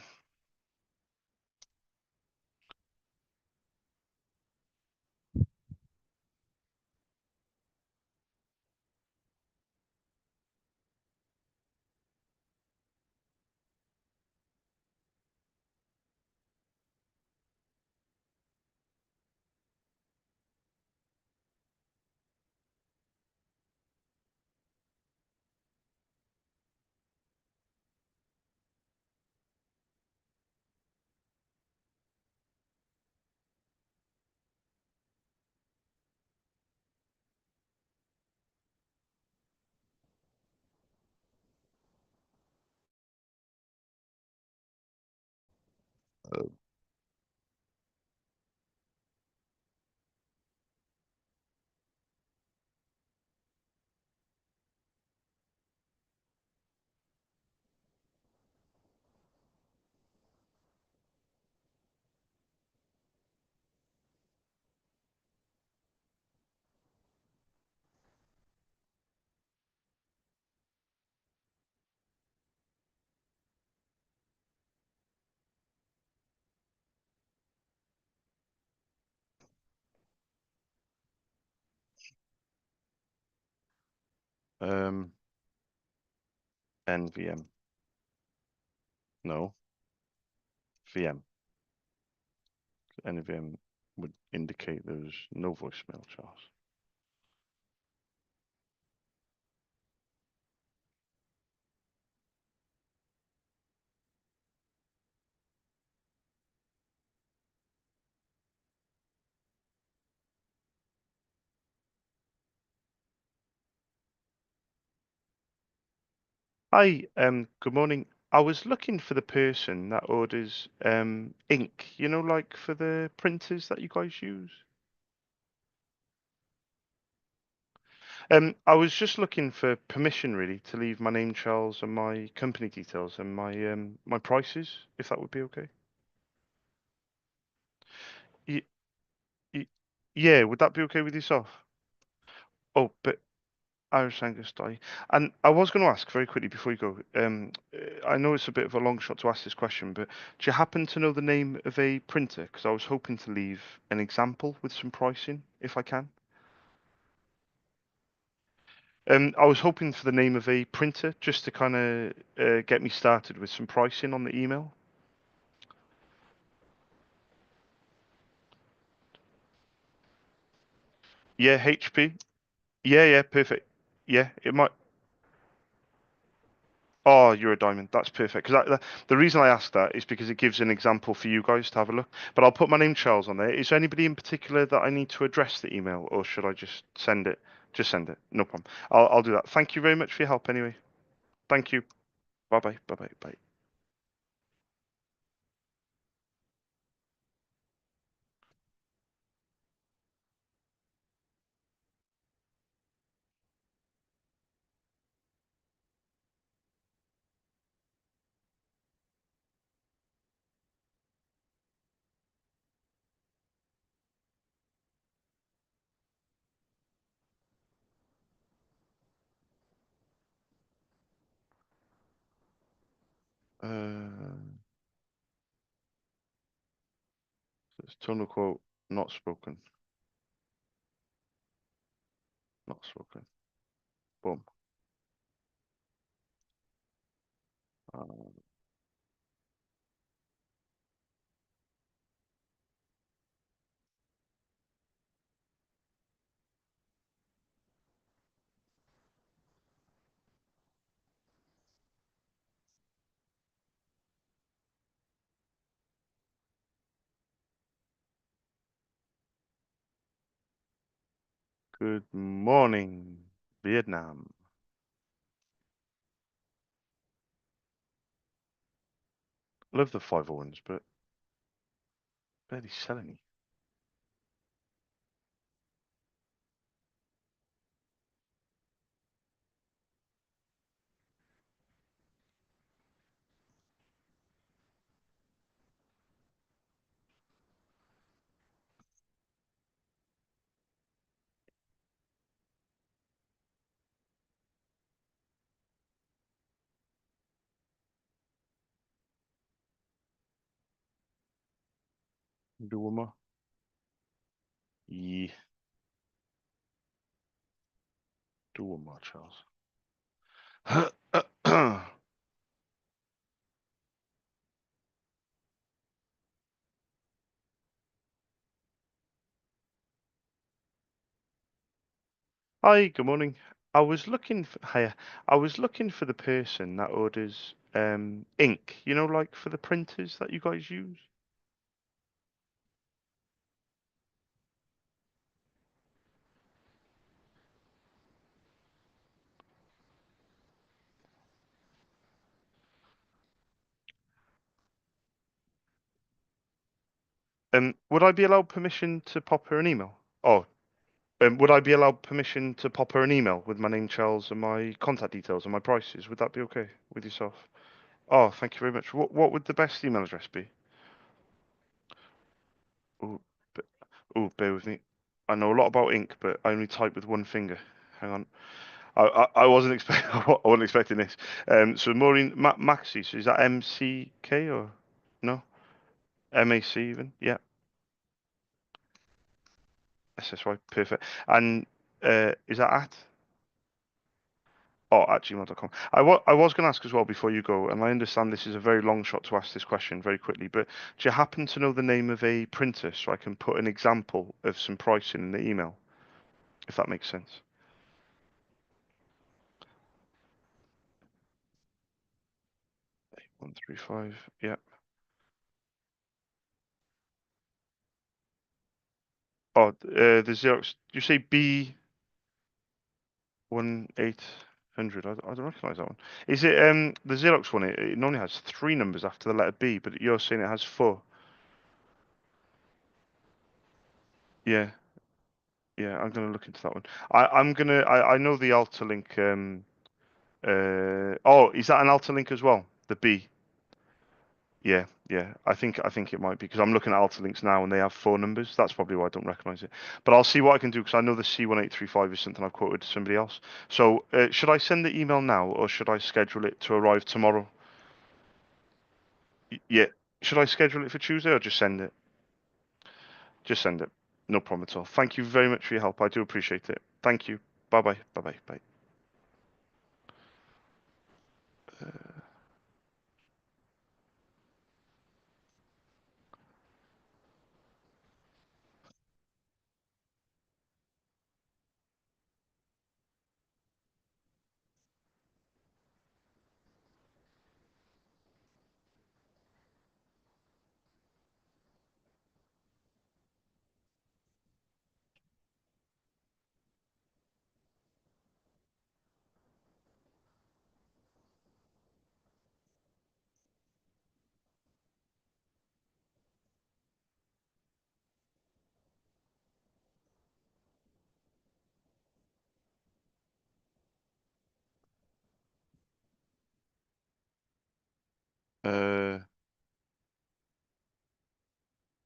Um, NVM. No, VM. NVM would indicate there's no voicemail, Charles. Hi, good morning. I was looking for the person that orders ink, like for the printers that you guys use. I was just looking for permission really to leave my name, Charles, and my company details and my prices, if that would be okay. Y y Yeah, would that be okay with yourself? Oh, but Irish Angus Dye. And I was going to ask very quickly before you go. I know it's a bit of a long shot to ask this question, but do you happen to know the name of a printer? Because I was hoping to leave an example with some pricing, if I can. I was hoping for the name of a printer just to kind of get me started with some pricing on the email. Yeah, HP. Yeah, yeah, perfect. Yeah, it might. Oh, you're a diamond. That's perfect. Because the reason I asked that is because it gives an example for you guys to have a look. But I'll put my name, Charles, on there. Is there anybody in particular that I need to address the email, or should I just send it? Just send it. No problem. I'll do that. Thank you very much for your help. Anyway, thank you. Bye bye. Bye bye. Bye. It's tonal quote not spoken. Not spoken. Boom. Uh, Good morning, Vietnam. Love the 501s, but barely sell any. Do one more. Yeah, do one more, Charles. Hi, good morning. Hiya. I was looking for the person that orders ink, like for the printers that you guys use. Would I be allowed permission to pop her an email? Oh, would I be allowed permission to pop her an email with my name, Charles, and my contact details and my prices? Would that be okay with yourself? Oh, thank you very much. What would the best email address be? Oh, bear with me. I know a lot about ink, but I only type with one finger. Hang on. I wasn't expect I wasn't expecting this. So Maureen Maxi, so is that MCK or no? MAC even? Yeah, SSY, perfect. And is that at? Oh, at gmail.com. I was going to ask as well before you go, and I understand this is a very long shot to ask this question very quickly, but do you happen to know the name of a printer so I can put an example of some pricing in the email, if that makes sense? 135. Yeah. Oh, the Xerox. You say B1800? I don't recognize that one. Is it the Xerox one? It normally has three numbers after the letter B, but you're saying it has four. Yeah, yeah. I'm gonna look into that one. I know the Altalink. Oh, is that an Altalink as well? The B. Yeah, yeah. I think it might be because I'm looking at Altalinks now and they have four numbers. That's probably why I don't recognize it. But I'll see what I can do because I know the C1835 is something I've quoted to somebody else. So should I send the email now or should I schedule it to arrive tomorrow? Yeah. Should I schedule it for Tuesday or just send it? Just send it. No problem at all. Thank you very much for your help. I do appreciate it. Thank you. Bye bye. Bye bye. Bye.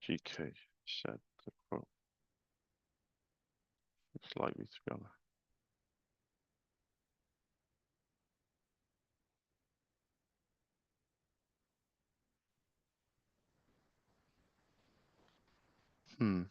GK said the quote is likely to be on. Hmm.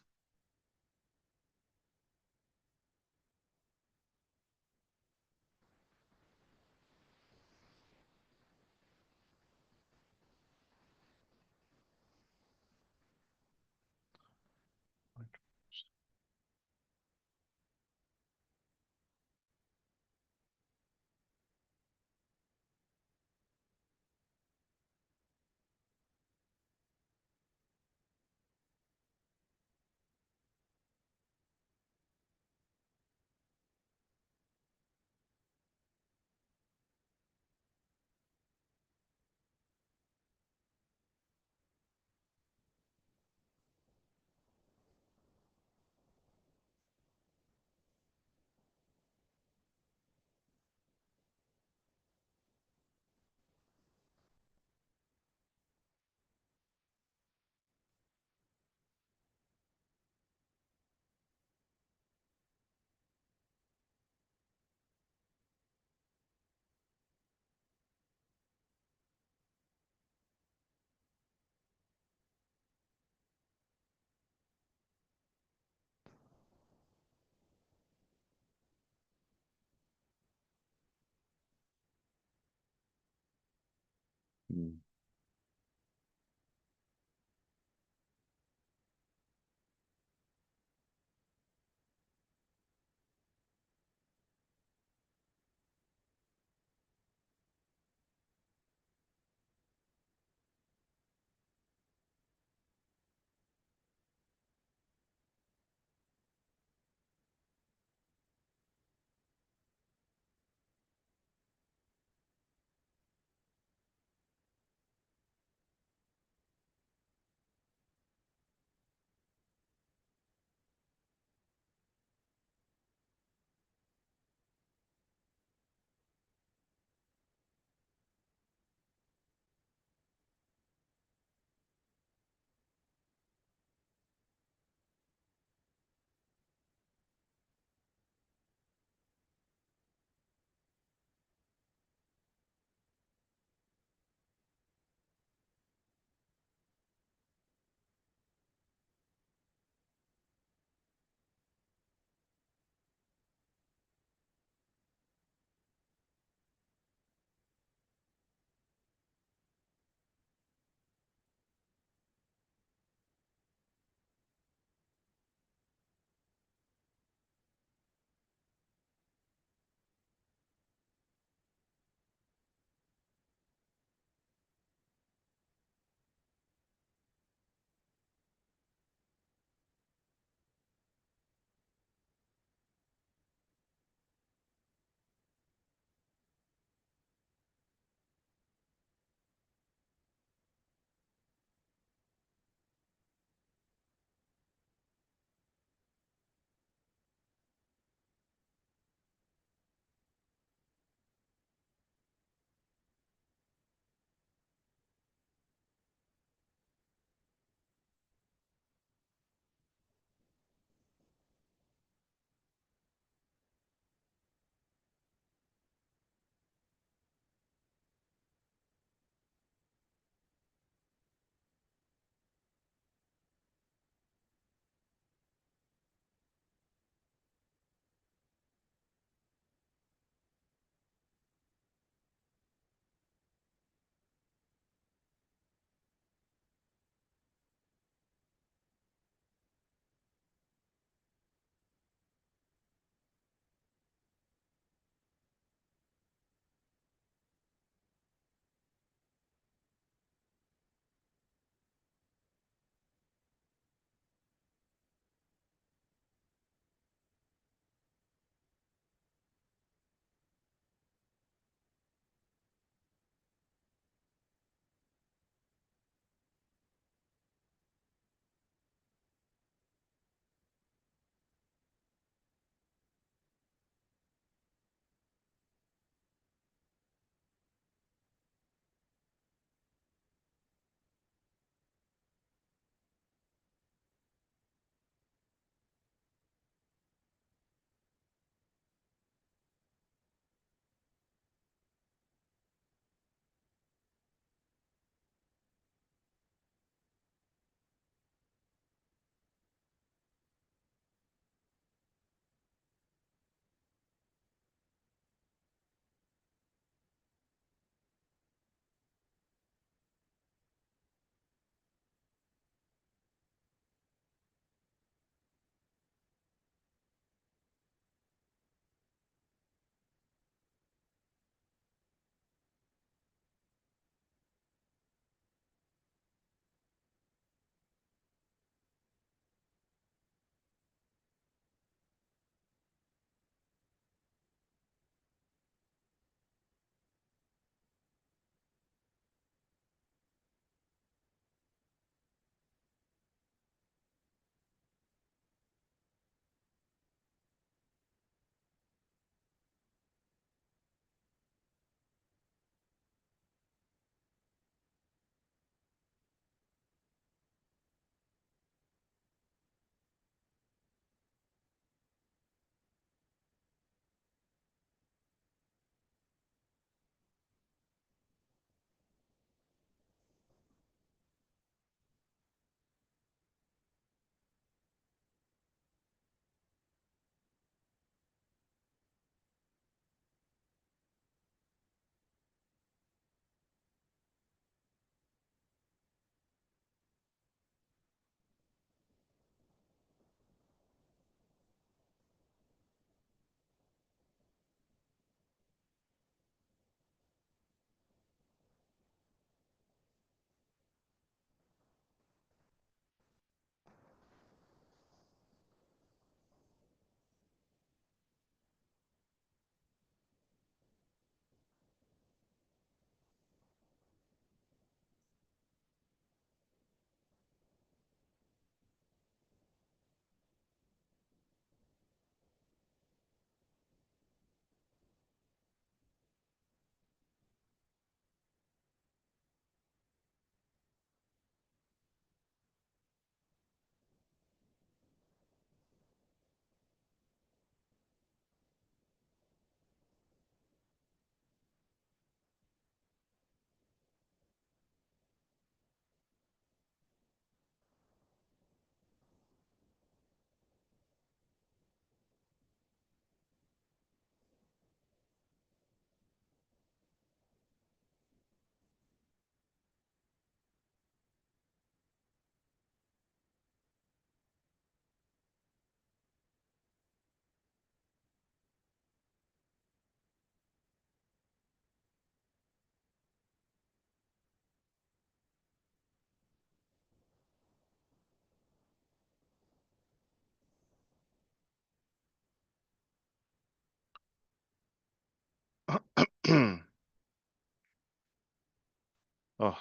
Oh,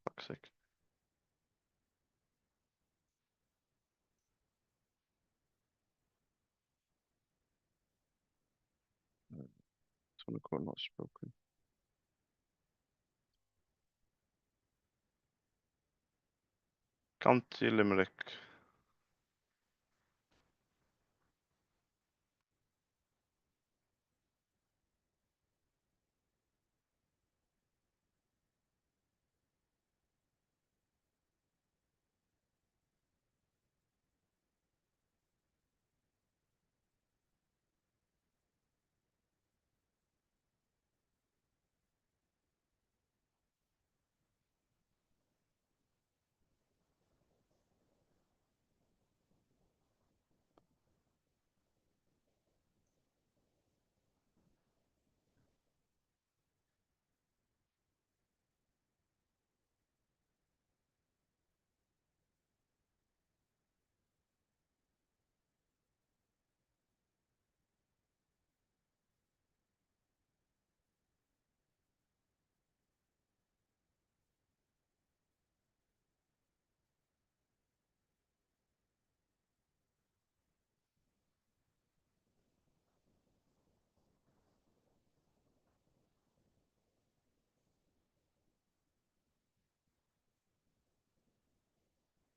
fuck's sake. Someone called not spoken. County Limerick.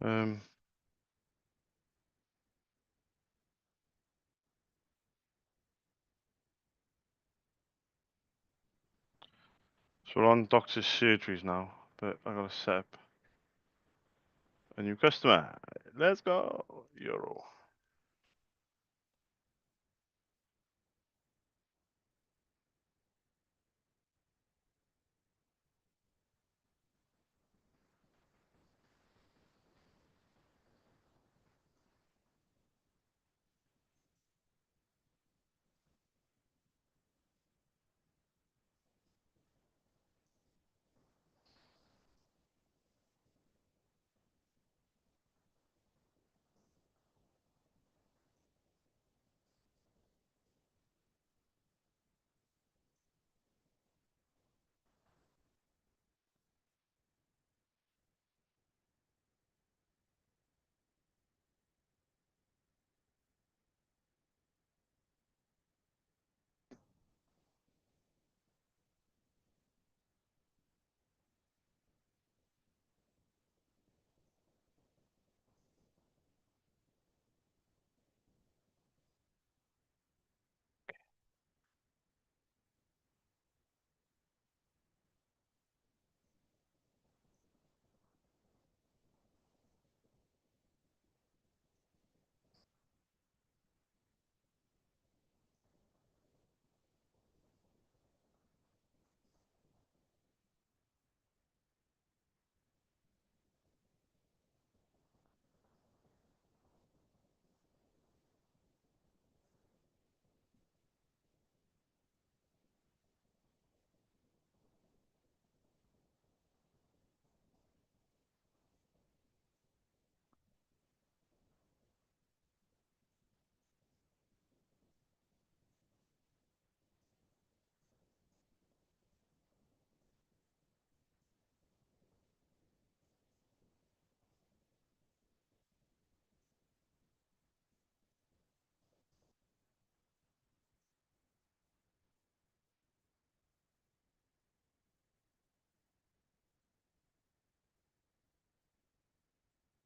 Um, so we're on doctor's surgeries now, but I gotta set up a new customer. Let's go, Euro.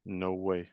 No way.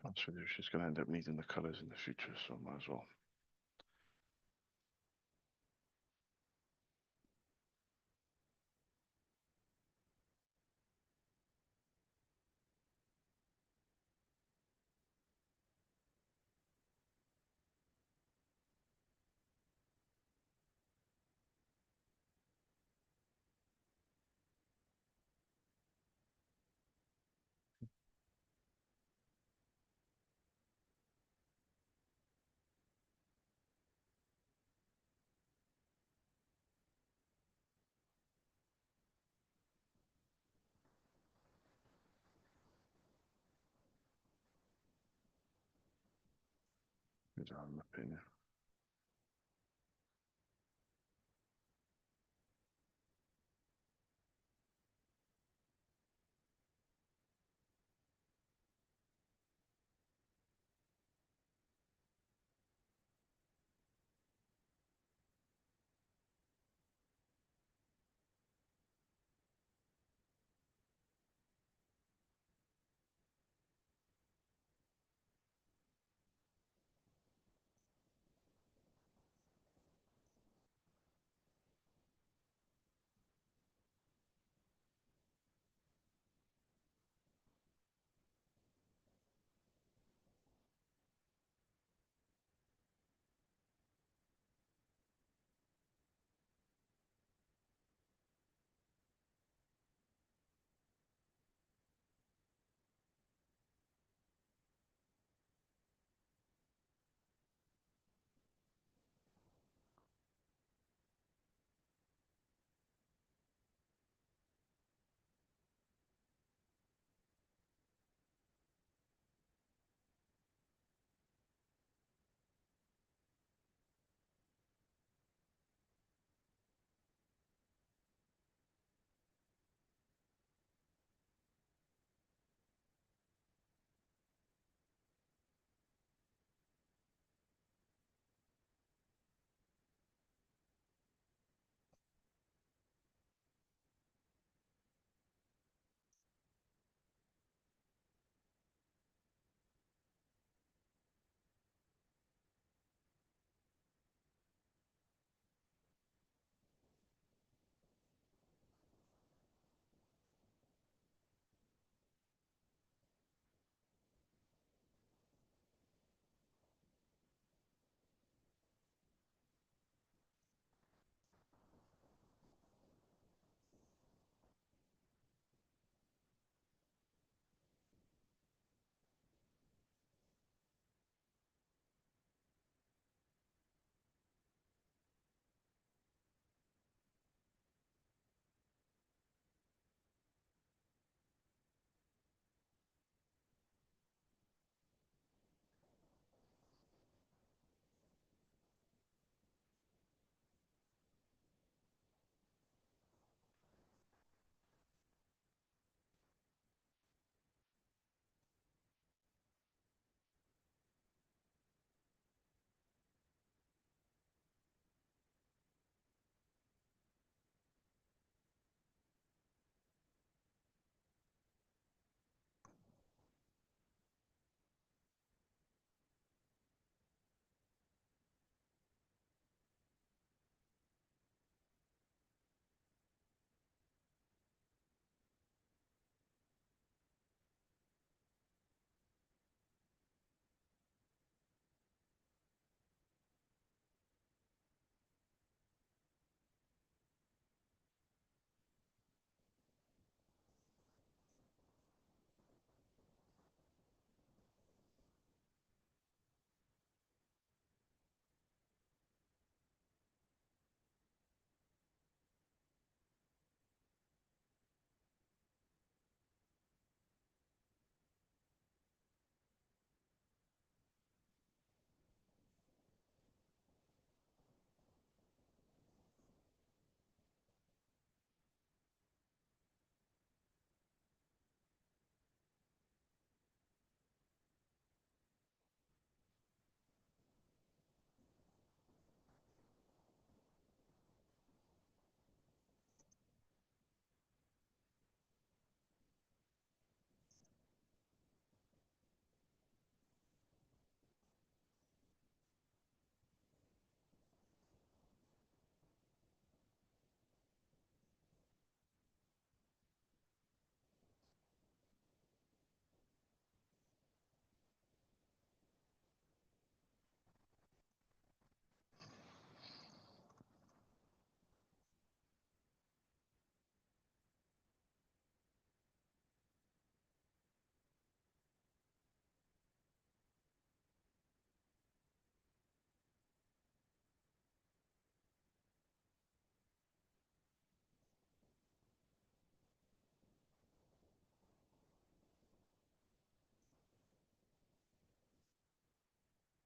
That's what she's going to end up needing the colours in the future, so might as well. Is that my opinion?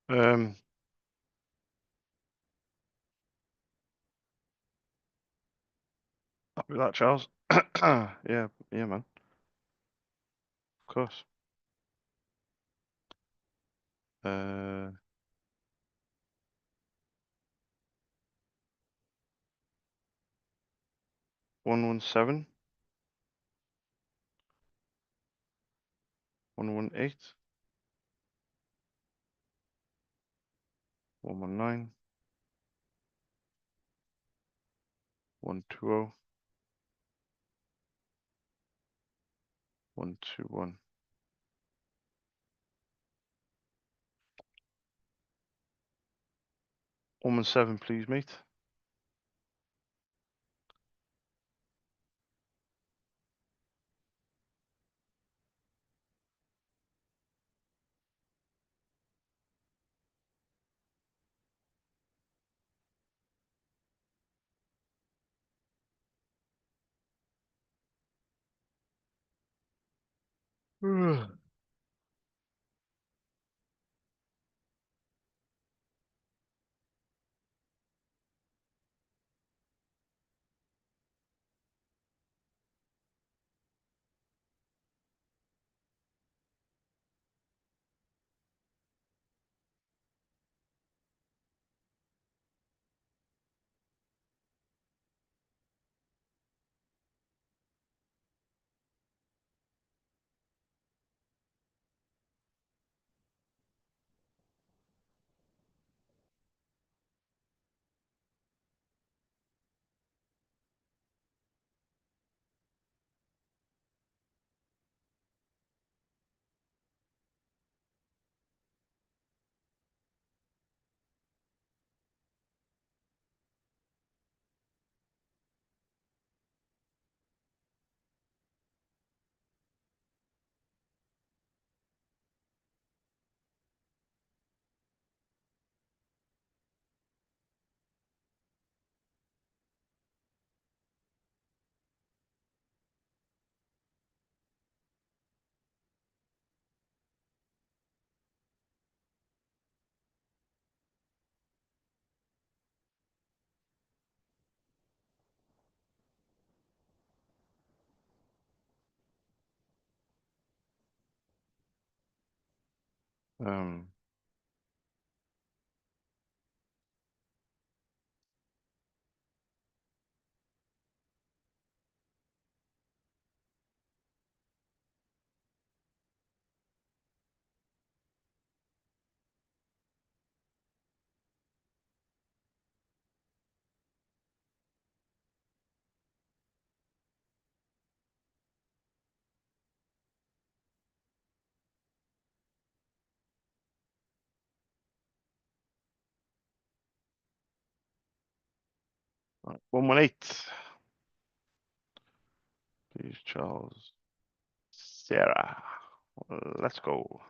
Um, Happy with that, Charles. Yeah, yeah, man. Of course. 117, 118, 119, 120, 121. 117, please, mate. Um, 118, please, Charles. Sarah. Let's go.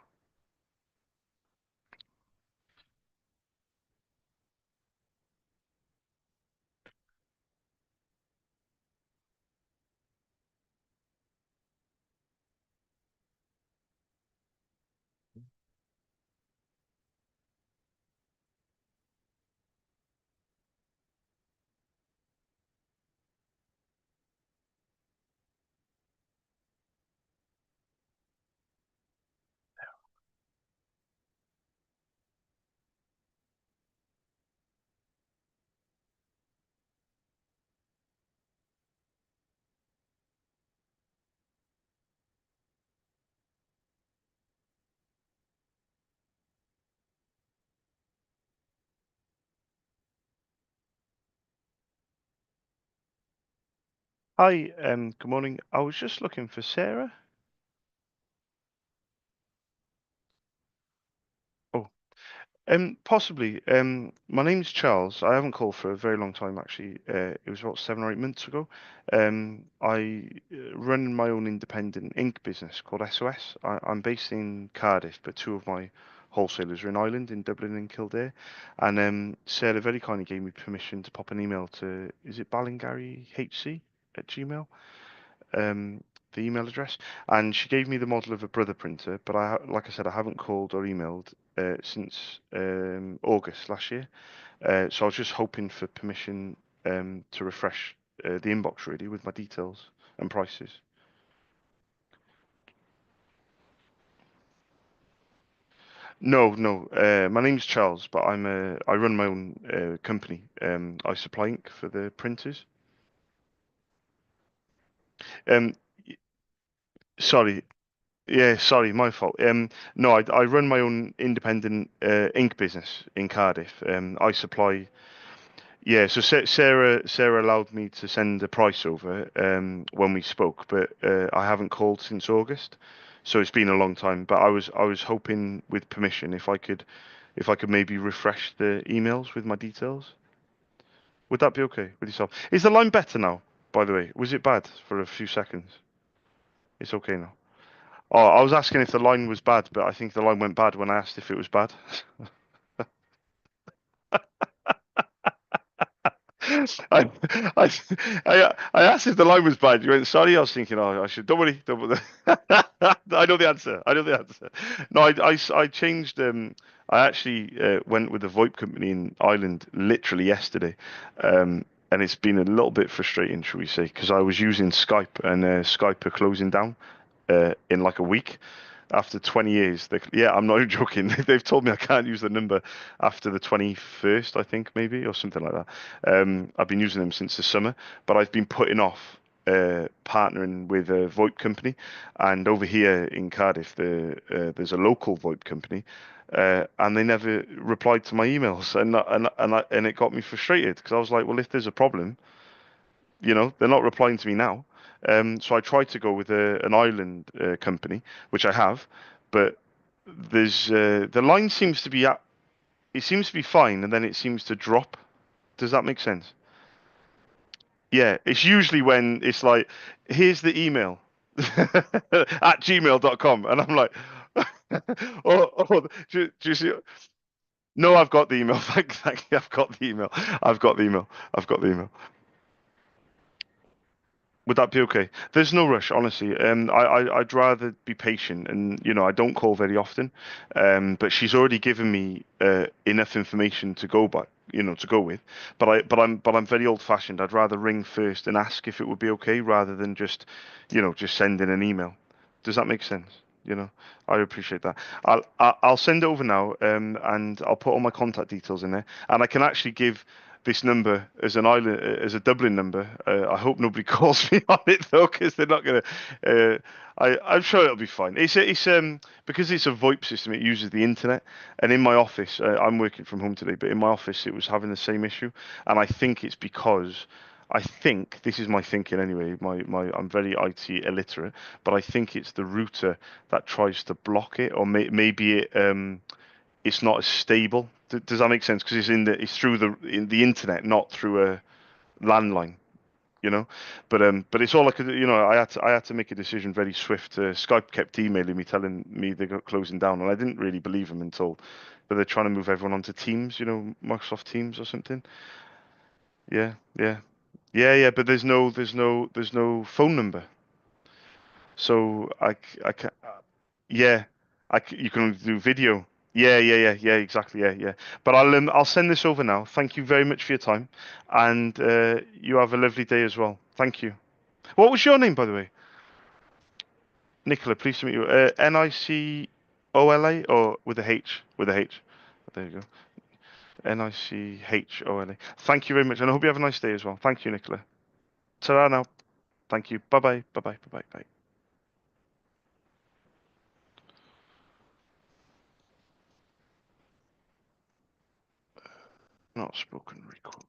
Hi, good morning. I was just looking for Sarah. Oh, possibly. My name's Charles. I haven't called for a very long time, actually. It was about 7 or 8 months ago. I run my own independent ink business called SOS. I'm based in Cardiff, but two of my wholesalers are in Ireland, in Dublin and Kildare. And Sarah very kindly gave me permission to pop an email to, is it ballingaryhc at Gmail? Um, the email address, and she gave me the model of a brother printer. But like I said, I haven't called or emailed since August last year. So I was just hoping for permission to refresh the inbox really with my details and prices. No, no. My name's Charles, but I run my own company. I supply ink for the printers. Um, Sorry. Yeah, sorry, my fault. No, I run my own independent ink business in Cardiff. I supply. Yeah, so Sarah allowed me to send a price over when we spoke, but I haven't called since August, so it's been a long time. But I was hoping with permission if I could maybe refresh the emails with my details. Would that be okay with yourself? Is the line better now, by the way? Was it bad for a few seconds? It's okay now. Oh, I was asking if the line was bad, but I think the line went bad when I asked if it was bad. I, I, I asked if the line was bad. You went, sorry. I was thinking, oh, I should. Don't worry. Don't worry. I know the answer. I know the answer. No, I changed. I actually went with a VoIP company in Ireland literally yesterday, and it's been a little bit frustrating, shall we say, because I was using Skype and Skype are closing down in like a week after 20 years. Yeah, I'm not even joking. They've told me I can't use the number after the 21st, I think, maybe, or something like that. I've been using them since the summer, but I've been putting off partnering with a VoIP company. And over here in Cardiff, there's a local VoIP company. And they never replied to my emails, and it got me frustrated because I was like, well, if there's a problem, they're not replying to me now. So I tried to go with an island company, which I have, but the line seems to be it seems to be fine, and then it seems to drop. Does that make sense? Yeah, it's usually when it's like, here's the email at gmail.com, and I'm like, do you see? No, I've got the email. Thank you. I've got the email. I've got the email. I've got the email. Would that be okay? There's no rush, honestly. I'd rather be patient, and I don't call very often. But she's already given me enough information to go by, to go with. But I'm very old-fashioned. I'd rather ring first and ask if it would be okay, rather than just send in an email. Does that make sense? I appreciate that. I'll send it over now, and I'll put all my contact details in there, and I can actually give this number as an island, as a Dublin number. I hope nobody calls me on it though, because they're not gonna. I'm sure it'll be fine. It's because it's a VoIP system. It uses the internet, and in my office, I'm working from home today, but in my office it was having the same issue, and I think it's because. I think this is my thinking anyway. I'm very IT illiterate, but I think it's the router that tries to block it, or maybe it's not as stable. Does that make sense? Because it's through the internet, not through a landline. You know, but it's all I could. I had to make a decision very swift. Skype kept emailing me, telling me they got closing down, and I didn't really believe them until. But they're trying to move everyone onto Teams. Microsoft Teams or something. Yeah, yeah, yeah. But there's no phone number. So I can, yeah, you can only do video. Yeah, yeah, yeah, yeah, exactly. Yeah, yeah. But I'll send this over now. Thank you very much for your time, and you have a lovely day as well. Thank you. What was your name, by the way? Nicola. Pleased to meet you. Nicola or with a H? With a H. There you go. Nichola. Thank you very much, and I hope you have a nice day as well. Thank you, Nicola. Ta-ra now. Thank you. Bye bye. Bye bye. Bye bye. Bye. Not spoken record.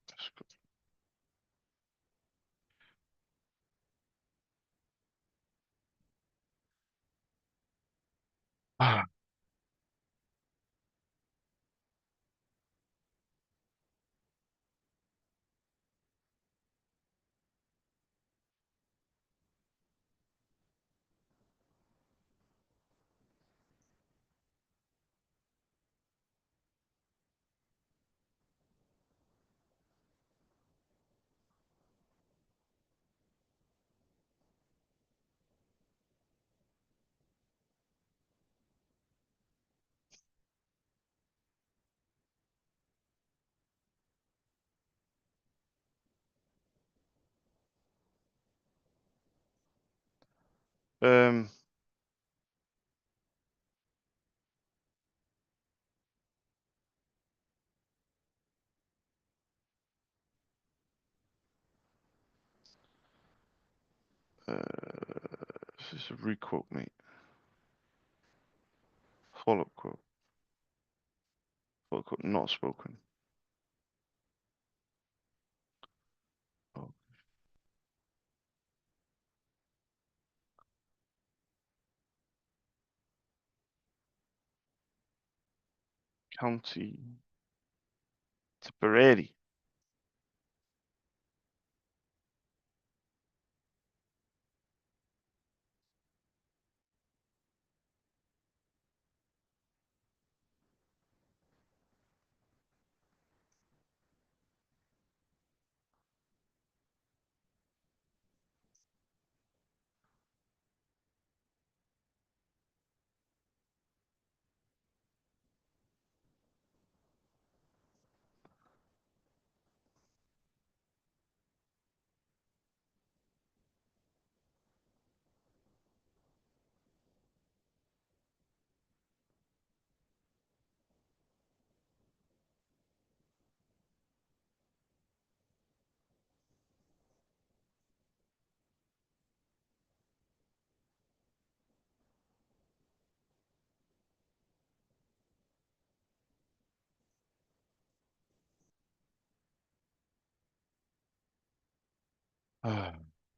Um, this is a requote, mate. Follow-up quote. Follow-up quote not spoken. Oh, County Tipperary.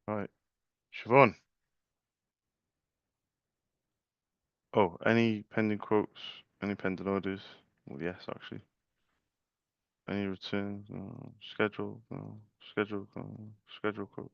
Right. Siobhan. Oh, any pending quotes? Any pending orders? Well, yes, actually. Any returns? No. Schedule? No. Schedule? No. Schedule quotes.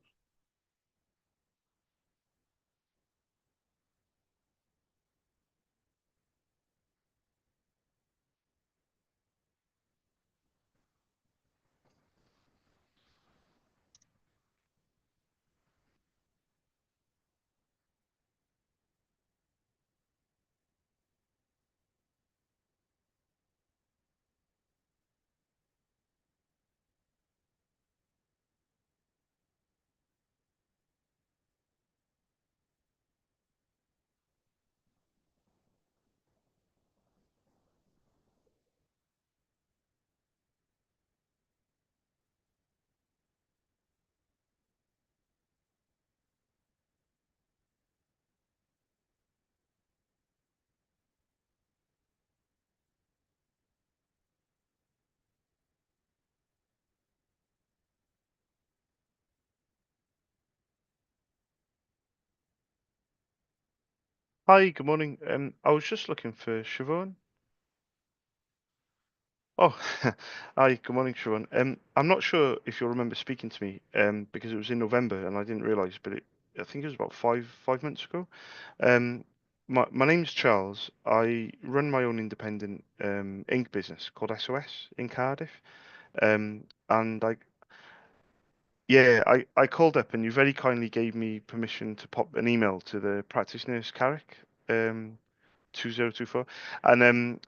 Hi, good morning. I was just looking for Siobhan. Oh, hi, good morning, Siobhan. I'm not sure if you'll remember speaking to me, because it was in November and I didn't realise, but I think it was about five months ago. Um, my name's Charles. I run my own independent ink business called SOS in Cardiff. And I called up and you very kindly gave me permission to pop an email to the practice nurse Carrick, 2024, and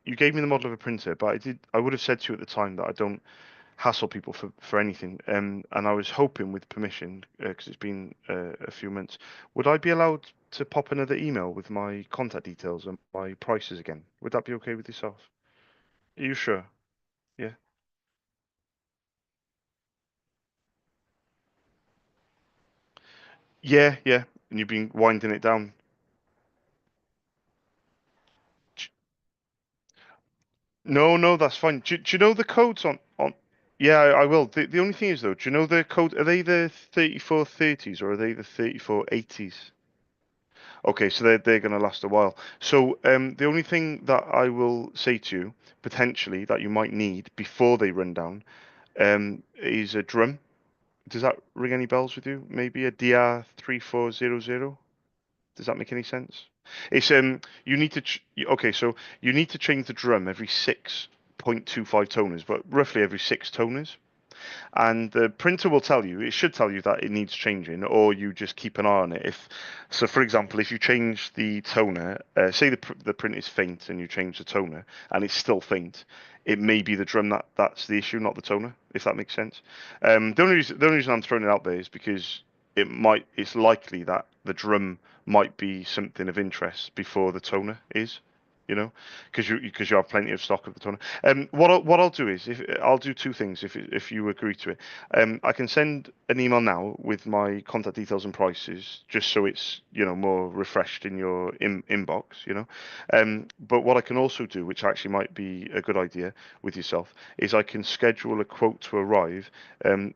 you gave me the model of a printer, but I would have said to you at the time that I don't hassle people for anything, and I was hoping with permission, because it's been a few months, would I be allowed to pop another email with my contact details and my prices again? Would that be okay with yourself? Are you sure? Yeah. Yeah, yeah. And you've been winding it down. Ch- No, no, that's fine. Do you know the codes on? Yeah, I will. The only thing is though, do you know the code? Are they the 3430s or are they the 3480s? Okay, so they're going to last a while. So the only thing that I will say to you potentially that you might need before they run down is a drum. Does that ring any bells with you? Maybe a DR3400? Does that make any sense? It's you need to okay, so you need to change the drum every 6.25 toners, but roughly every 6 toners. And the printer will tell you, it should tell you that it needs changing, or you just keep an eye on it. If so, for example, if you change the toner, say the print is faint and you change the toner and it's still faint, it may be the drum that's the issue, not the toner, if that makes sense. The only reason I'm throwing it out there is because it's likely that the drum might be something of interest before the toner is, you know, because you have plenty of stock of the toner. What I'll do is if I'll do two things if you agree to it. I can send an email now with my contact details and prices, just so it's more refreshed in your inbox, but what I can also do, which actually might be a good idea with yourself, is I can schedule a quote to arrive,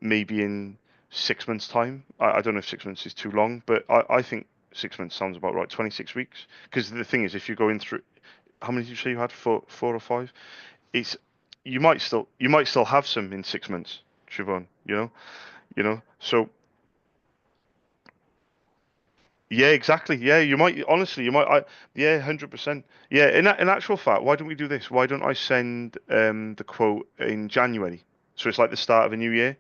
maybe in 6 months' time. I don't know if 6 months is too long, but I think 6 months sounds about right. 26 weeks. Because the thing is, if you're going through, how many did you say you had? Four or five? It's you might still have some in 6 months, Siobhan. So yeah, exactly. Yeah, you might honestly, you might. Yeah, 100%. Yeah, in actual fact, why don't we do this? Why don't I send the quote in January? So it's like the start of a new year.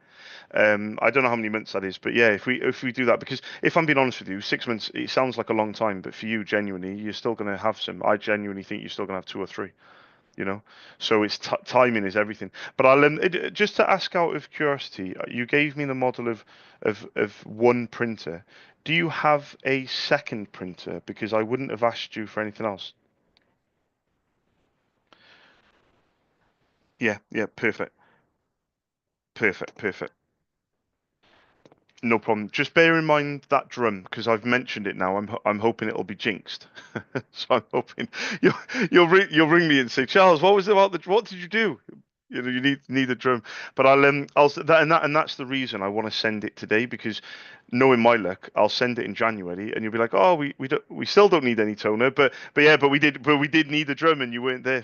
I don't know how many months that is, but yeah, if we do that, because if I'm being honest with you, 6 months it sounds like a long time, but for you, genuinely, you're still going to have some. I genuinely think you're still going to have two or three. You know, so it's timing is everything. But just to ask out of curiosity, you gave me the model of one printer. Do you have a second printer? Because I wouldn't have asked you for anything else. Yeah, yeah, perfect, perfect, perfect. No problem. Just bear in mind that drum because I've mentioned it now. I'm hoping it'll be jinxed. So I'm hoping you'll you'll ring me and say, Charles, what was it about what did you do? You need a drum. But I'll that's the reason I want to send it today, because knowing my luck, I'll send it in January and you'll be like, oh, we still don't need any toner, but we did need a drum and you weren't there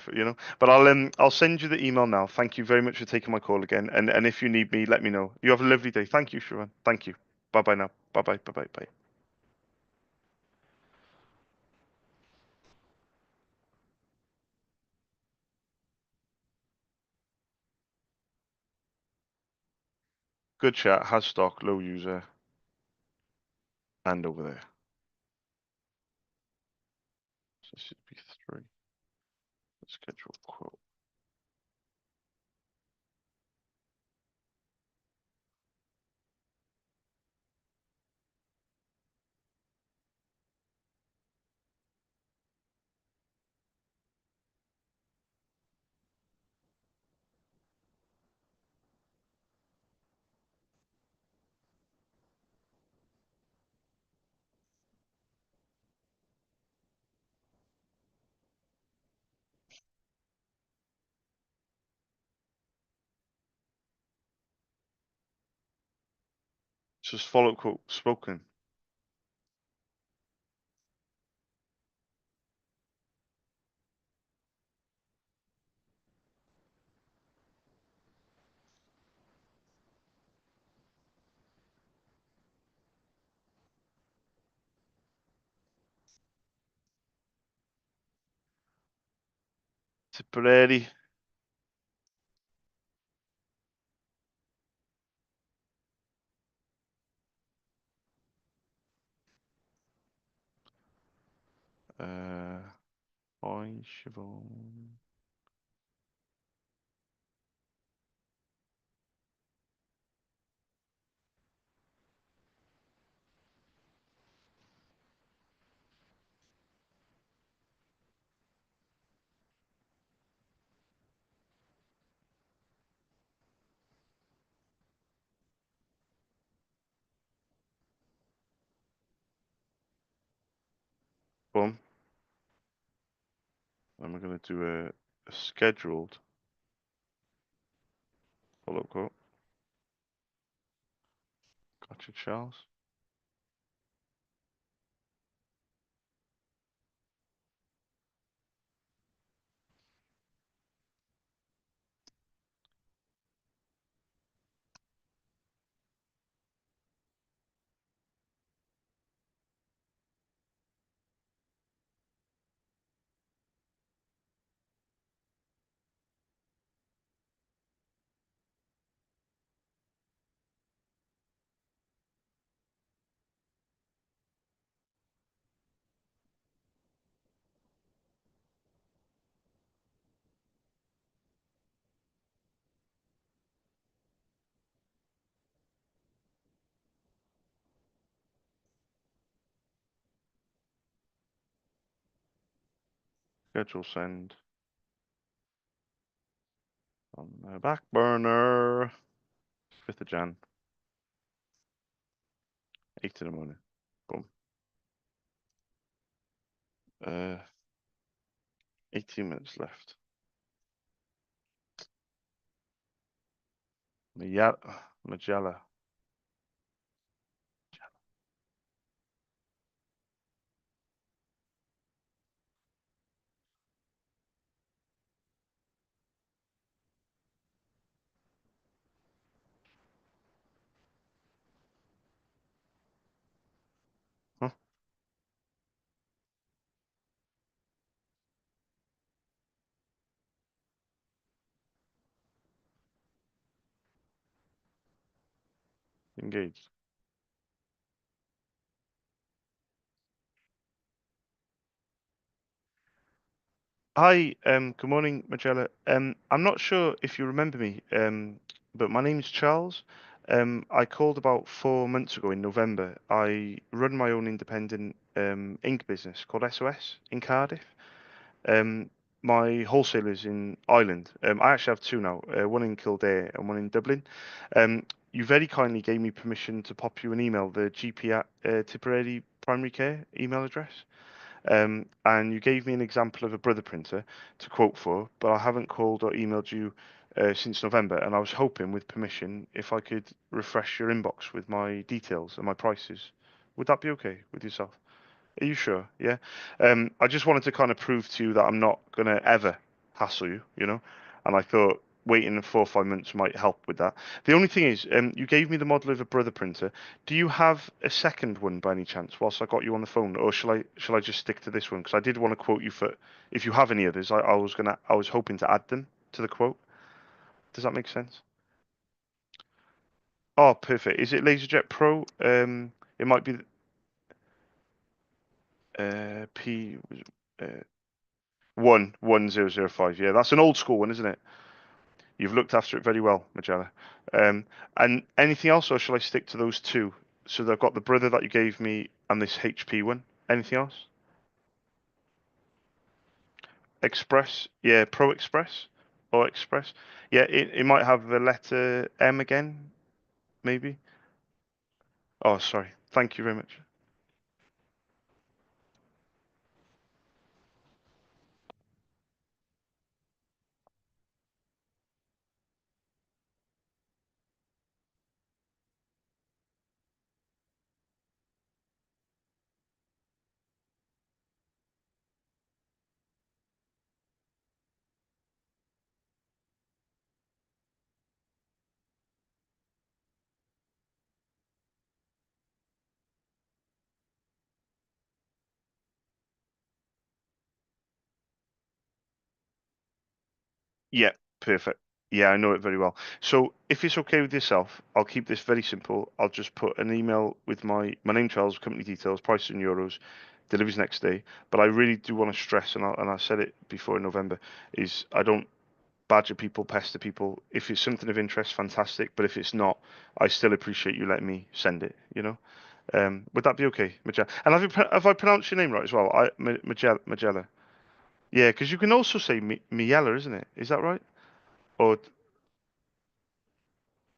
But I'll send you the email now. Thank you very much for taking my call again. And if you need me, let me know. You have a lovely day. Thank you, Sharon. Thank you. Bye bye now. Bye bye. Bye bye. Bye. Good chat. Has stock, low user, and over there. So this should be three. Schedule quote. Just follow quote spoken. Tipperary. Uh, Hi, Siobhan. Boom. And we're going to do a scheduled follow quote. Gotcha, Charles. Schedule send on the back burner. 5th of Jan, 8 in the morning. Boom. Uh, 18 minutes left. Magella. Huh? Engaged. Hi, good morning, Magella. I'm not sure if you remember me, but my name's Charles. I called about 4 months ago in November. I run my own independent ink business called SOS in Cardiff. Um, my wholesalers in Ireland. I actually have two now, one in Kildare and one in Dublin. You very kindly gave me permission to pop you an email, the GP at Tipperary Primary Care email address. And you gave me an example of a brother printer to quote for, but I haven't called or emailed you since November, and I was hoping, with permission, if I could refresh your inbox with my details and my prices. Would that be okay with yourself? Are you sure? Yeah. I just wanted to kind of prove to you that I'm not gonna ever hassle you, And I thought waiting 4 or 5 months might help with that. The only thing is, you gave me the model of a brother printer. Do you have a second one by any chance? Whilst I got you on the phone, or shall I just stick to this one? Because I did want to quote you for. If you have any others, I was hoping to add them to the quote. Does that make sense? Oh, perfect. Is it LaserJet Pro? It might be P. Uh, 11005. Yeah, that's an old school one, isn't it? You've looked after it very well, Magella. And anything else, or shall I stick to those two? So they've got the brother that you gave me and this HP one. Anything else? Express, yeah, Pro Express or Express. Yeah, it might have the letter M again, maybe. Oh, sorry. Thank you very much. Yeah, perfect. Yeah, I know it very well. So if it's okay with yourself, I'll keep this very simple. I'll just put an email with my name, Charles, company details, price in euros, deliveries next day. But I really do want to stress, and I said it before in November, is I don't badger people, pester people. If it's something of interest, fantastic. But if it's not, I still appreciate you letting me send it. Would that be okay, Magella? And have I pronounced your name right as well? Magella. Yeah, because you can also say Miella, isn't it? Is that right? Or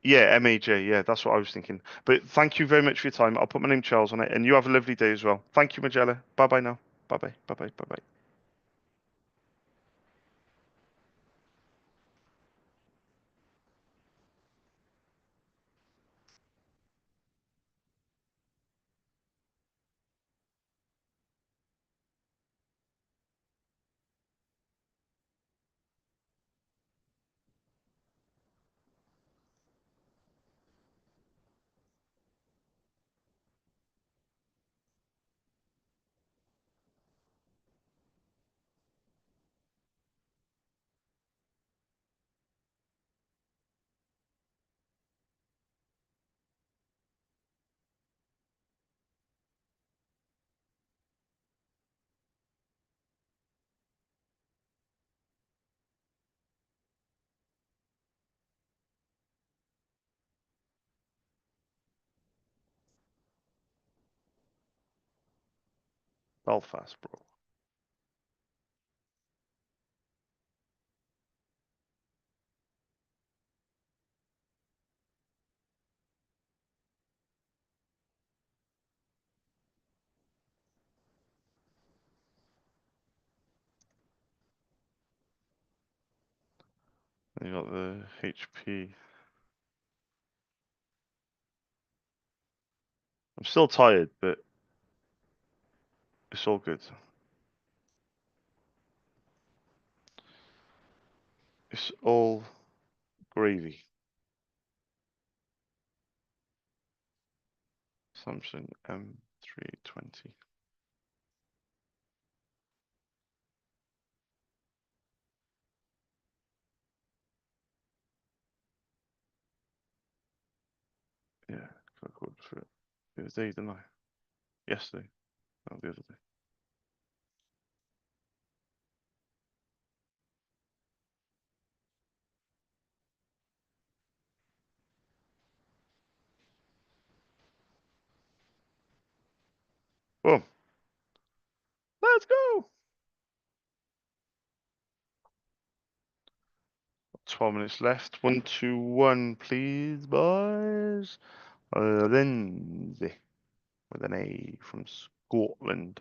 yeah, MAJ. Yeah, that's what I was thinking. But thank you very much for your time. I'll put my name Charles on it, and you have a lovely day as well. Thank you, Magella. Bye bye now. Bye bye. Bye bye. Bye bye. Belfast, bro. You got the HP. I'm still tired, but it's all good. It's all gravy. Samsung M320. Yeah, got a code for it the other day, didn't I? Yesterday. No, the other day. Boom. Let's go. 12 minutes left. 121, please, boys. Lindsay with an A from Scotland.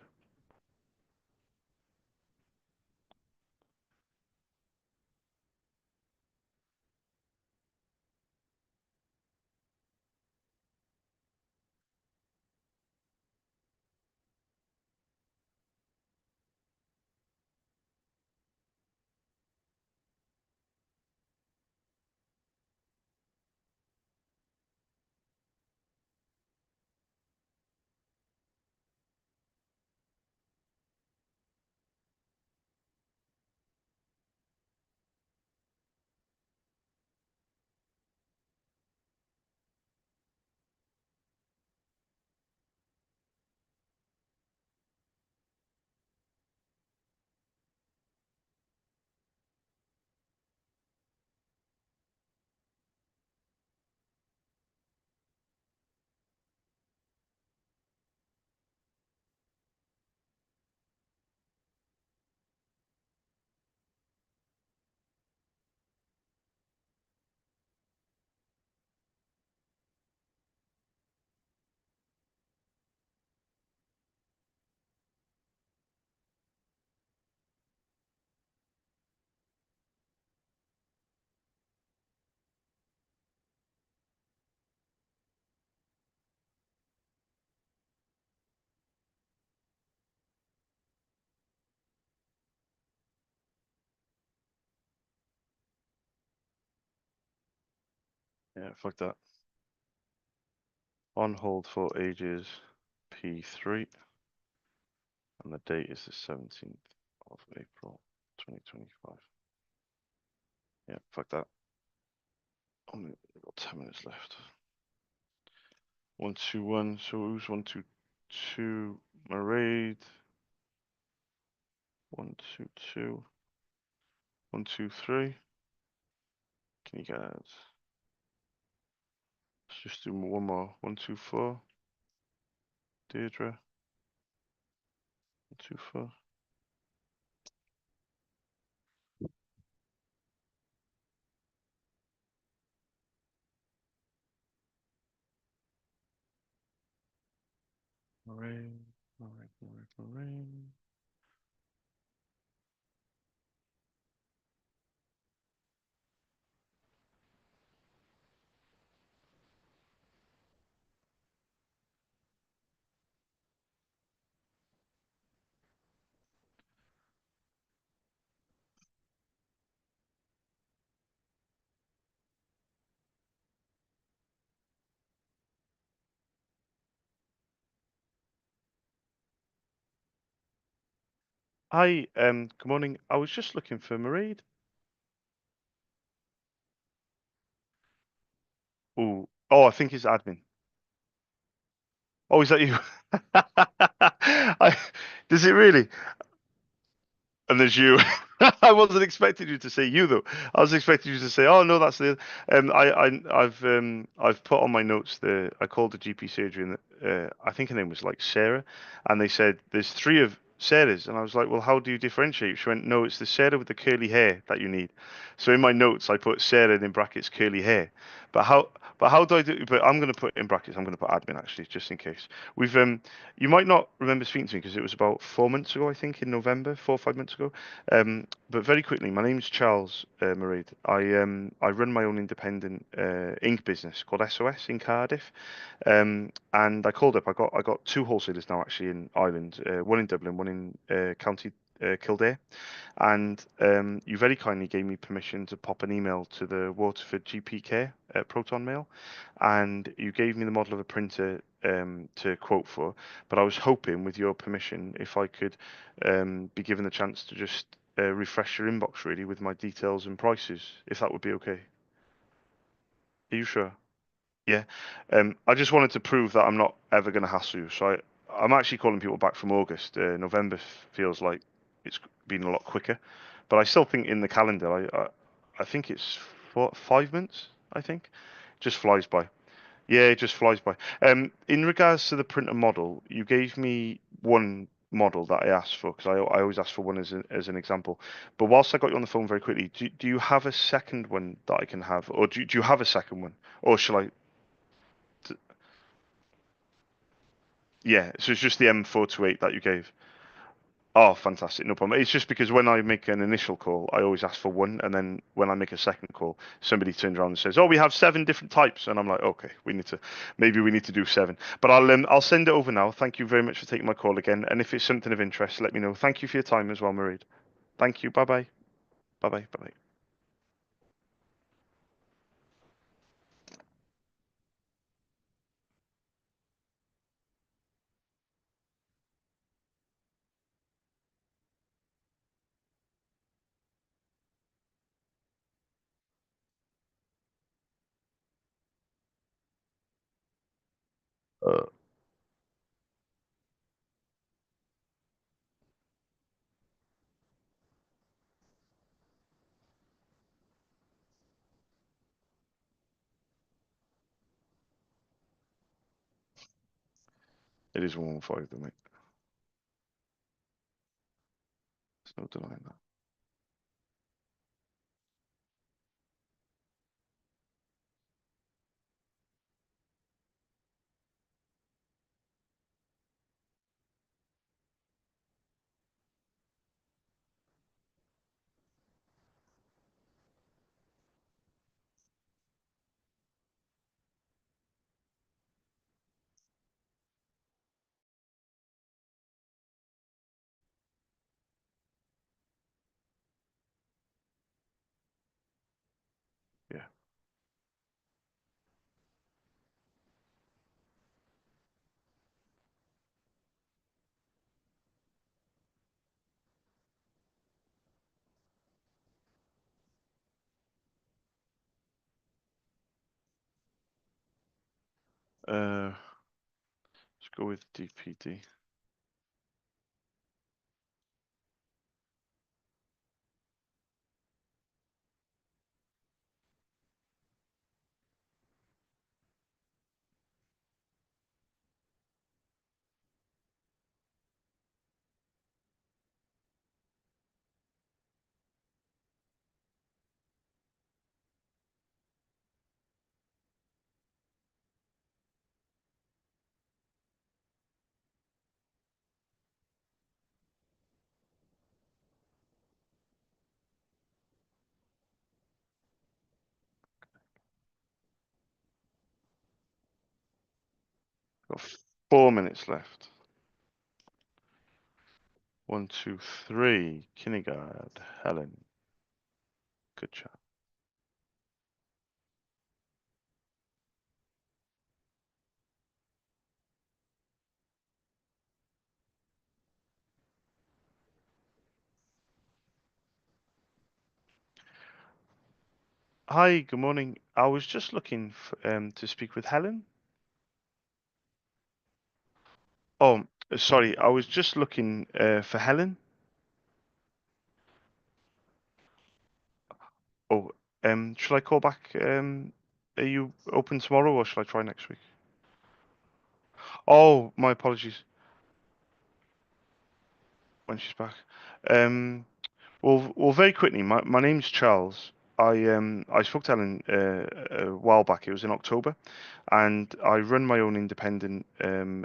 Yeah, fuck that. On hold for ages. P3. And the date is the 17th of April, 2025. Yeah, fuck that. Only got 10 minutes left. 121. So who's 122? Maraid. 122. 123. Can you guys? Let's just do one more. 124. Deirdre. 124. Maraid. Maraid. Hi, good morning. I was just looking for Maraid. Oh, I think it's admin. Oh, is that you? Does it really? And there's you. I wasn't expecting you to say you though. I was expecting you to say, "Oh no, that's the." I've put on my notes the. I called the GP surgery and I think her name was like Sarah, and they said there's three of Sarahs, and I was like, "Well, how do you differentiate?" She went, "No, it's the Sarah with the curly hair that you need." So in my notes, I put Sarah and in brackets curly hair, But how do I do? But I'm going to put in brackets. I'm going to put admin actually, just in case. We've You might not remember speaking to me because it was about 4 months ago, I think, in November, 4 or 5 months ago. But very quickly, my name's Charles Mairead. I run my own independent ink business called SOS in Cardiff. And I called up. I got two wholesalers now actually in Ireland. One in Dublin, one in County Kildare. And you very kindly gave me permission to pop an email to the Waterford GP Care Proton Mail, and you gave me the model of a printer to quote for. But I was hoping, with your permission, if I could be given the chance to just refresh your inbox really with my details and prices, if that would be okay. Are you sure? Yeah. I just wanted to prove that I'm not ever going to hassle you. I'm actually calling people back from August. November feels like it's been a lot quicker, but I still think in the calendar, I think it's 5 months. I think just flies by. Yeah, it just flies by. In regards to the printer model, you gave me one model that I asked for because I always ask for one as an example. But whilst I got you on the phone very quickly, do you have a second one that I can have, or do you have a second one, or shall I? Yeah, so it's just the M428 that you gave. Oh, fantastic. No problem. It's just because when I make an initial call, I always ask for one, and then when I make a second call, somebody turns around and says, "Oh, we have seven different types," and I'm like, "Okay, maybe we need to do seven." But I'll send it over now. Thank you very much for taking my call again, and if it's something of interest, let me know. Thank you for your time as well, Marie. Thank you. Bye bye. Bye bye. Bye bye. Uh, it is 115, though, mate. There's no denying that. Yeah. Let's go with DPD. Got 4 minutes left. 123. Kinnegard. Helen. Good chat. Hi, good morning. I was just looking to speak with Helen. Oh, sorry. I was just looking for Helen. Oh, should I call back? Are you open tomorrow, or shall I try next week? Oh, my apologies. When she's back. Um, well, very quickly. My name's Charles. I spoke to Ellen a while back. It was in October, and I run my own independent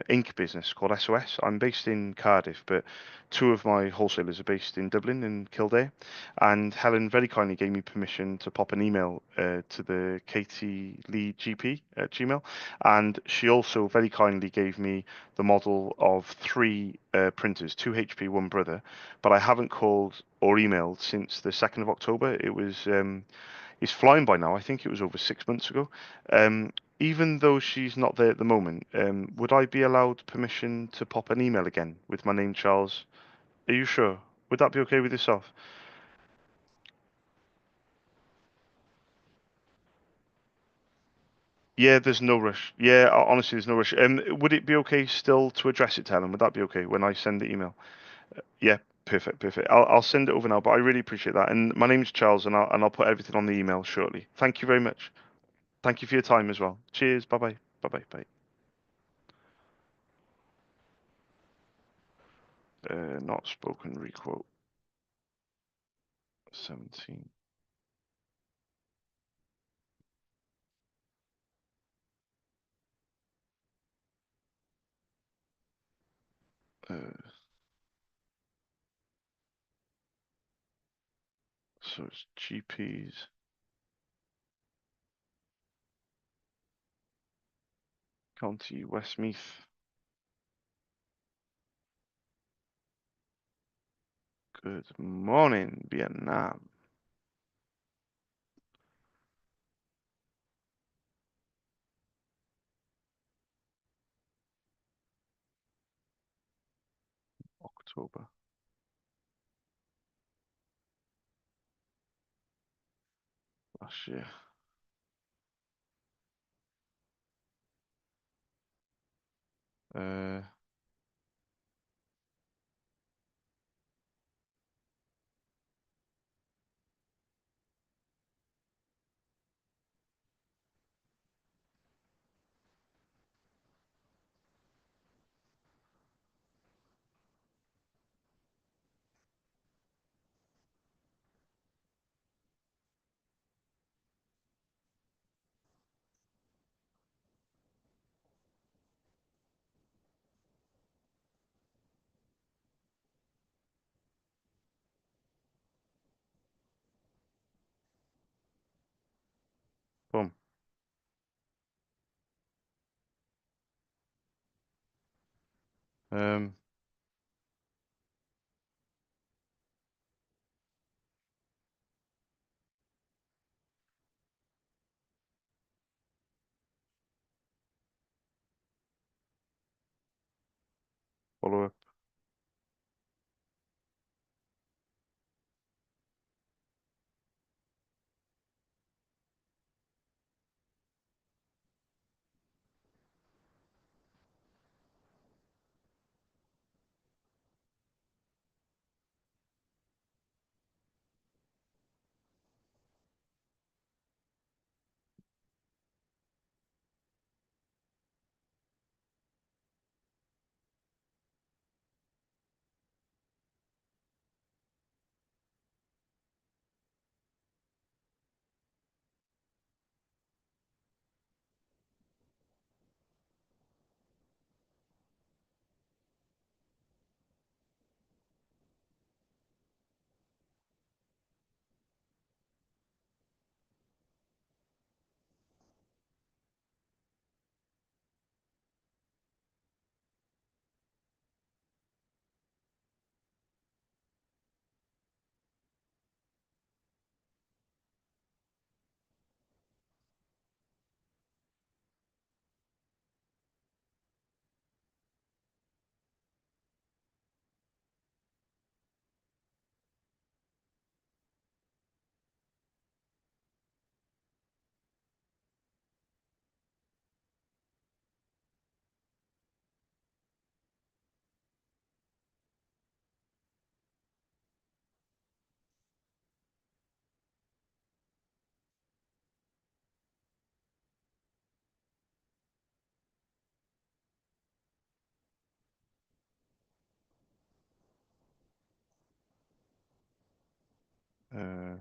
ink business called SOS. I'm based in Cardiff, but two of my wholesalers are based in Dublin and Kildare. And Helen very kindly gave me permission to pop an email to the Katie Lee GP at Gmail, and she also very kindly gave me the model of three printers, two HP, one Brother. But I haven't called or emailed since the 2nd of October. It was it's flying by now. I think it was over 6 months ago. Even though she's not there at the moment, would I be allowed permission to pop an email again with my name, Charles? Are you sure? Would that be okay with yourself? Yeah, there's no rush. Yeah, honestly, there's no rush. Would it be okay still to address it to Helen? Would that be okay when I send the email? Yeah, perfect, perfect. I'll send it over now, but I really appreciate that. And my name's Charles, and I'll put everything on the email shortly. Thank you very much. Thank you for your time as well. Cheers. Bye bye. Bye bye. Bye. Not spoken requote 17. Uh, so it's GPs, County Westmeath. Good morning, Vietnam. October last year. Uh, boom. Um, Follow up. Uh,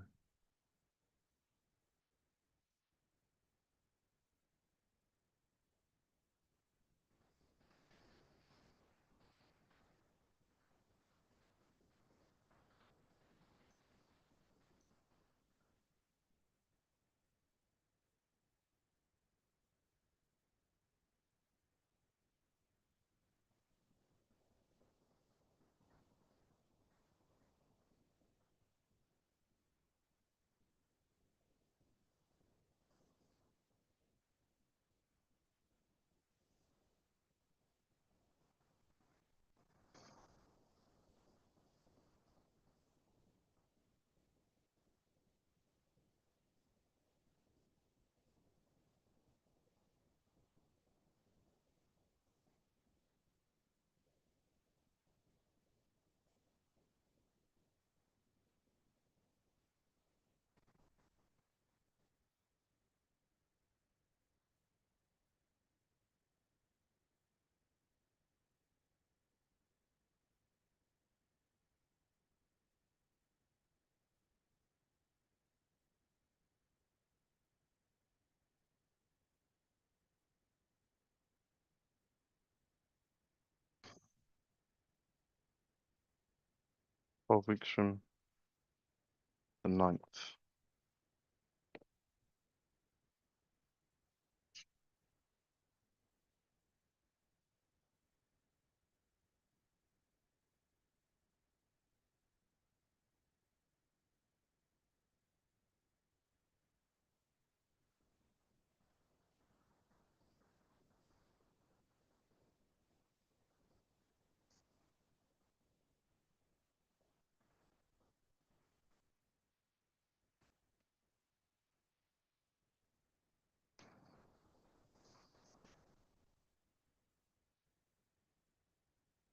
12 weeks from the 9th.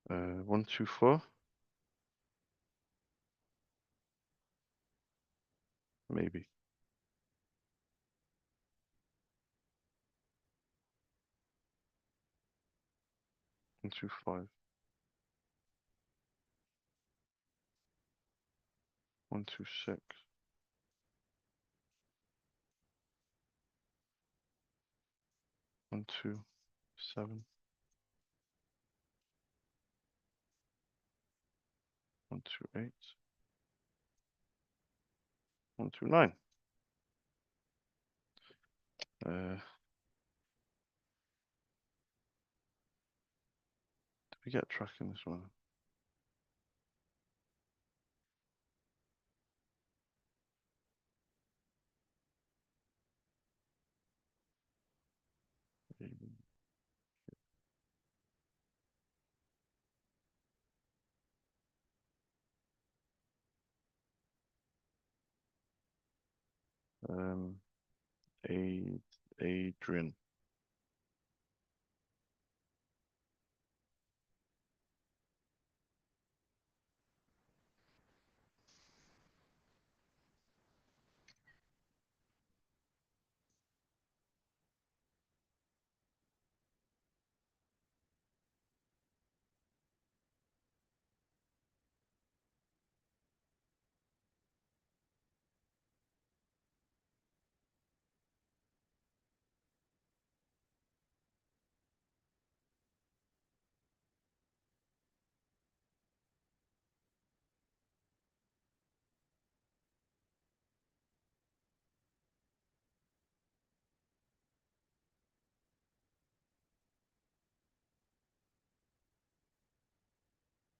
Uh, 124. Maybe. 125. 126. 127. 128. 129. Did we get tracking this one? Um, Adrian.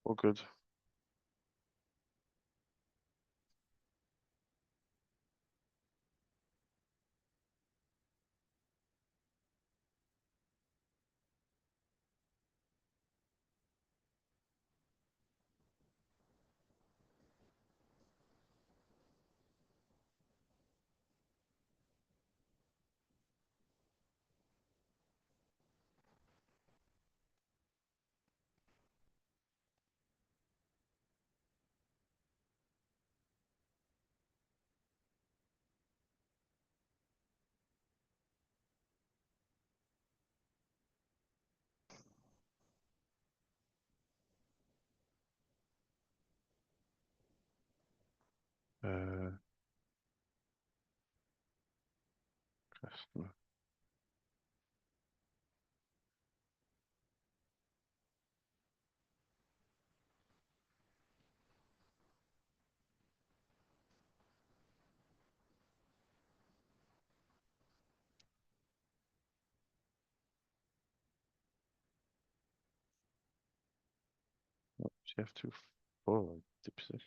All good. Customer. CF24, dipstick.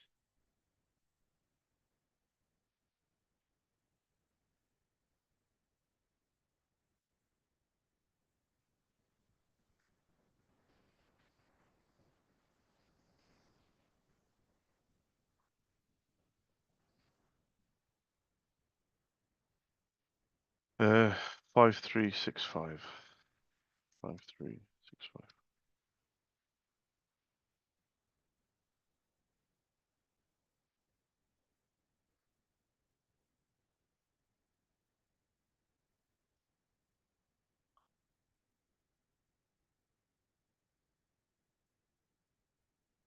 Uh, 5365. 5365.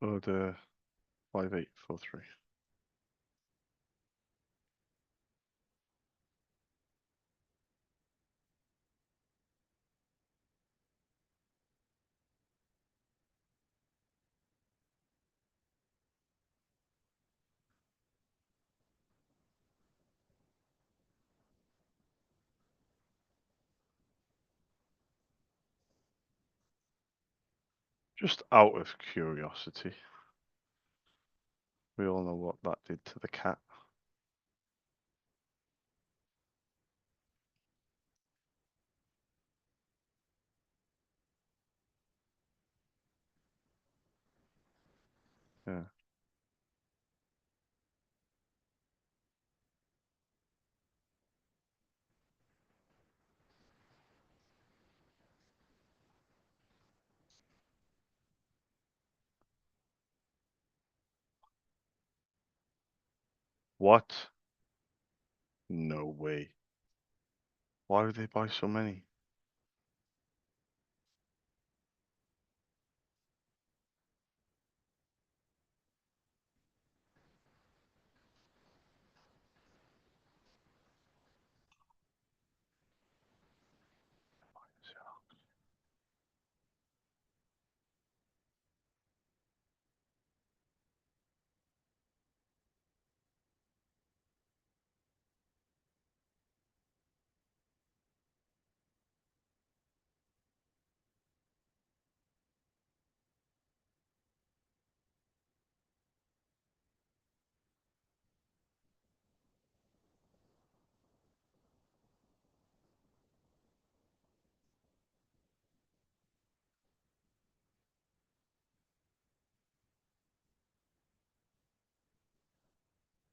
Oh, the 5843. Just out of curiosity, we all know what that did to the cat. Yeah. What? No way. Why would they buy so many?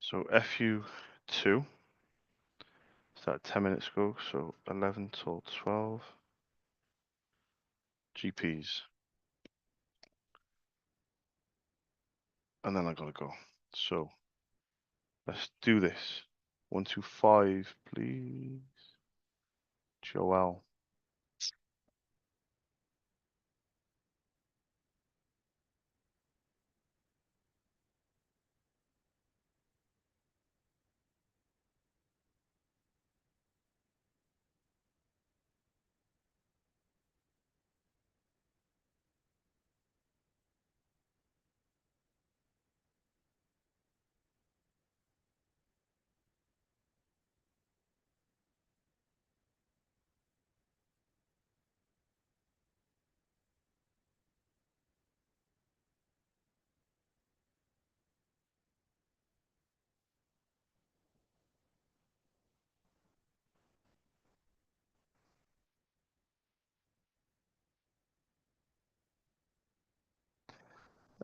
So FU2 started 10 minutes ago, so 11 till 12. GPs. And then I gotta go. So let's do this. 125, please. Joel.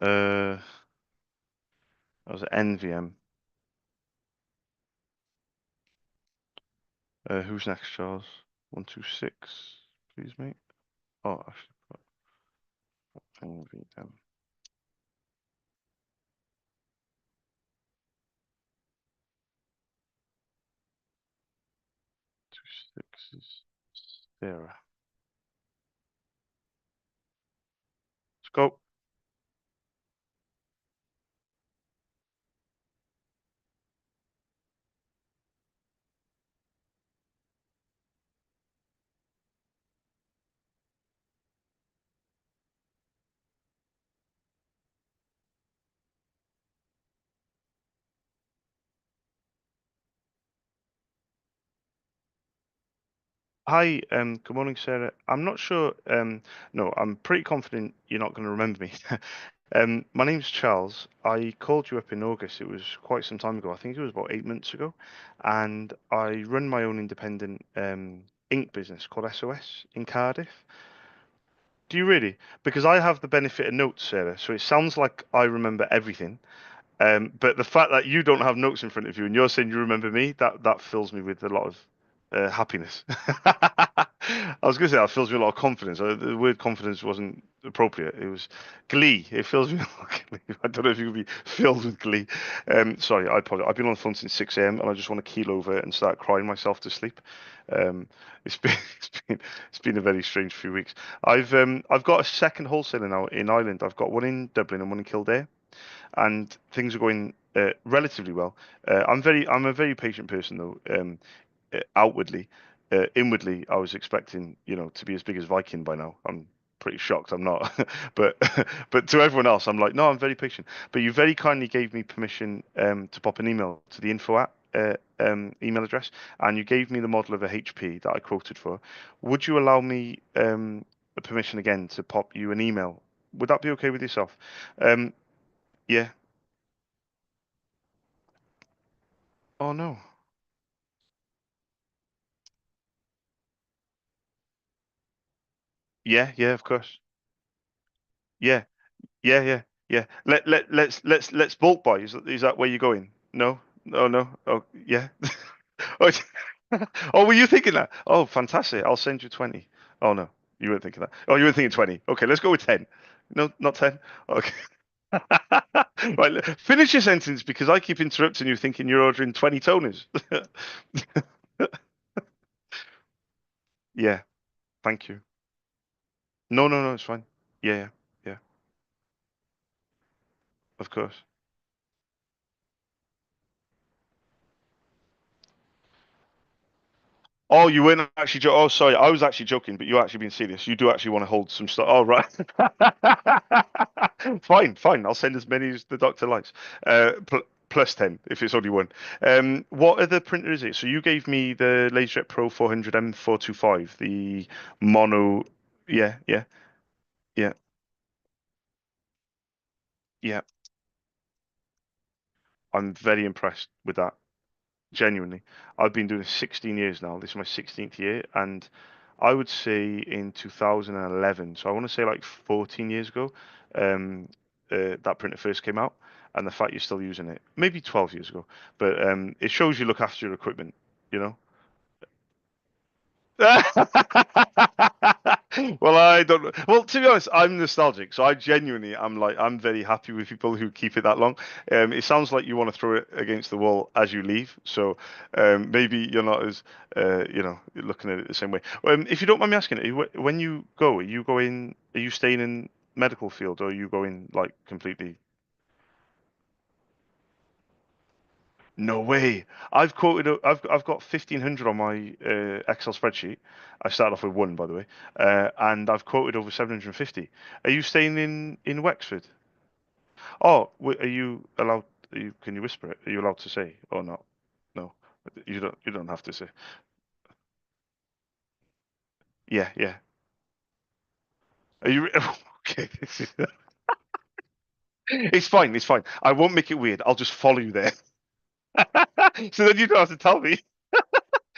That was NVM. Who's next, Charles? 126, please, mate. Oh, actually, got NVM. 26 is Sarah. Let's go. Hi, good morning, Sarah. I'm not sure, no, I'm pretty confident you're not going to remember me. My name's Charles. I called you up in August. It was quite some time ago. I think it was about 8 months ago. And I run my own independent ink business called SOS in Cardiff. Do you really? Because I have the benefit of notes, Sarah, so it sounds like I remember everything. But the fact that you don't have notes in front of you and you're saying you remember me, that fills me with a lot of happiness. I was going to say that fills me with a lot of confidence. The word confidence wasn't appropriate. It was glee. It fills me with a lot of glee. I don't know if you could be filled with glee. Sorry, I apologize. I've been on the phone since 6 a.m. and I just want to keel over and start crying myself to sleep. Um, it's been it's been a very strange few weeks. I've got a second wholesaler now in Ireland. I've got one in Dublin and one in Kildare, and things are going relatively well. I'm a very patient person though. Outwardly, inwardly, I was expecting to be as big as Viking by now. I'm pretty shocked I'm not, but but to everyone else, I'm like, no, I'm very patient. But you very kindly gave me permission to pop an email to the info at email address, and you gave me the model of a HP that I quoted for. Would you allow me the permission again to pop you an email Would that be okay with yourself? Um, yeah. Oh no. Yeah, yeah, of course. Yeah, yeah, yeah, yeah. Let's bulk buy. Is that where you're going? No, no, no. Oh, yeah. Oh, oh, were you thinking that? Oh, fantastic. I'll send you 20. Oh no, you weren't thinking that. Oh, you were thinking 20. Okay, let's go with 10. No, not 10. Okay. Right, finish your sentence because I keep interrupting you thinking you're ordering 20 toners. Yeah, thank you. No, no, no, it's fine. Yeah, yeah, yeah, of course. Oh, you weren't actually Oh, sorry. I was actually joking, but you actually being serious. You do actually want to hold some stuff. Oh, right. Fine, fine. I'll send as many as the doctor likes. Plus 10 if it's only one. What other printer is it? So you gave me the LaserJet Pro 400 M425, the mono. Yeah, yeah, yeah, yeah. I'm very impressed with that. Genuinely. I've been doing 16 years now. This is my 16th year, and I would say in 2011, so I want to say like 14 years ago, um, that printer first came out, and the fact you're still using it, maybe 12 years ago, but it shows you look after your equipment, you know? Well, I don't. Well, to be honest, I'm nostalgic, so I genuinely am like I'm very happy with people who keep it that long. It sounds like you want to throw it against the wall as you leave, so maybe you're not as looking at it the same way. If you don't mind me asking, when you go, are you going? Are you staying in medical field, or are you going like completely? No way. I've got 1,500 on my Excel spreadsheet. I started off with one, by the way, and I've quoted over 750. Are you staying in Wexford? Oh, are you allowed? Can you whisper it? Are you allowed to say or not? No, you don't. You don't have to say. Yeah, yeah. Are you okay? It's fine. It's fine. I won't make it weird. I'll just follow you there. So then you don't have to tell me.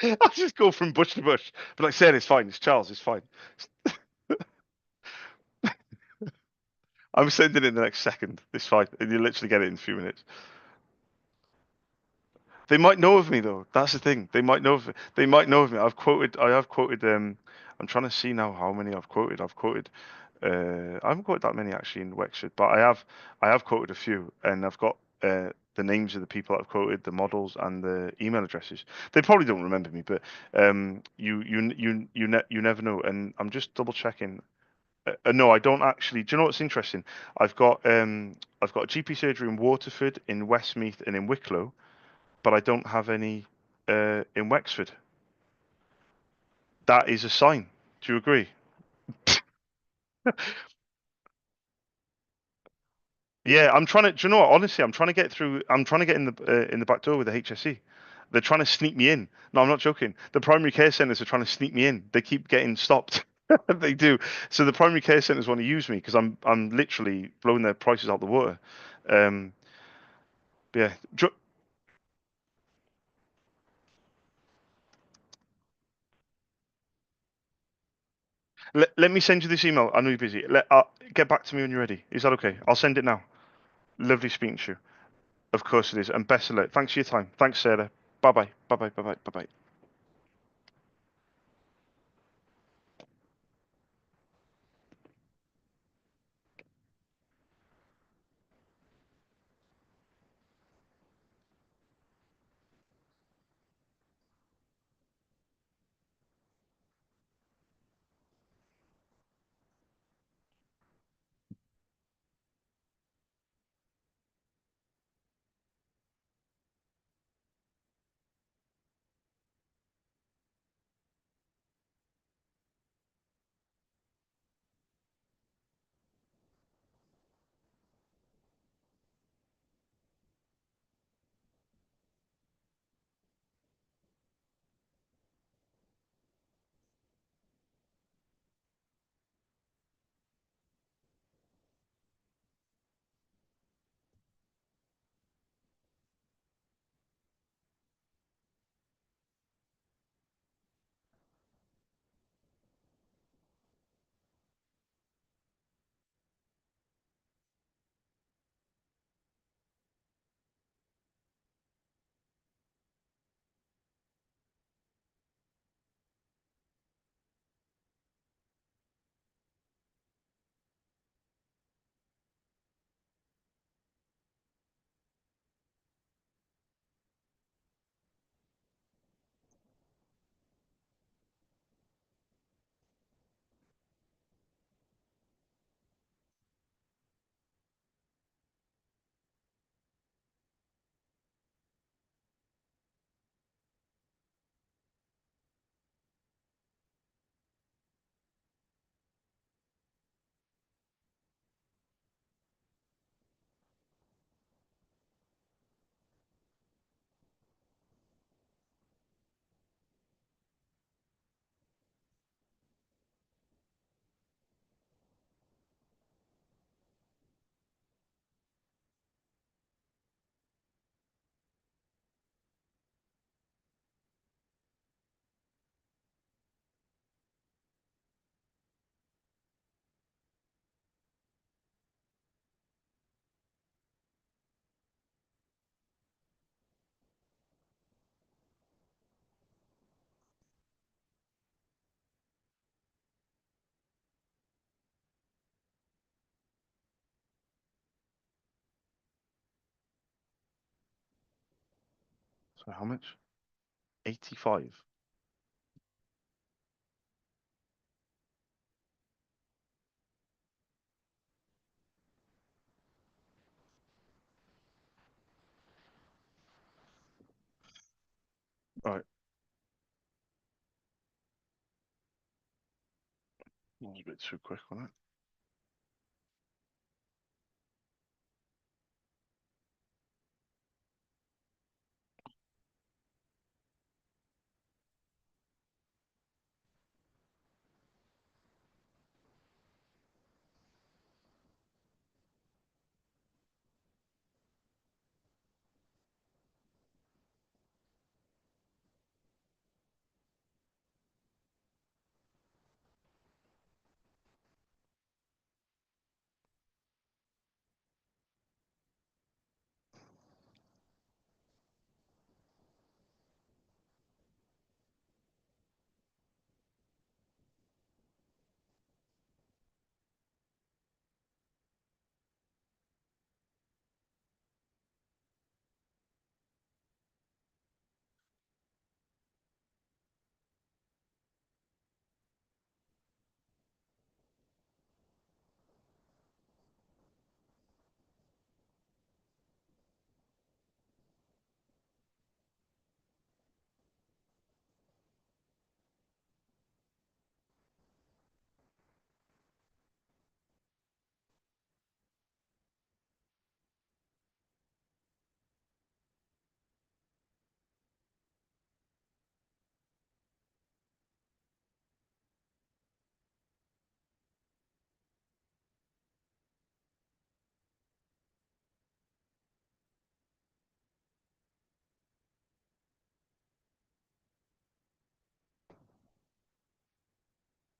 I'll just go from bush to bush. But like I said, it's fine. It's Charles. It's fine. I'm sending it in the next second. It's fine. And you literally get it in a few minutes. They might know of me though. That's the thing. They might know of me. They might know of me. I have quoted I'm trying to see now how many I've quoted. I haven't quoted that many actually in Wexford, but I have quoted a few and I've got the names of the people that I've quoted, the models and the email addresses. They probably don't remember me, but you never know. And I'm just double checking. No, I don't actually. Do you know what's interesting? I've got a GP surgery in Waterford, in Westmeath, and in Wicklow, but I don't have any in Wexford. That is a sign. Do you agree? Yeah, I'm trying to. Do you know what? Honestly, I'm trying to get through. I'm trying to get in the back door with the HSE. They're trying to sneak me in. No, I'm not joking. The primary care centres are trying to sneak me in. They keep getting stopped. They do. So the primary care centres want to use me because I'm literally blowing their prices out the water. Um, yeah. Let me send you this email. I know you're busy. Get back to me when you're ready. Is that okay? I'll send it now. Lovely speaking to you. Of course it is. And best of luck. Thanks for your time. Thanks, Sarah. Bye bye. Bye bye. Bye bye. Bye bye. So how much? 85. Right. That was a bit too quick, wasn't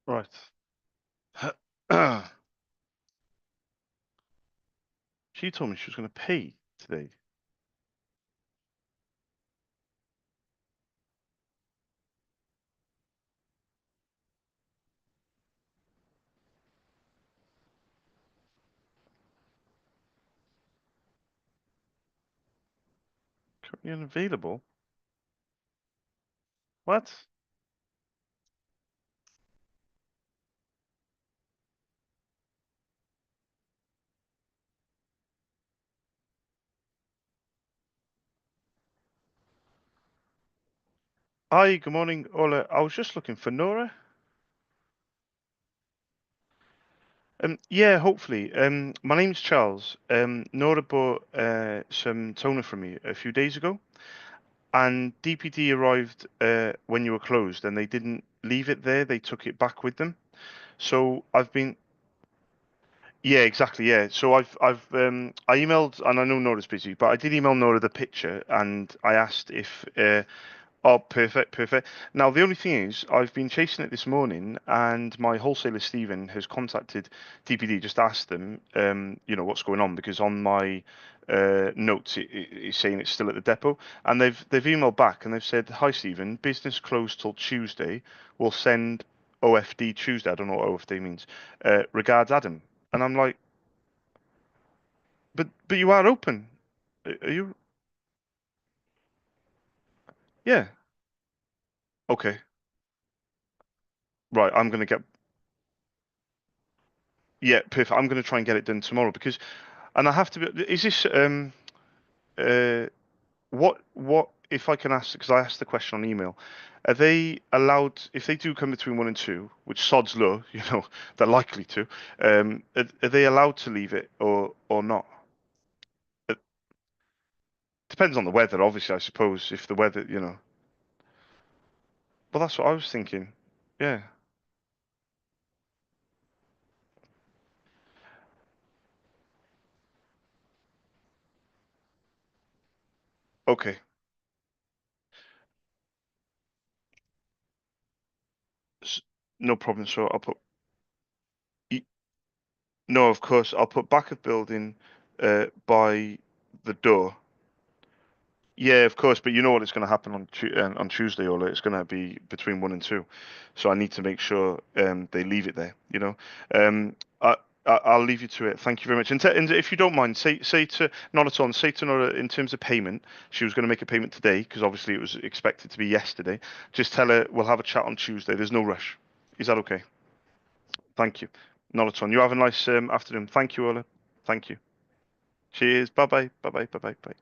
it? Right. She told me she was going to pay today. Currently unavailable. What? Hi, good morning, Ola. I was just looking for Nora. Yeah, hopefully. My name's Charles. Nora bought some toner from me a few days ago, and DPD arrived when you were closed, and they didn't leave it there. They took it back with them. So I've been, yeah, exactly, yeah. So I emailed, and I know Nora's busy, but I did email Nora the picture, and I asked if oh, perfect, perfect. Now, the only thing is, I've been chasing it this morning, and my wholesaler Stephen has contacted DPD, just asked them, what's going on, because on my notes it's saying it's still at the depot, and they've emailed back and they've said, "Hi Stephen, business closed till Tuesday. We'll send OFD Tuesday." I don't know what OFD means. Regards, Adam. And I'm like, but you are open. Are you? Yeah. Okay. Right. I'm gonna get. Yeah, perfect. I'm going to try and get it done tomorrow because, and I have to be. Is this uh what if I can ask? Because I asked the question on email. Are they allowed if they do come between 1 and 2, which sod's law, they're likely to. Are they allowed to leave it or not? It depends on the weather, obviously. I suppose if the weather. Well, that's what I was thinking. Yeah. Okay. S- No problem. So I'll put. No, of course I'll put back of building by the door. Yeah, of course, but you know what it's going to happen on Tuesday, Ola. It's going to be between 1 and 2, so I need to make sure they leave it there. Um, I I'll leave you to it. Thank you very much. And if you don't mind, say to not at all. Say to Nora in terms of payment, she was going to make a payment today because obviously it was expected to be yesterday. Just tell her we'll have a chat on Tuesday. There's no rush. Is that okay? Thank you. Not at all. You have a nice afternoon. Thank you, Ola. Thank you. Cheers. Bye bye. Bye bye. Bye bye. Bye.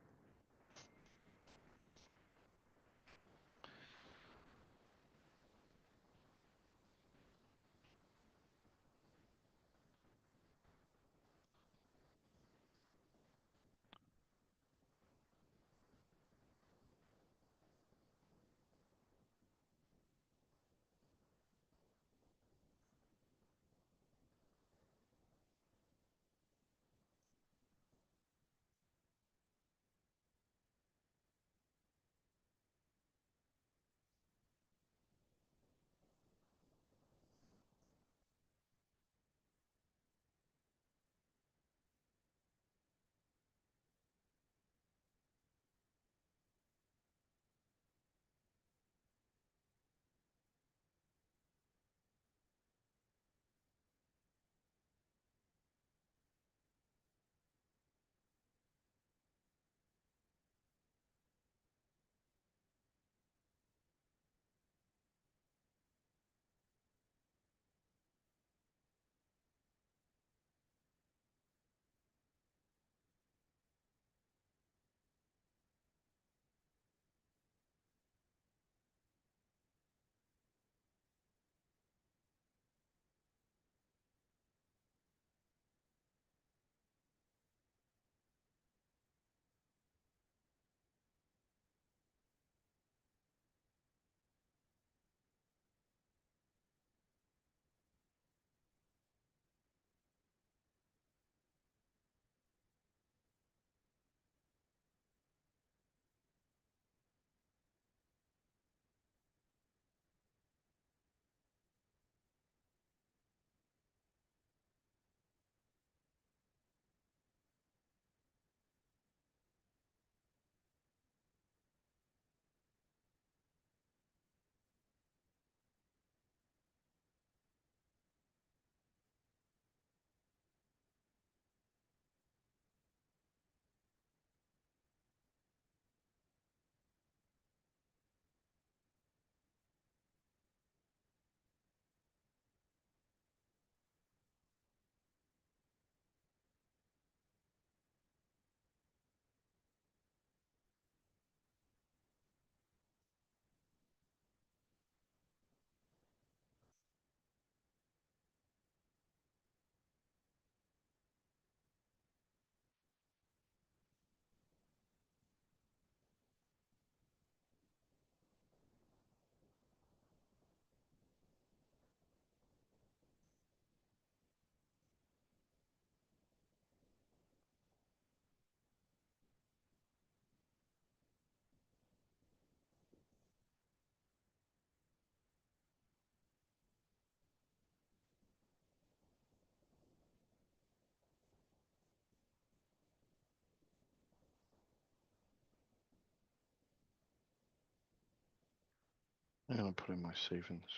I'm gonna put in my savings.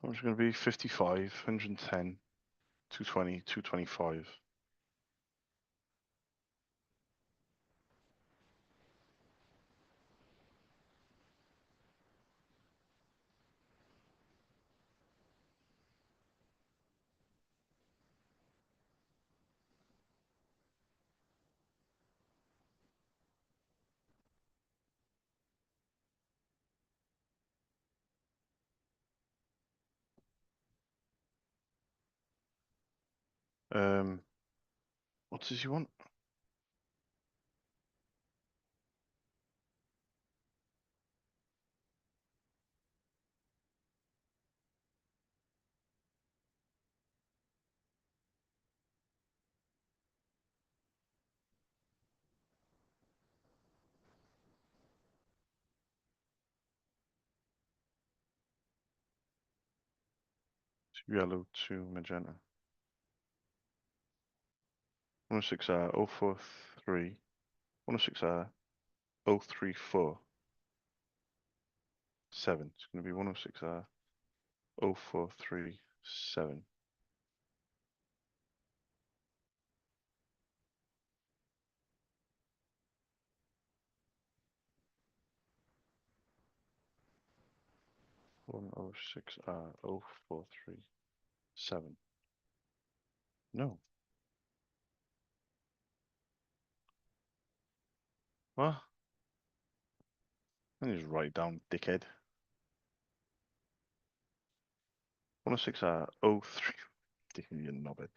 It's going to be 55, 110, 220, 225. What does he want? Yellow to magenta. 106R 043 106R 034 7. It's going to be 106R 0437. One oh six R 0437. No. What? Let me just write it down, dickhead. 106R 03. You knobhead.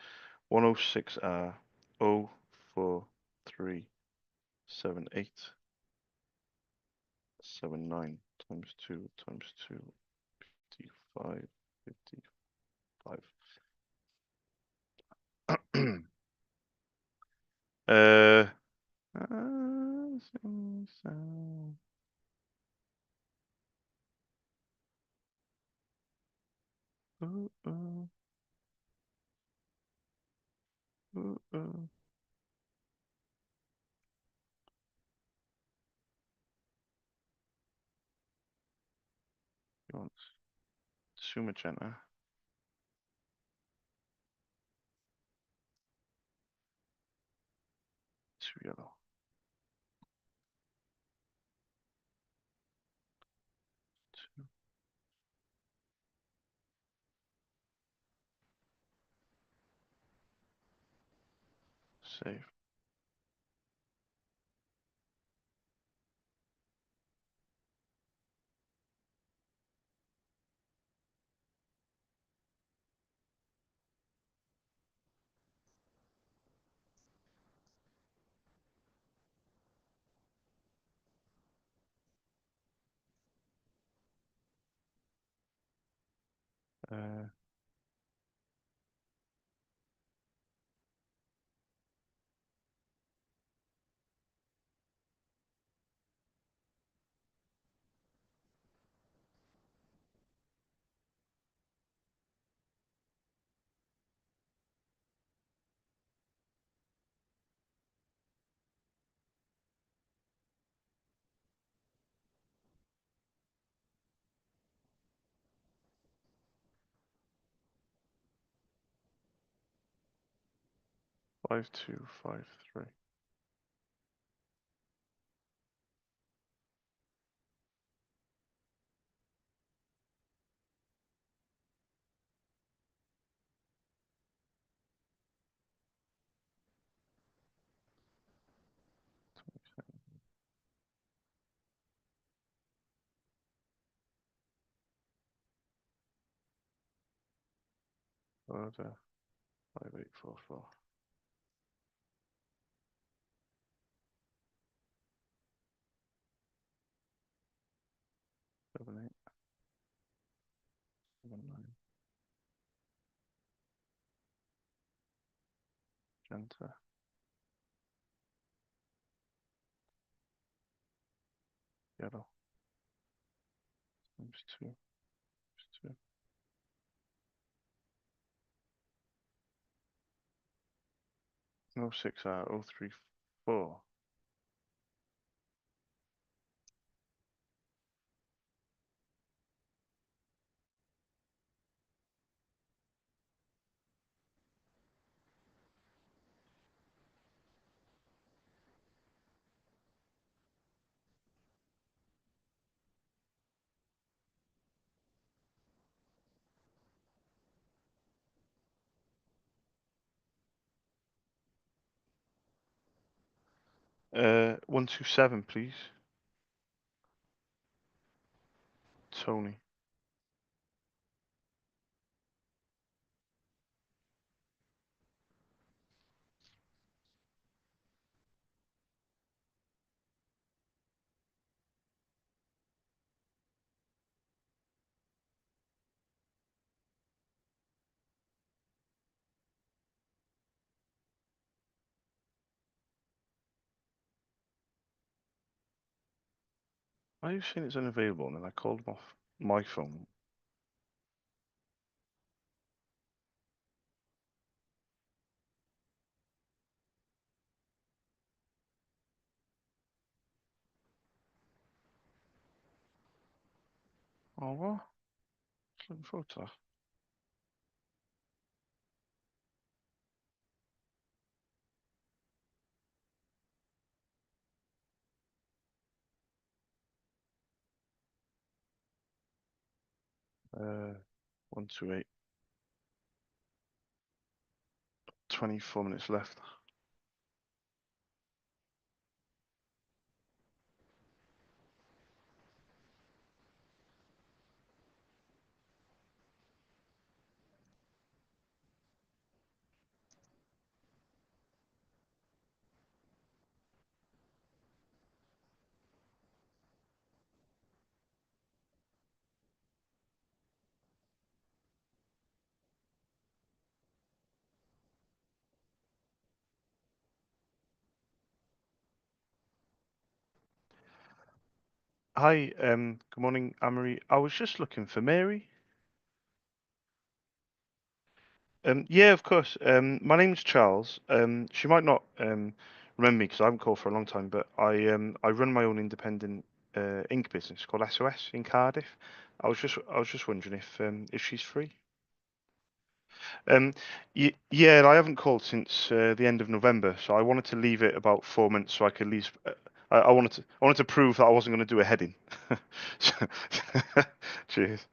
106R 04378 79 times 2 times 2 55 55. uh, you want two magenta, two yellow, two save. 5253. Order 5844. 7879. Enter. Yellow. Times 2. Times 2. No 6R 034. . 127, please. Tony. Why are you saying it's unavailable? And then I called him off my phone. Oh, what? Looking forward to that. 128. 24 minutes left. Hi, good morning, Amory. I was just looking for Mary. Yeah, of course. My name's Charles. She might not remember me because I haven't called for a long time, but I run my own independent ink business called SOS in Cardiff. I was just wondering if she's free. Um, yeah, I haven't called since the end of November, so I wanted to leave it about 4 months so I could at least. I wanted to prove that I wasn't going to do a heading. So- Cheers.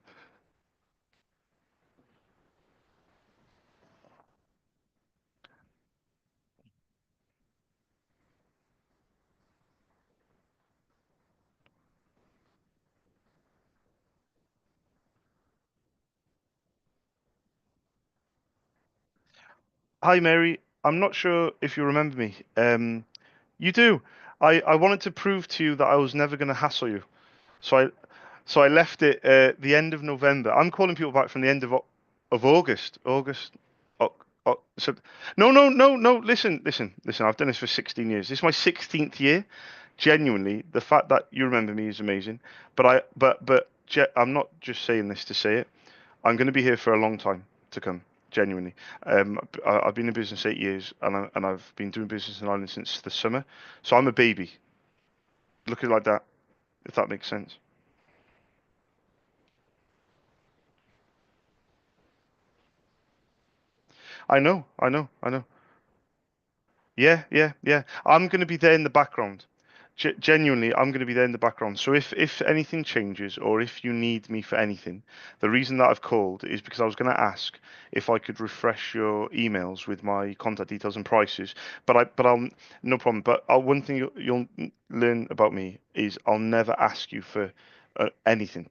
Hi, Mary. I'm not sure if you remember me. You do. I wanted to prove to you that I was never going to hassle you. So I left it the end of November. I'm calling people back from the end of August. So no. Listen. I've done this for 16 years. This is my 16th year. Genuinely, the fact that you remember me is amazing. I'm not just saying this to say it. I'm going to be here for a long time to come. Genuinely, I've been in business 8 years, and I've been doing business in Ireland since the summer. So I'm a baby. Look at it like that, if that makes sense. I know. Yeah. I'm going to be there in the background. Genuinely, I'm going to be there in the background. So if anything changes or if you need me for anything, the reason that I've called is because I was going to ask if I could refresh your emails with my contact details and prices. I'll no problem. One thing you'll learn about me is I'll never ask you for anything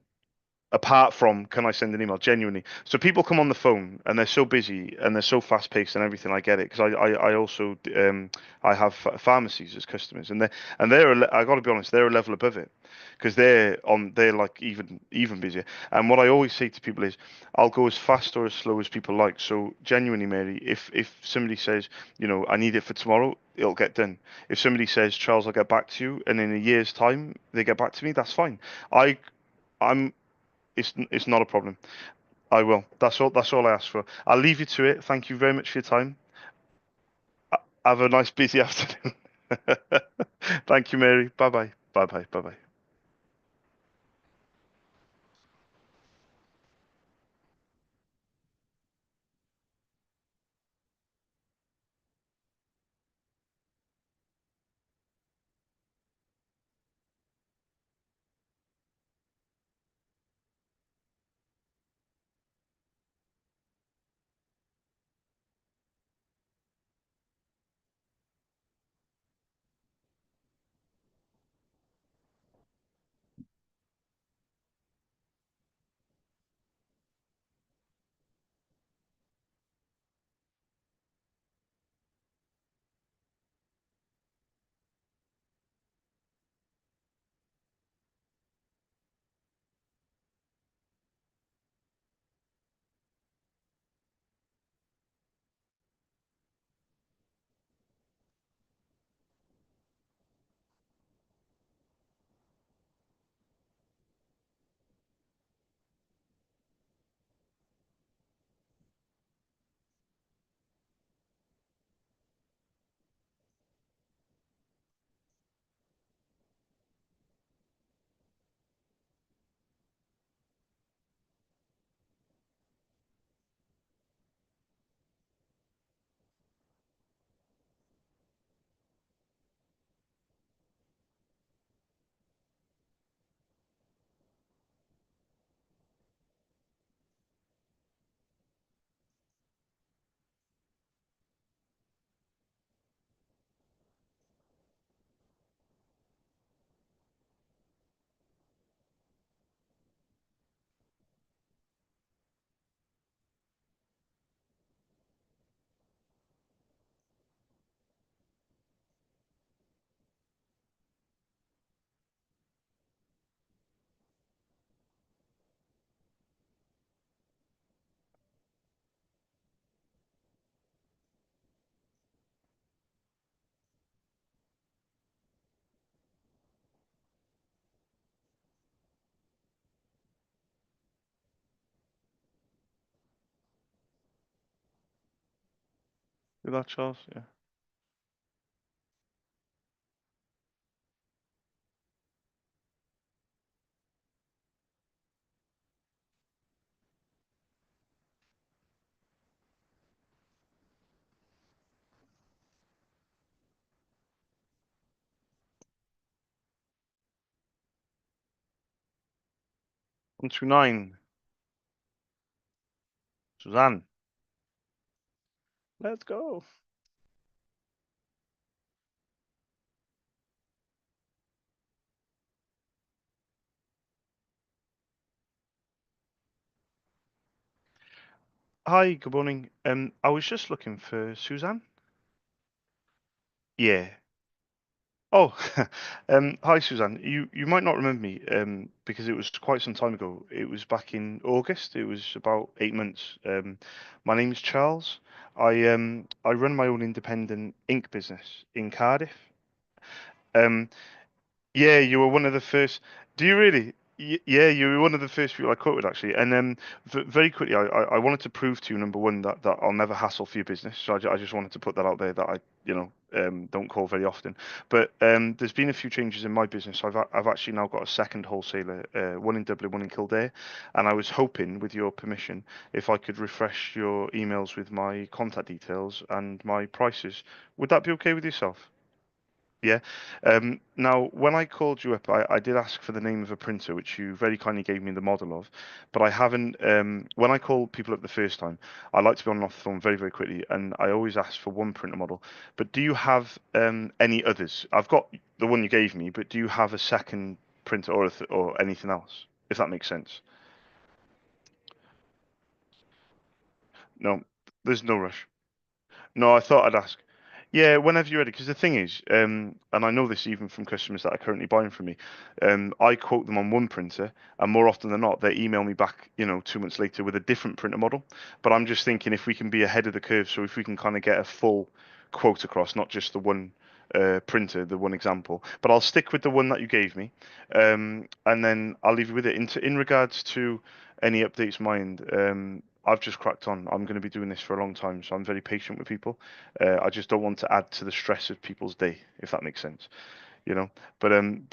apart from can I send an email genuinely. So people come on the phone and they're so busy and they're so fast paced and everything. I get it because I also I have pharmacies as customers, and I got to be honest, they're a level above it because they're like even busier. And what I always say to people is I'll go as fast or as slow as people like. So genuinely, Mary, if somebody says, I need it for tomorrow, it'll get done. If somebody says, Charles, I'll get back to you, and in a year's time they get back to me, that's fine. I I'm it's not a problem. I will. That's all I ask for. I'll leave you to it. Thank you very much for your time. Have a nice busy afternoon. Thank you, Mary. Bye bye. Bye bye. Bye bye. with that, Charles? Yeah. 129. Suzanne, let's go. Hi, good morning. I was just looking for Suzanne. Yeah. Oh, hi Suzanne. You might not remember me, because it was quite some time ago. It was back in August. It was about 8 months. My name's Charles. I run my own independent ink business in Cardiff. Um, Yeah, you were one of the first. Do you really? Yeah, you were one of the first people I quoted actually. And very quickly, I wanted to prove to you, number one, that I'll never hassle for your business. So I just wanted to put that out there that I, don't call very often. But there's been a few changes in my business. I've actually now got a second wholesaler, one in Dublin, one in Kildare, and I was hoping, with your permission, if I could refresh your emails with my contact details and my prices. Would that be okay with yourself? Yeah. Now, when I called you up, I did ask for the name of a printer, which you very kindly gave me the model of, but I haven't. When I call people up the first time, I like to be on and off the phone very, very quickly, and I always ask for one printer model. But do you have any others? I've got the one you gave me, but do you have a second printer or or anything else? If that makes sense. No, there's no rush. No, I thought I'd ask. Yeah, whenever you're ready. Because the thing is, and I know this even from customers that are currently buying from me, I quote them on one printer, and more often than not, they email me back, 2 months later with a different printer model. But I'm just thinking if we can be ahead of the curve, so if we can kind of get a full quote across, not just the one printer, the one example. But I'll stick with the one that you gave me, and then I'll leave you with it. In regards to any updates, mind. I've just cracked on. I'm going to be doing this for a long time, so I'm very patient with people. I just don't want to add to the stress of people's day, if that makes sense, you know. But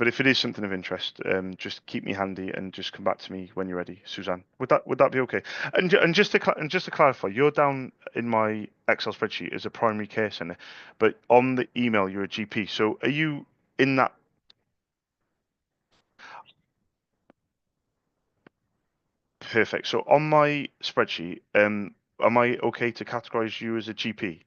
if it is something of interest, just keep me handy and just come back to me when you're ready, Suzanne. Would that be okay? And just to clarify, you're down in my Excel spreadsheet as a primary care center, but on the email you're a GP. So are you in that? Perfect. So on my spreadsheet, am I okay to categorize you as a GP?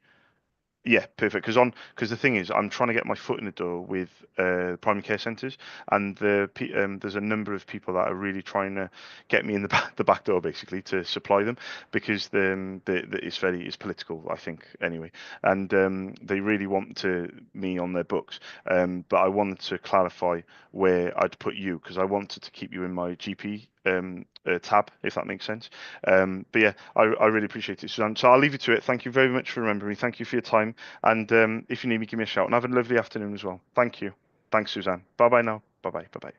Yeah, perfect. Because the thing is, I'm trying to get my foot in the door with primary care centres, and there's a number of people that are really trying to get me in the back door, basically, to supply them, because it's political, I think, anyway, and they really want me on their books. But I wanted to clarify where I'd put you, because I wanted to keep you in my GP tab, if that makes sense. But yeah, I really appreciate it, Suzanne. So I'll leave you to it. Thank you very much for remembering me. Thank you for your time. And if you need me, give me a shout. And have a lovely afternoon as well. Thank you. Thanks, Suzanne. Bye bye now. Bye bye. Bye bye.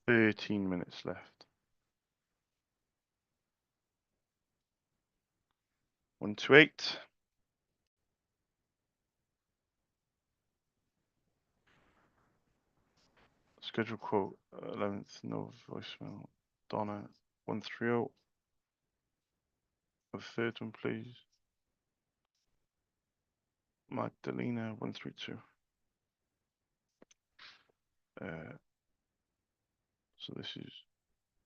13 minutes left. 128. Schedule quote 11th, no voicemail. Donna 130. The third one, please. Magdalena 132. So this is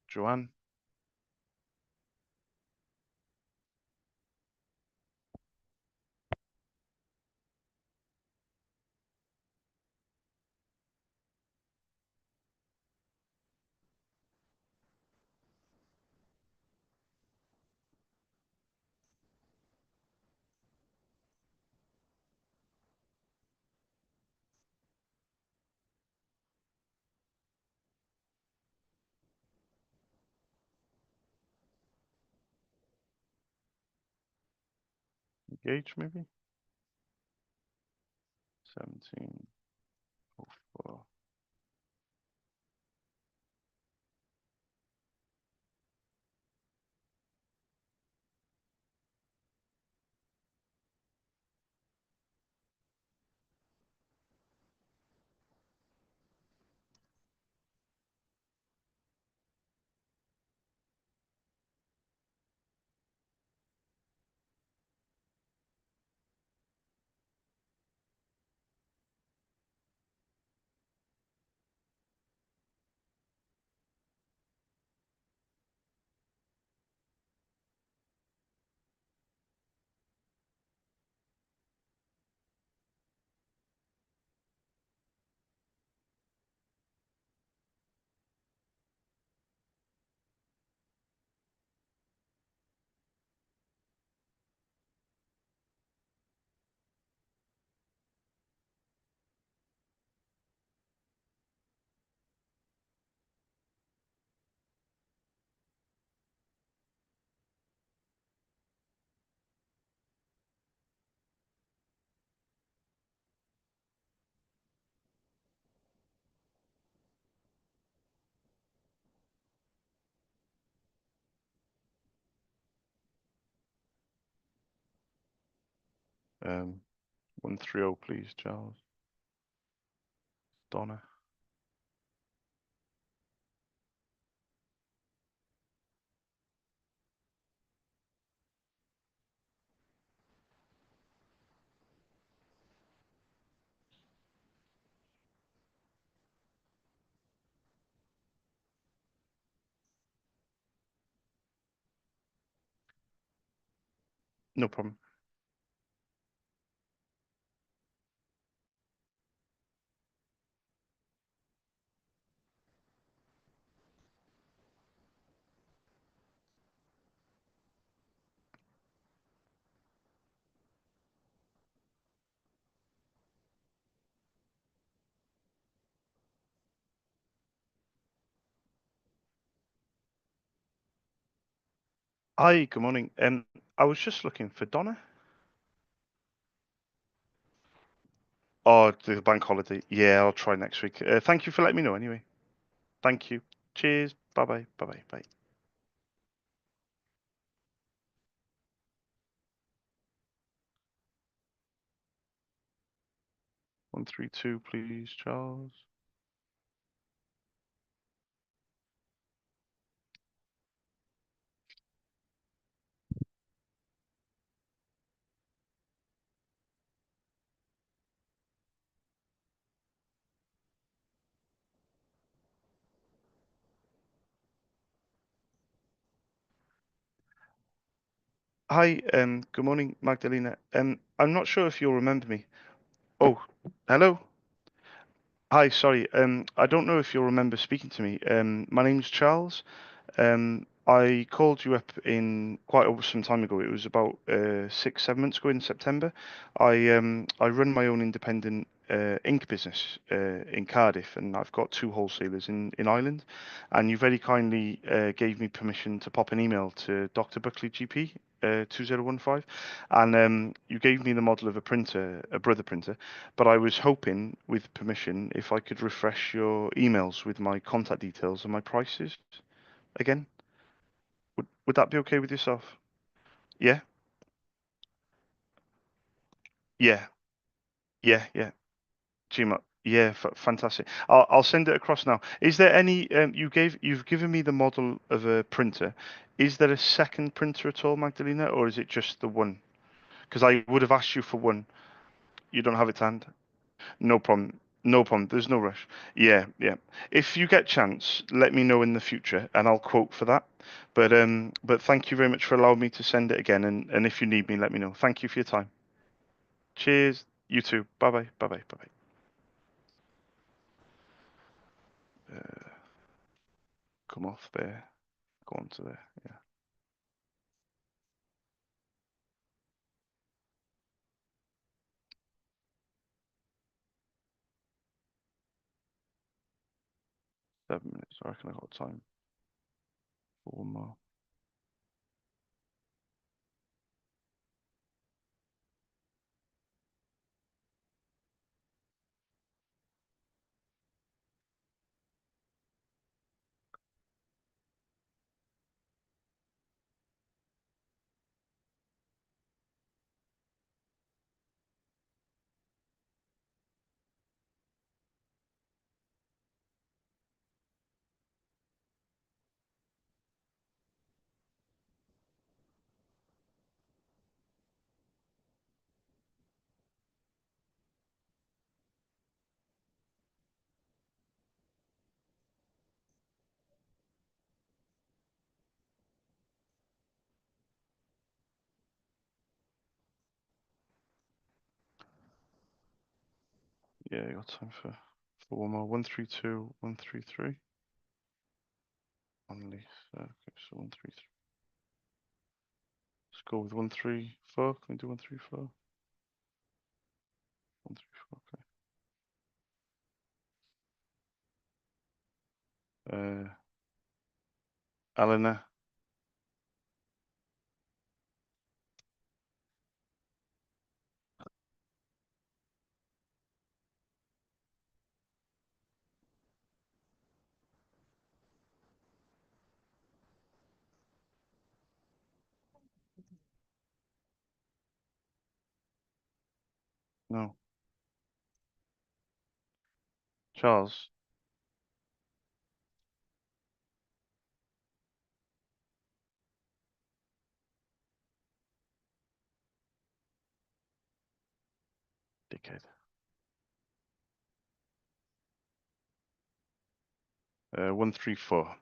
Joanne. Engage maybe. 1704. Um, 130, please, Charles. Donna. No problem. Hi, good morning. I was just looking for Donna. Oh, the bank holiday. Yeah, I'll try next week. Thank you for letting me know anyway. Thank you. Cheers. Bye-bye. Bye-bye. Bye. 132, please, Charles. Hi, good morning, Magdalena. I'm not sure if you'll remember me. Oh, hello. Hi, sorry. I don't know if you'll remember speaking to me. My name's Charles. I called you up in some time ago. It was about 6, 7 months ago in September. I run my own independent ink business in Cardiff, and I've got two wholesalers in Ireland. And you very kindly gave me permission to pop an email to Dr. Buckley GP 2015, and you gave me the model of a printer, a brother printer. But I was hoping, with permission, if I could refresh your emails with my contact details and my prices again. Would that be okay with yourself? Yeah, yeah, yeah. Gmail. Yeah, f fantastic. I'll send it across now. Is there any you've given me the model of a printer. Is there a second printer at all, Magdalena, or is it just the one? Because I would have asked you for one. You don't have it to hand? No problem. No problem. There's no rush. Yeah. If you get chance, let me know in the future and I'll quote for that. But thank you very much for allowing me to send it again, and if you need me, let me know. Thank you for your time. Cheers. You too. Bye bye. Bye bye. Bye bye. Come off there. Go on to there. Yeah. 7 minutes. I reckon I got time for one more. Yeah, I got time for one more. 132, 133. Only. Okay, so 133. Let's go with 134. Can we do 134? 134. Okay. Elena. No. Charles. Dickhead. 134.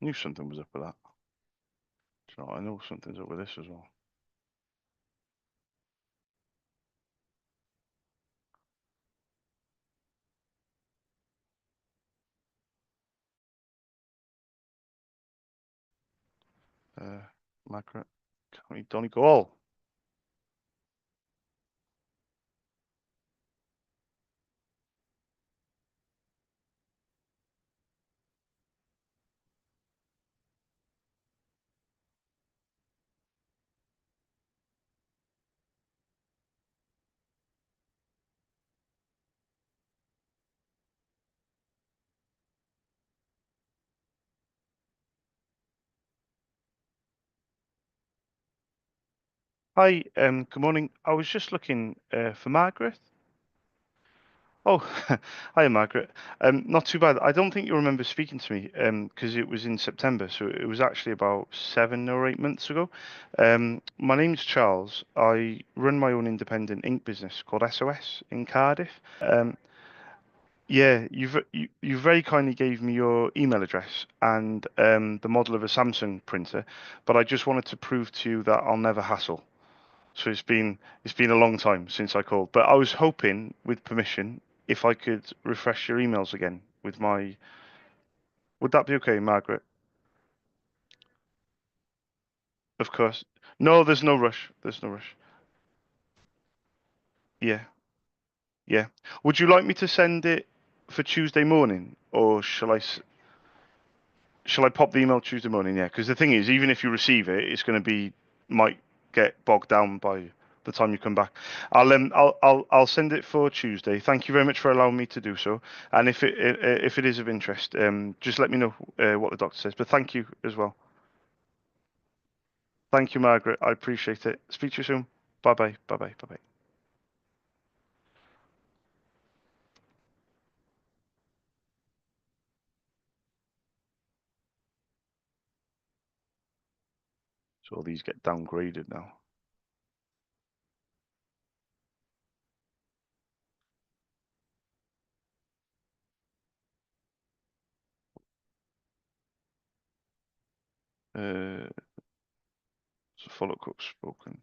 Knew something was up with that. Do you know what? I know something's up with this as well. Margaret. County Donegal. Hi, good morning. I was just looking for Margaret. Oh, hi, Margaret. Not too bad. I don't think you remember speaking to me, because it was in September, so it was actually about 7 or 8 months ago. My name's Charles. I run my own independent ink business called SOS in Cardiff. Yeah, you very kindly gave me your email address and the model of a Samsung printer, but I just wanted to prove to you that I'll never hassle. So it's been a long time since I called, but I was hoping, with permission, if I could refresh your emails again with my. Would that be okay, Margaret? Of course. No, there's no rush. There's no rush. Yeah. Yeah. Would you like me to send it for Tuesday morning, or shall I pop the email Tuesday morning? Yeah, because the thing is, even if you receive it, it's going to be might get bogged down by the time you come back. I'll send it for Tuesday. Thank you very much for allowing me to do so. And if it is of interest, just let me know what the doctor says. But thank you as well. Thank you, Margaret. I appreciate it. Speak to you soon. Bye bye. Bye bye. Bye bye. So all these get downgraded now. So follow up spoken.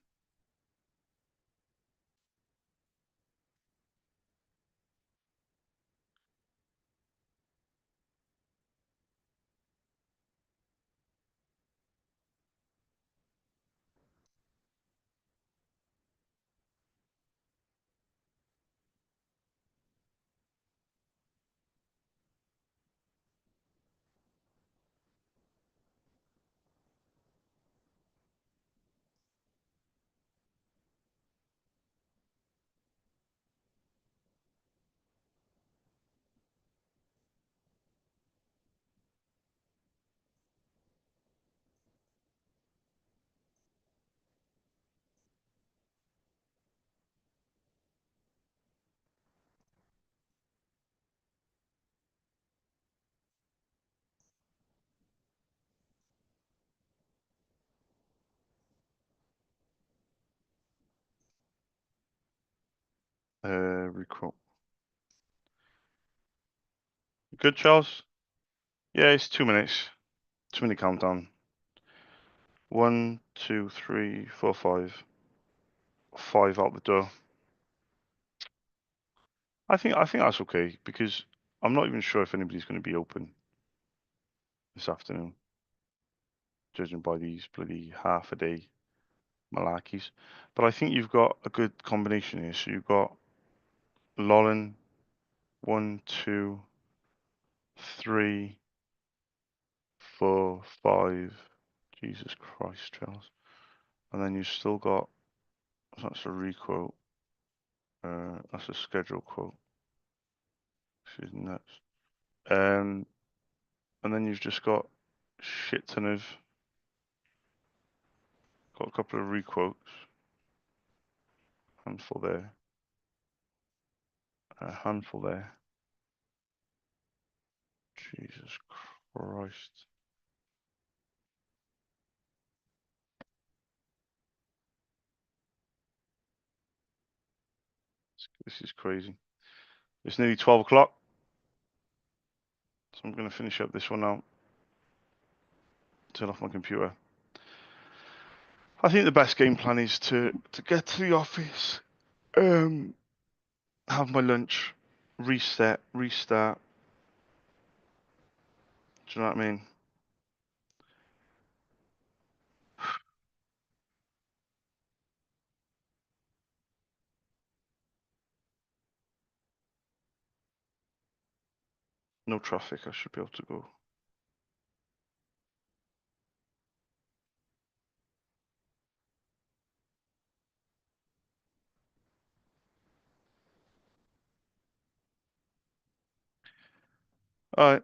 Requote. Good, Charles? Yeah, it's 2 minutes. 2 minute countdown. 1, 2, 3, 4, 5. 5 out the door. I think that's okay because I'm not even sure if anybody's going to be open this afternoon, judging by these bloody half a day malarkeys. But I think you've got a good combination here. So you've got Lauren, 1, 2, 3, 4, 5. Jesus Christ, Charles. And then you've still got, that's a requote. That's a schedule quote. This is nuts. Um, and then you've just got shit ton of, got a couple of requotes. Handful there. A handful there. Jesus Christ. This is crazy. It's nearly 12 o'clock. So I'm going to finish up this one now. Turn off my computer. I think the best game plan is to get to the office, have my lunch, reset, restart. Do you know what I mean? No traffic. I should be able to go. All right.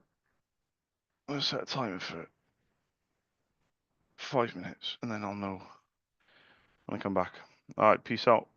Let's set a timer for 5 minutes, and then I'll know when I come back. All right. Peace out.